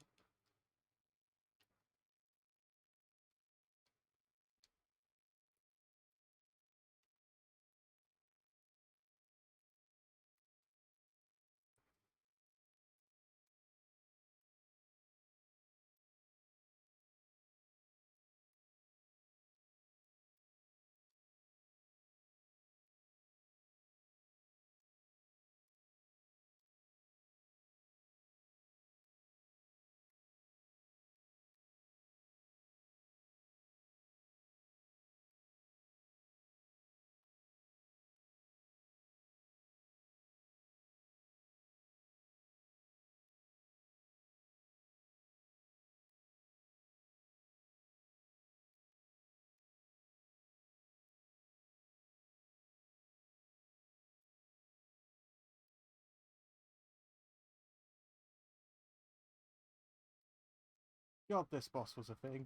God, this boss was a thing.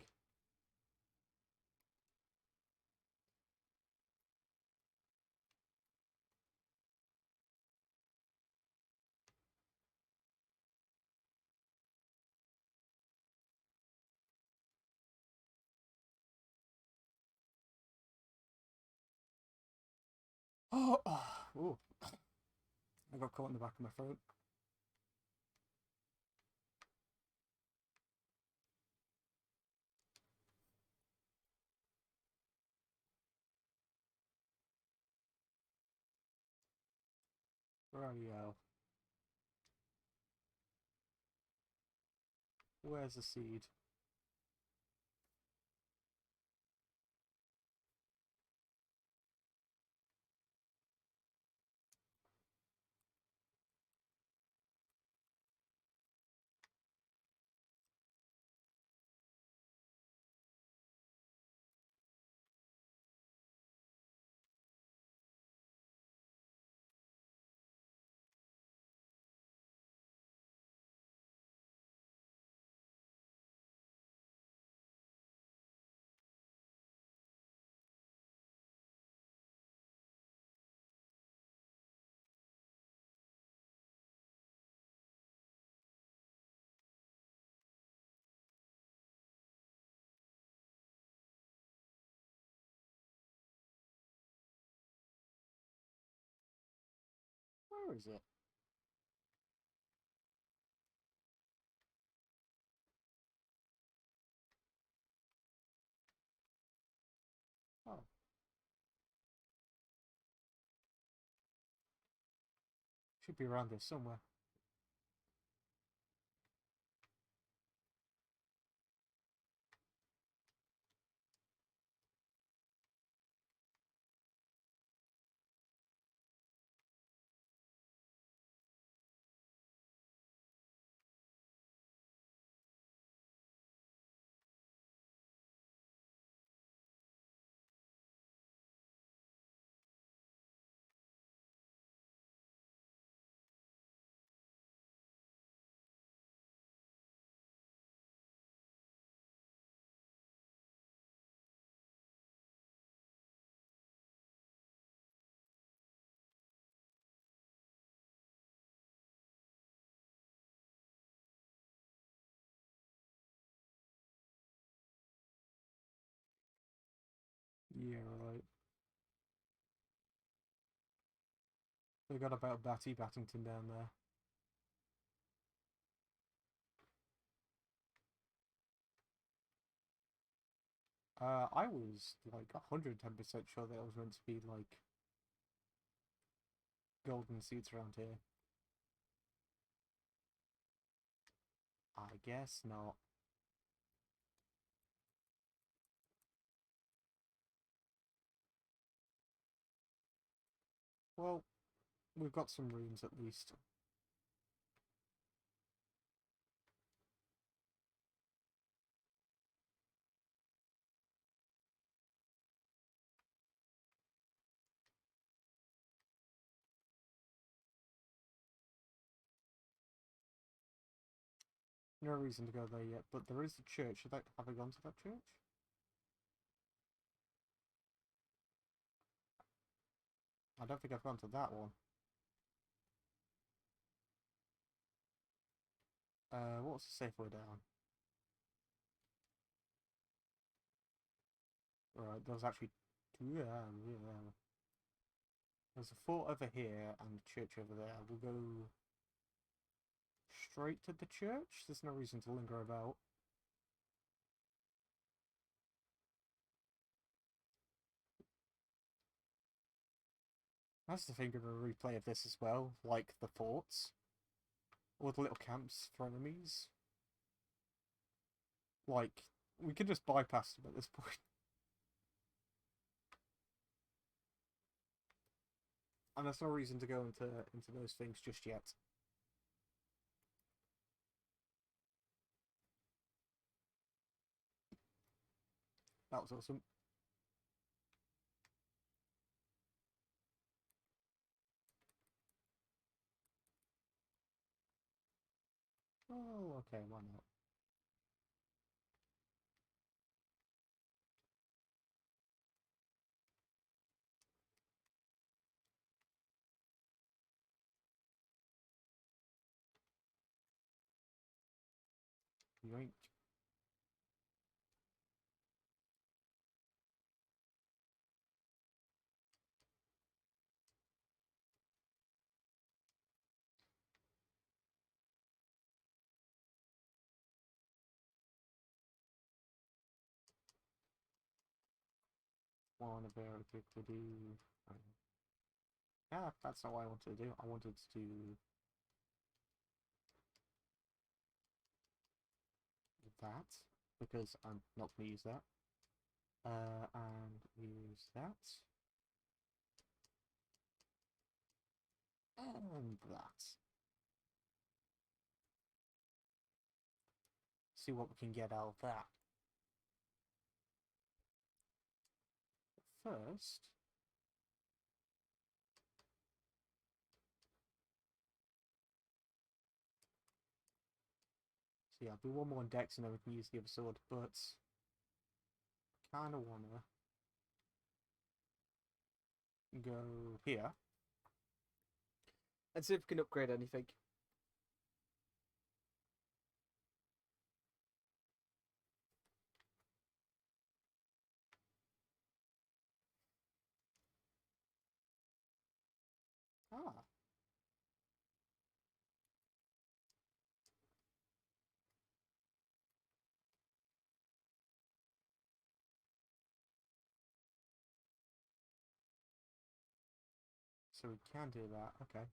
Oh, oh. I got caught in the back of my throat. Where are you, Al? Where's the seed? Where is it? Oh. Should be around here somewhere. Yeah, right. They got about Batty Battington down there. I was like 110% sure that it was meant to be like golden seeds around here. I guess not. Well, we've got some runes at least. No reason to go there yet, but there is a church. Have I gone to that church? I don't think I've gone to that one. What's the safe way down? Right, there's actually two. Yeah. There's a fort over here and a church over there. We'll go straight to the church. There's no reason to linger about. That's the thing of a replay of this as well, like the forts. Or the little camps for enemies. Like, we could just bypass them at this point. And there's no reason to go into those things just yet. That was awesome. Oh, okay, why not? Yoink. Want to be able to do. Yeah, that's not what I wanted to do. I wanted to do that because I'm not going to use that. And use that. And that. See what we can get out of that. First, so yeah, I'll do one more on Dex and then we can use the other sword, but I kind of want to go here and see if we can upgrade anything. Ah. So we can do that, okay.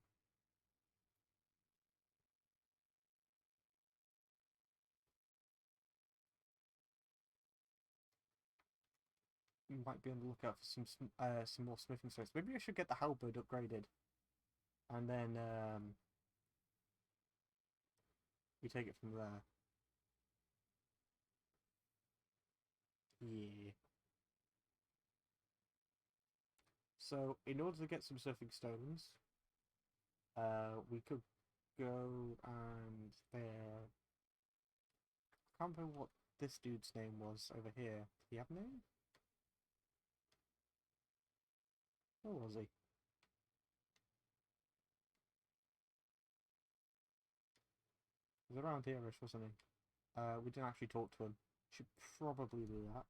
We might be on the lookout for some more smithing stones. Maybe I should get the halberd upgraded. And then we take it from there. Yeah. So in order to get some smithing stones, we could go and there. I can't remember what this dude's name was over here. Did he have a name? Where was he? He was around here-ish, wasn't he? We didn't actually talk to him. Should probably do that.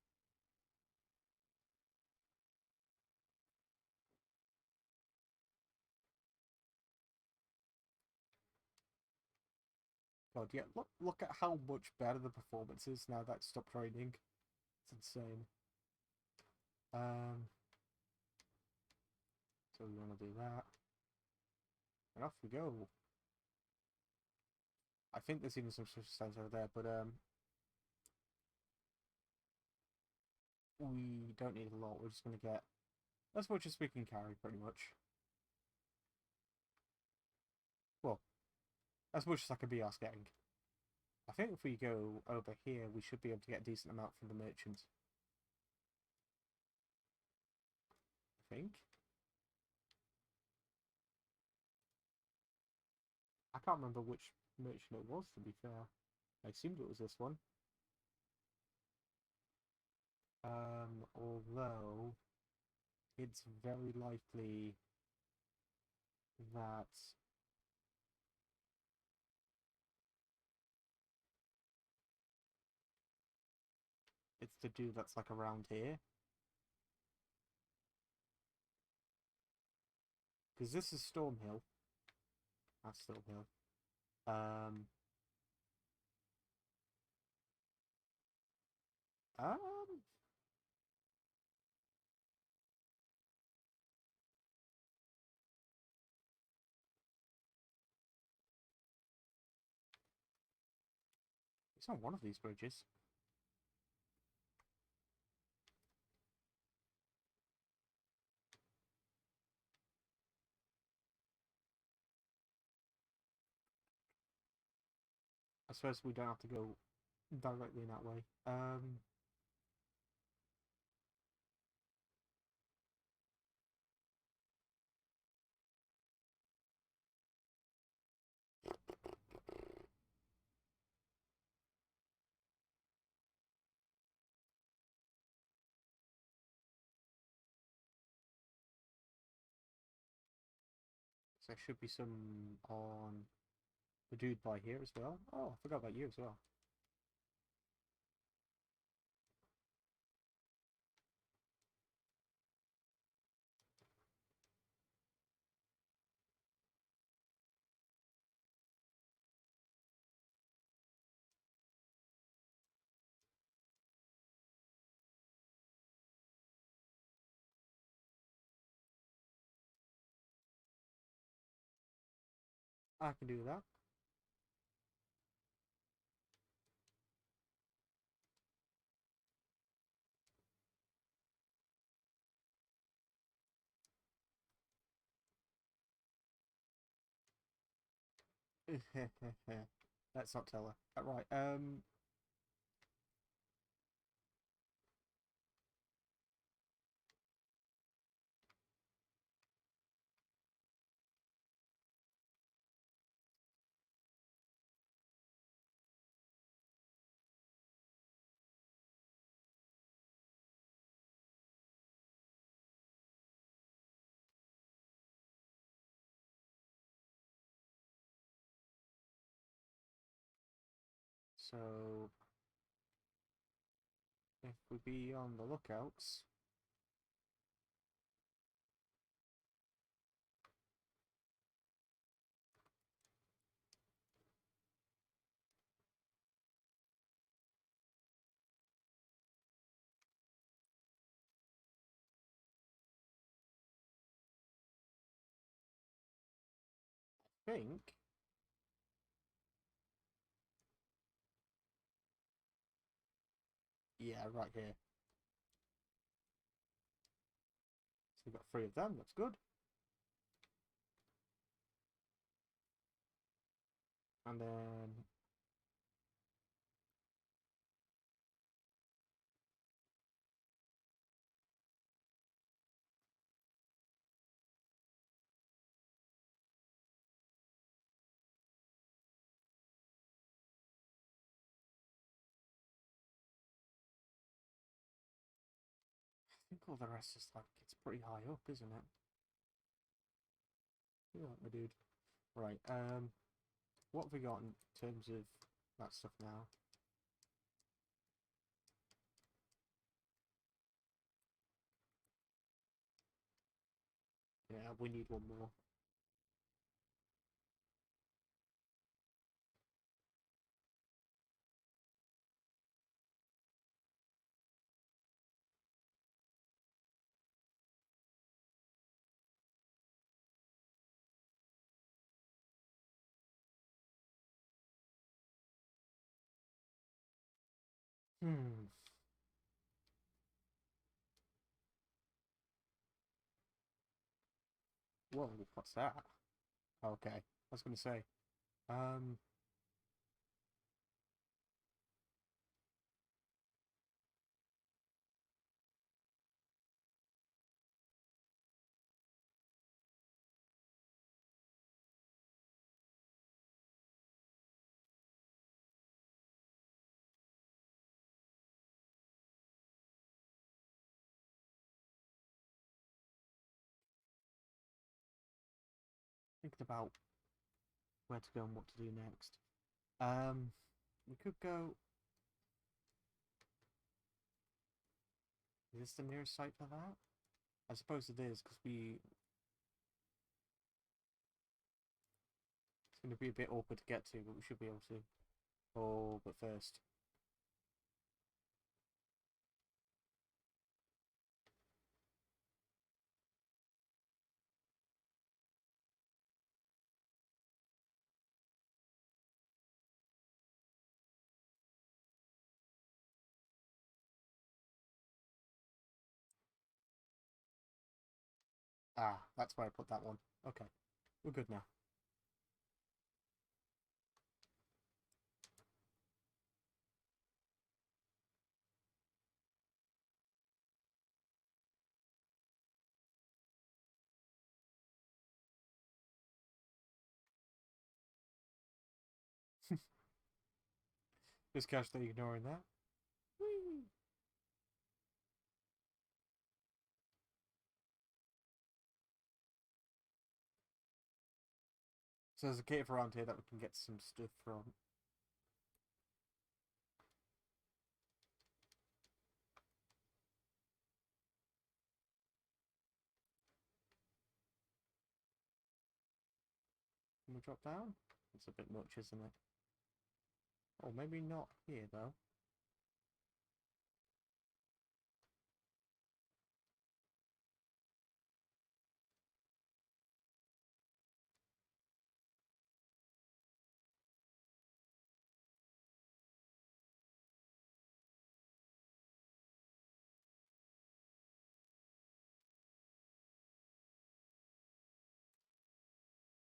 god, yeah, look at how much better the performance is now that it's stopped raining. It's insane. So we want to do that. And off we go. I think there's even some switch stones over there, but we don't need a lot. We're just gonna get as much as we can carry, pretty much. Well, as much as I can be asked getting. I think if we go over here, we should be able to get a decent amount from the merchant. I think. I can't remember which merchant it was, to be fair. I assumed it was this one. Although it's very likely that it's the dude that's like around here. Because this is Storm Hill. That's Storm Hill. Um, um, it's on one of these bridges. I suppose we don't have to go directly in that way. So there should be some on the dude by here as well. Oh, I forgot about you as well. I can do that. Let's not tell her. Right, so if we be on the lookouts, I think. Yeah, right here. So we've got 3 of them, that's good. And then I think all the rest is like, it's pretty high up, isn't it? Yeah, my dude. Right, what have we got in terms of that stuff now? Yeah, we need one more. Hmm. Whoa, what's that? Okay, I was gonna say. Um, thinking about where to go and what to do next. We could go. Is this the nearest site for that? I suppose it is, because it's going to be a bit awkward to get to, but we should be able to. Oh, but first. Ah, that's where I put that one. Okay, we're good now. Just casually ignoring that. Whee! So there's a cave around here that we can get some stuff from. Can we drop down? It's a bit much, isn't it? Oh, maybe not here, though.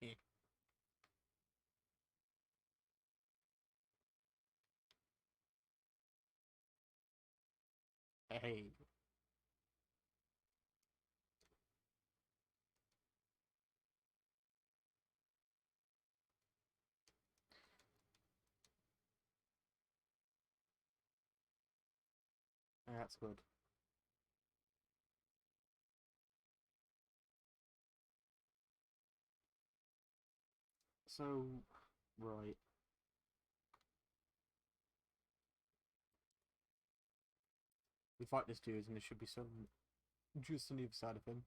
Here. Hey. That's good. So, right. We fight this dude, and there should be some just on the other side of him.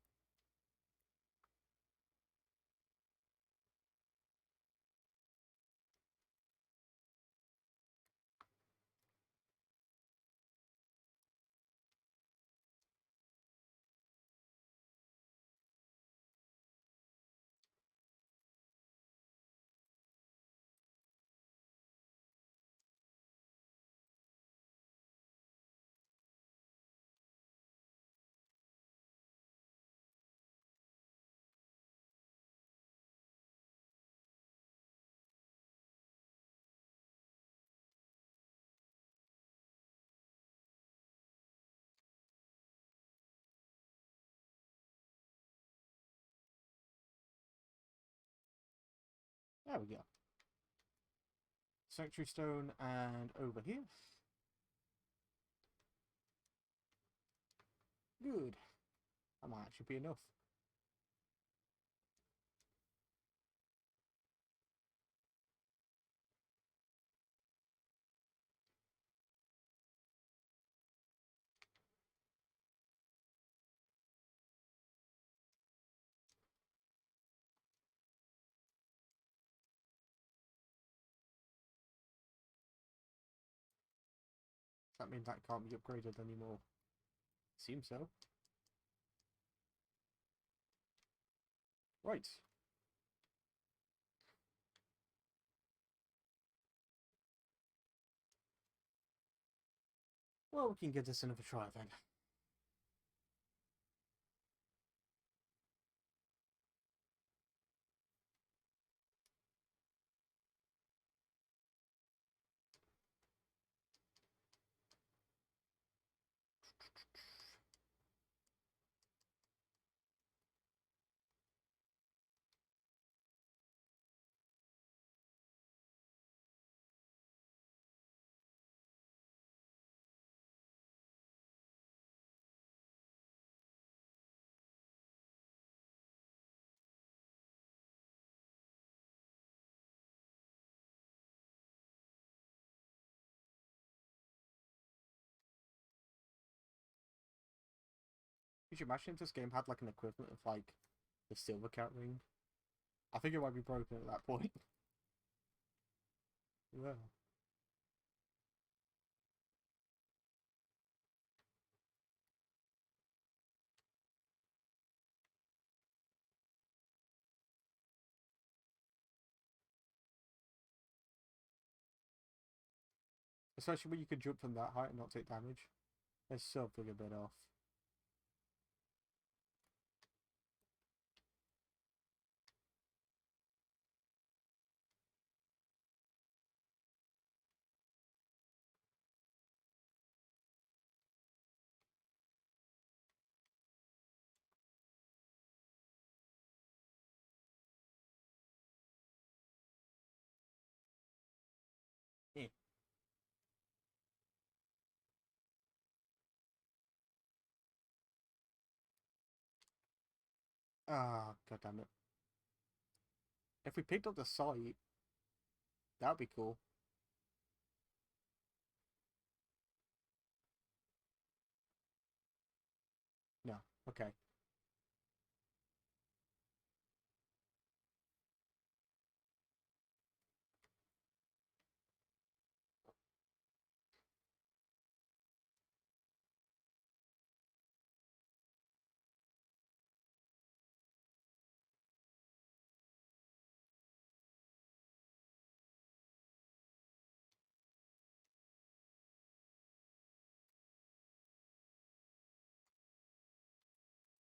There we go. Sanctuary Stone, and over here. Good. That might actually be enough. Does that mean that can't be upgraded anymore? Seems so. Right. Well, we can give this another try then. You should imagine if this game had like an equivalent of like the silver cat ring. I think it might be broken at that point. Yeah. Especially when you can jump from that height and not take damage. There's something a bit off. Eh. Ah, god damn it. If we picked up the site, that would be cool. No. Okay.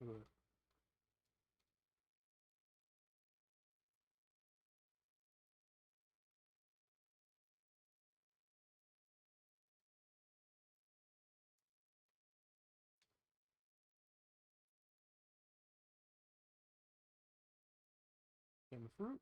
Ugh. Game of fruit.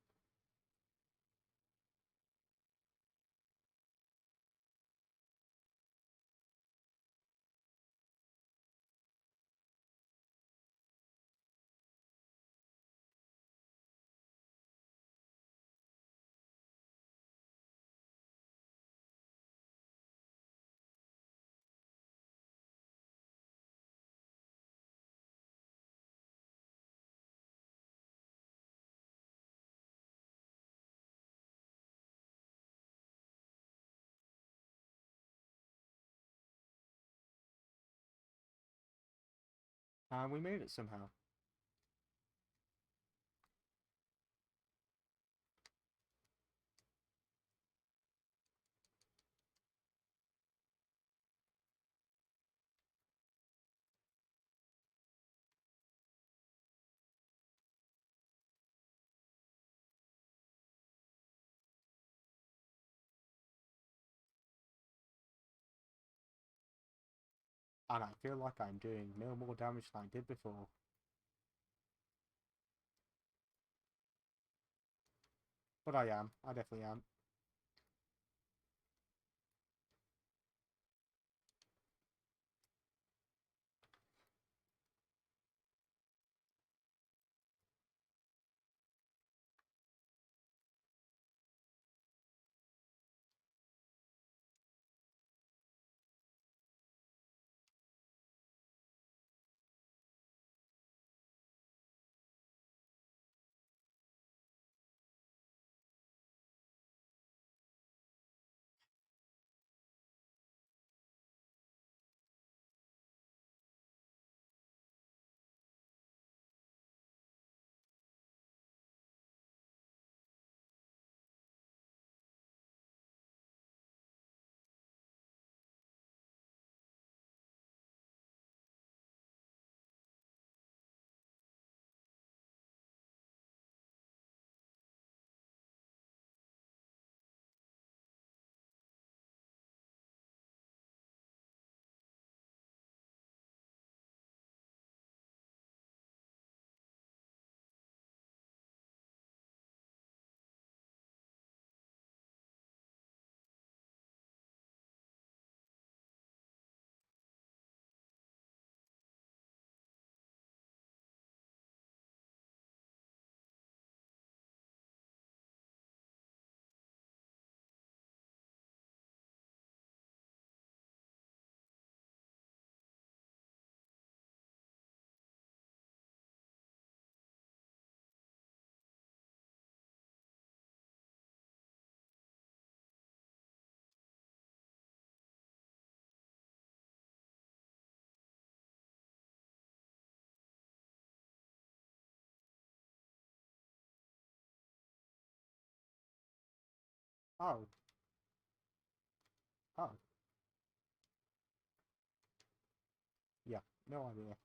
And we made it somehow. And I feel like I'm doing no more damage than I did before. But I am. I definitely am. Oh. Oh. Yeah. No idea.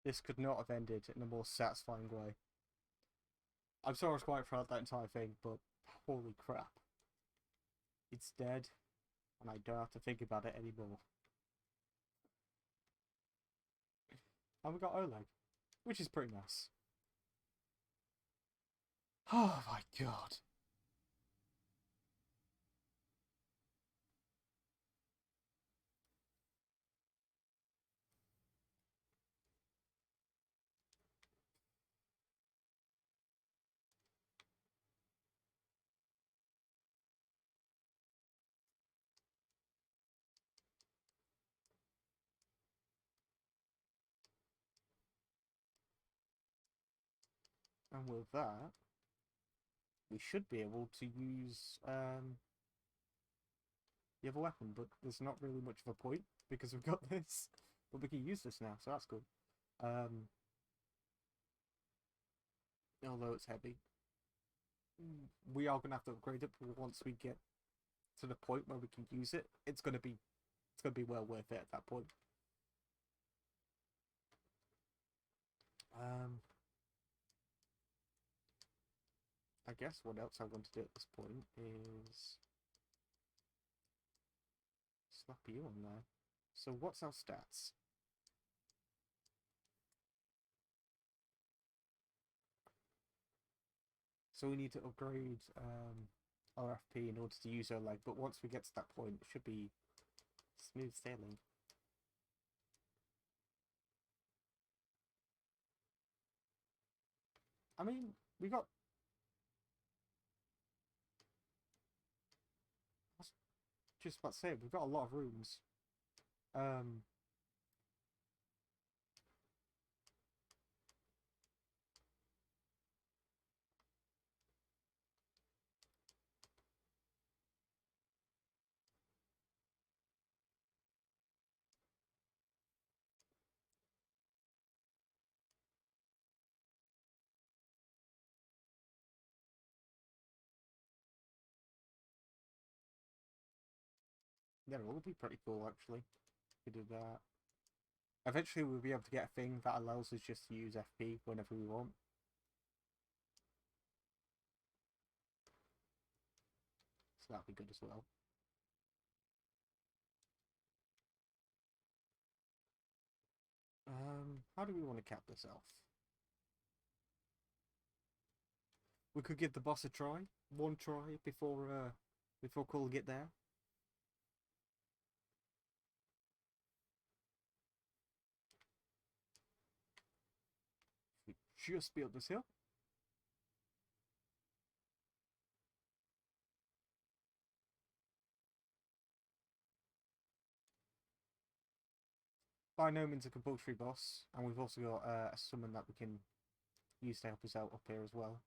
This could not have ended in a more satisfying way. I'm sorry I was quiet throughout that entire thing, but holy crap. It's dead, and I don't have to think about it anymore. And we got Oleg, which is pretty nice. Oh my god. And with that, we should be able to use the other weapon, but there's not really much of a point because we've got this. But we can use this now, so that's good. Although it's heavy. We are gonna have to upgrade it, but once we get to the point where we can use it, it's gonna be well worth it at that point. I guess what else I want to do at this point is slap you on there. So what's our stats? So we need to upgrade our FP in order to use our leg, but once we get to that point, it should be smooth sailing. I mean, we got... I was just about to say, we've got a lot of rooms. They'll all be pretty cool, actually. We do that. Eventually, we'll be able to get a thing that allows us just to use FP whenever we want. So that'll be good as well. How do we want to cap this off? We could give the boss a try. One try before calling it there. We just be up this hill. By no means a compulsory boss, and we've also got a summon that we can use to help us out up here as well.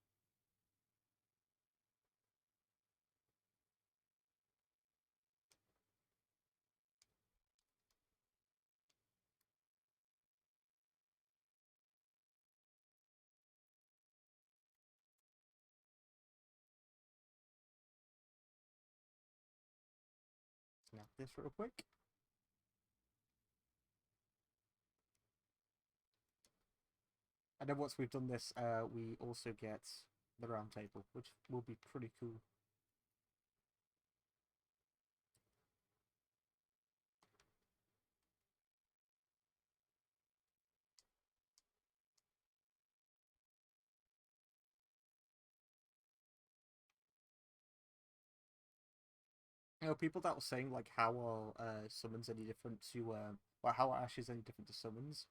Snap this real quick. And then once we've done this, we also get the round table, which will be pretty cool. You know, people that were saying like how are summons any different to well, how are ashes any different to summons?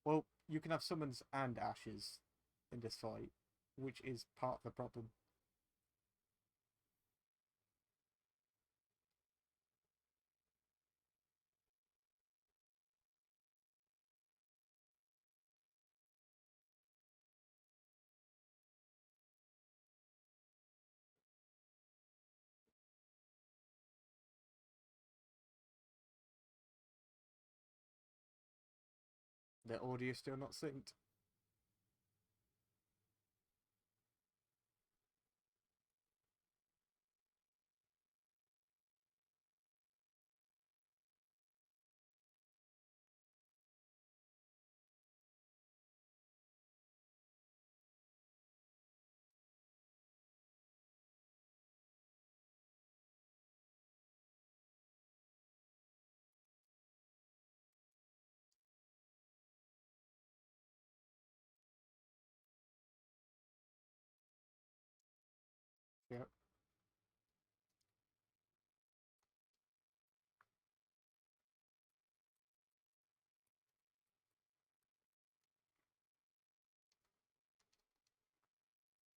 Well, you can have summons and ashes in this fight, which is part of the problem. The audio is still not synced. Yep.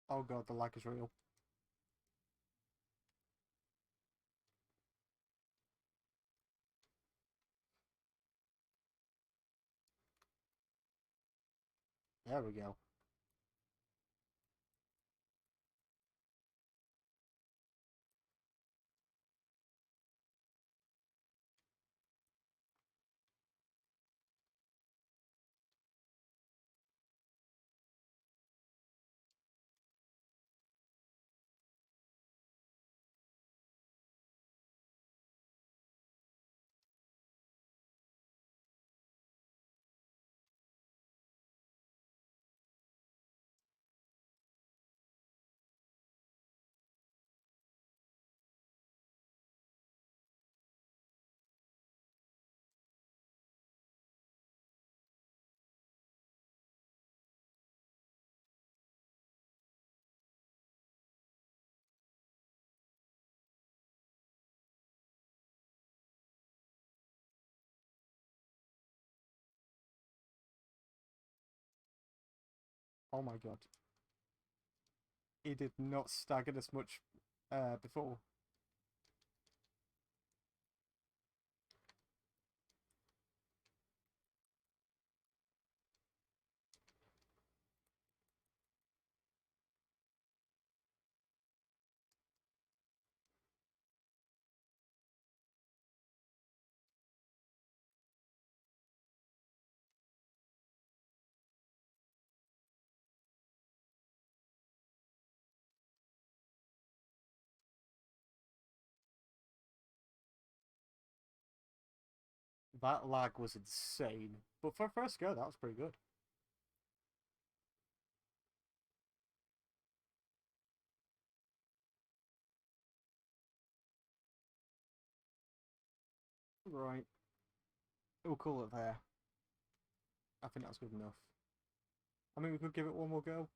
Oh god, the lag is real. There we go. Oh my god. It did not stagger this much before. That lag was insane. But for first go, that was pretty good. Right. We'll call it there. I think that's good enough. I mean, we could give it one more go.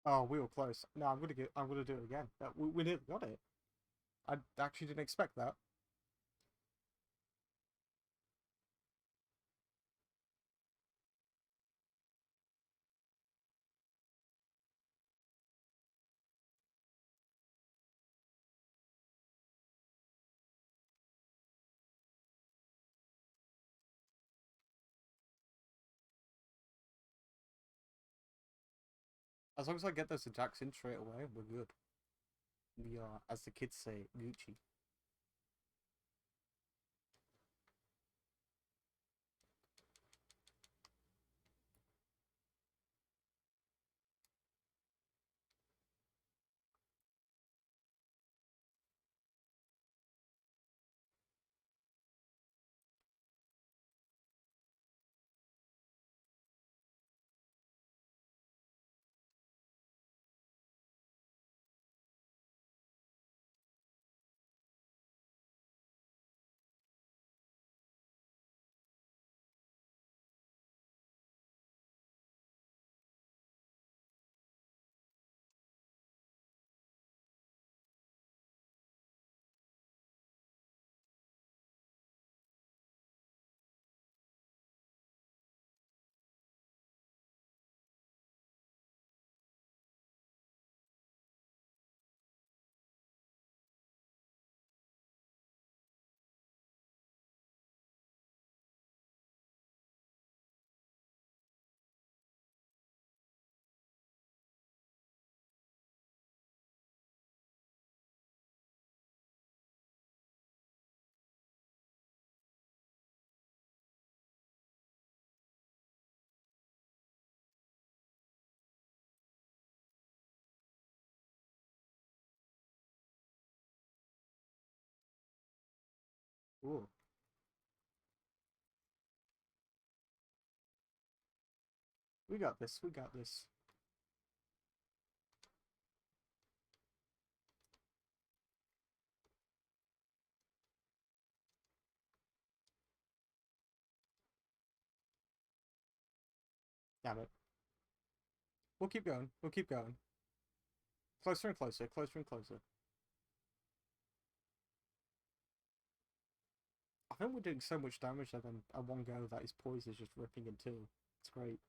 Oh, we were close. No, I'm gonna do it again. We nearly got it. I actually didn't expect that. As long as I get those attacks in straight away, we're good. We are, as the kids say, Gucci. Ooh, we got this. We got this. Damn it. We'll keep going. We'll keep going. Closer and closer. Closer and closer. I think we're doing so much damage that then at one go that his poise is just ripping in two. It's great.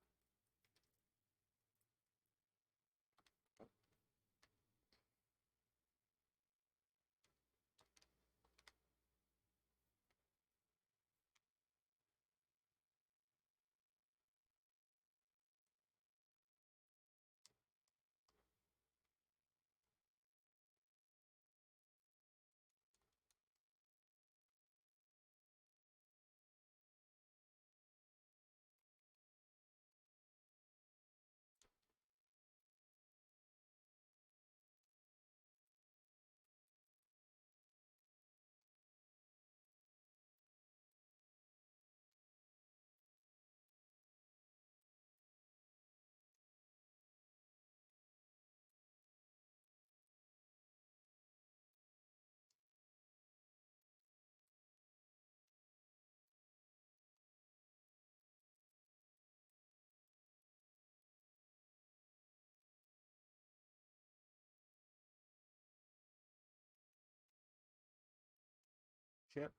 Shit.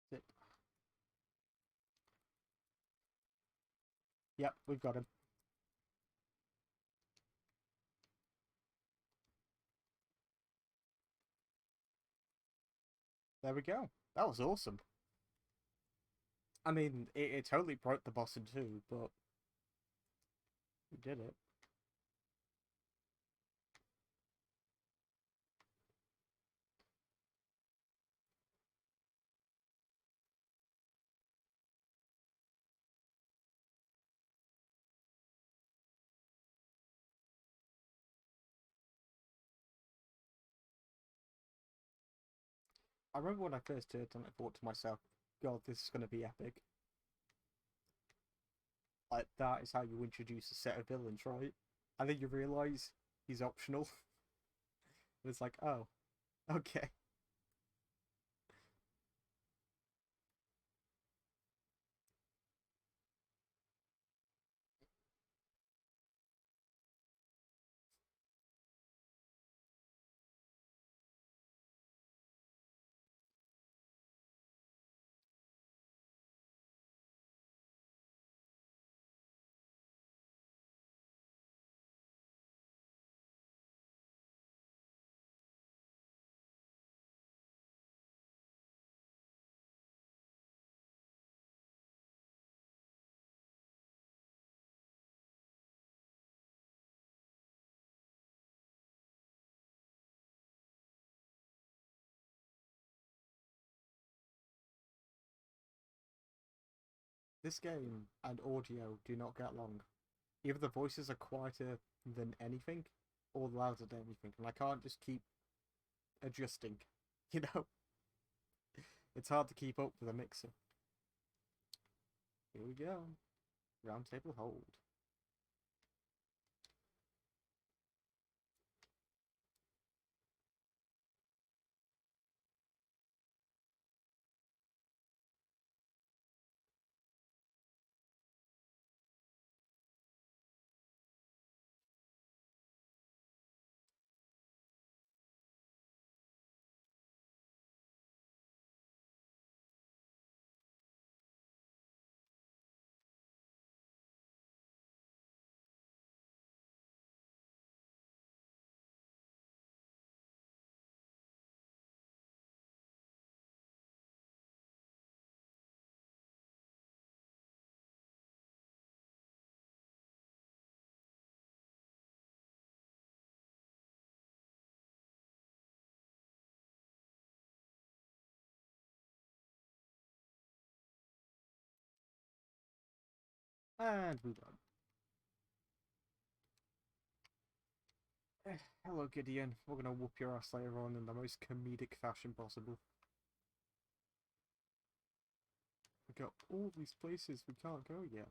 Shit. Yep, we've got him. There we go. That was awesome. I mean, it totally broke the boss in two, but we did it. I remember when I first did it, and I thought to myself, God, this is going to be epic. Like, that is how you introduce a set of villains, right? And then you realise he's optional. And it's like, oh, okay. This game and audio do not get along. Either the voices are quieter than anything, or louder than anything, and I can't just keep adjusting. You know, it's hard to keep up with a mixer. Here we go. Round table hold. And we're done. Hello, Gideon. We're gonna whoop your ass later on in the most comedic fashion possible. We got all these places we can't go yet,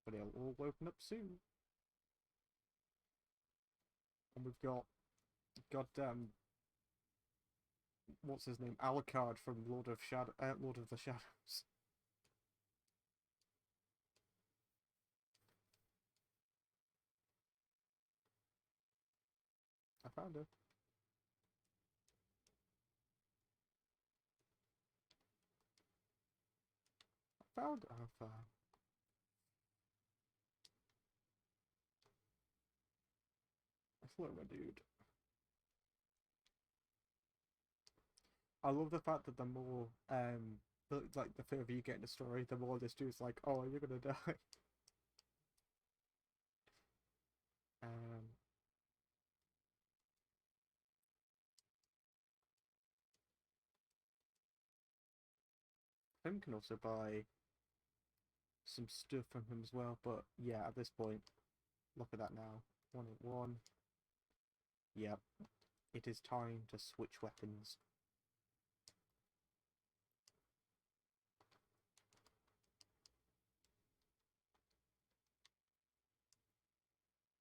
but it'll all open up soon. And we've got goddamn what's his name, Alucard from Lord of the Shadows. I found her. I found her. Hello, my dude. I love the fact that the more like the further you get in the story, the more this dude's like, oh, you're gonna die. Um, Him can also buy some stuff from him as well, but yeah, at this point, look at that now. 181. Yep, it is time to switch weapons.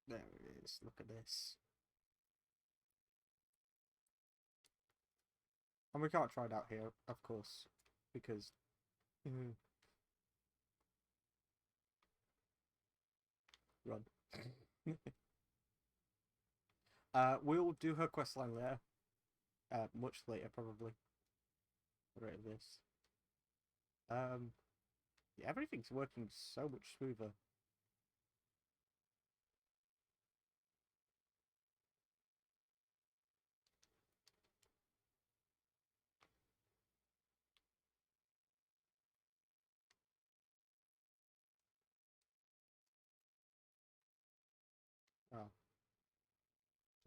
There it is. Look at this. And we can't try it out here, of course, because run. We'll do her questline later. Much later, probably. Right, this. Yeah, everything's working so much smoother.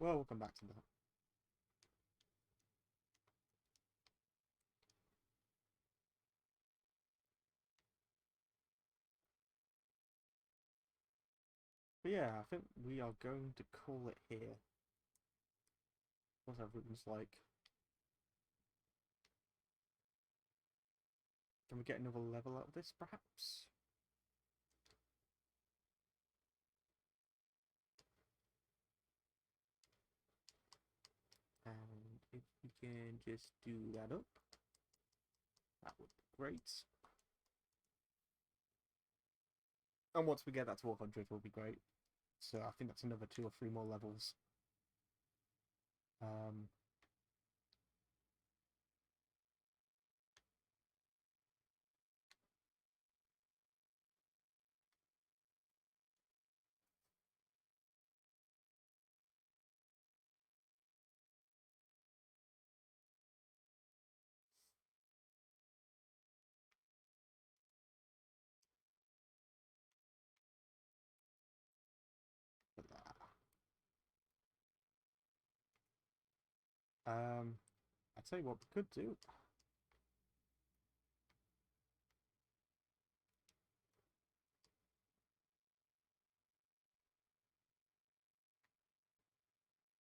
Well, we'll come back to that. But yeah, I think we are going to call it here. What's everyone's like? Can we get another level out of this, perhaps? And if we can just do that up, that would be great. And once we get that to 100, will be great. So I think that's another 2 or 3 more levels. Um, I'd say what we could do.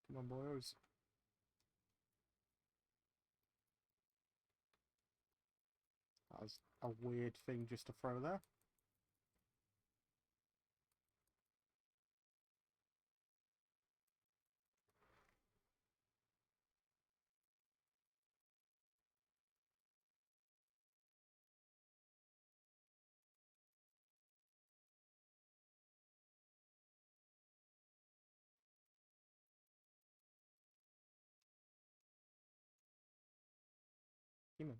Come on, boys. That was a weird thing just to throw there. Human.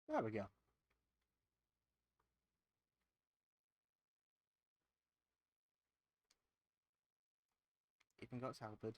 There we go. Even got halberd.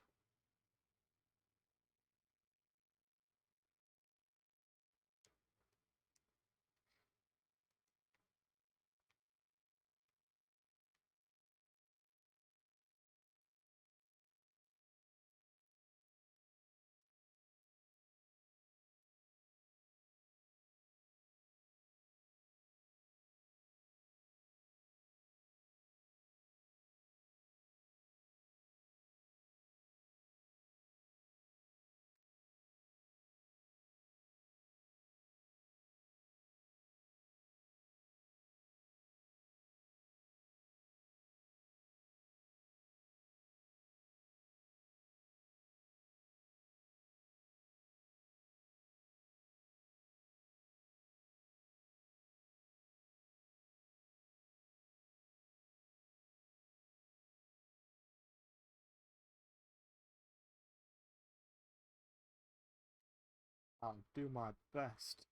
I'll do my best.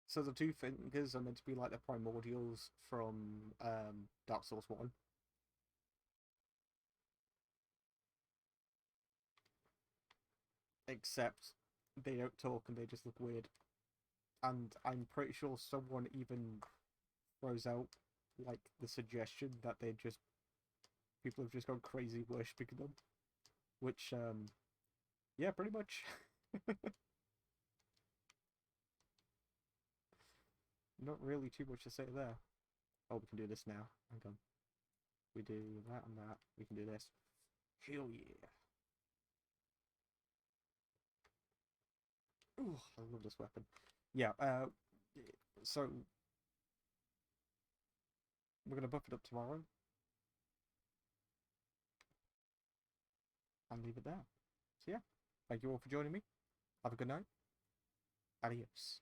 So the two fingers are meant to be like the primordials from Dark Souls 1. Except they don't talk and they just look weird. And I'm pretty sure someone even throws out like the suggestion that they just people have just gone crazy worshipping them. Which yeah, pretty much. Not really too much to say there. Oh, we can do this now. Hang on. We do that and that. We can do this. Hell yeah. Ooh, I love this weapon. Yeah, so we're gonna buff it up tomorrow. and leave it there. So yeah, thank you all for joining me. Have a good night. Adios.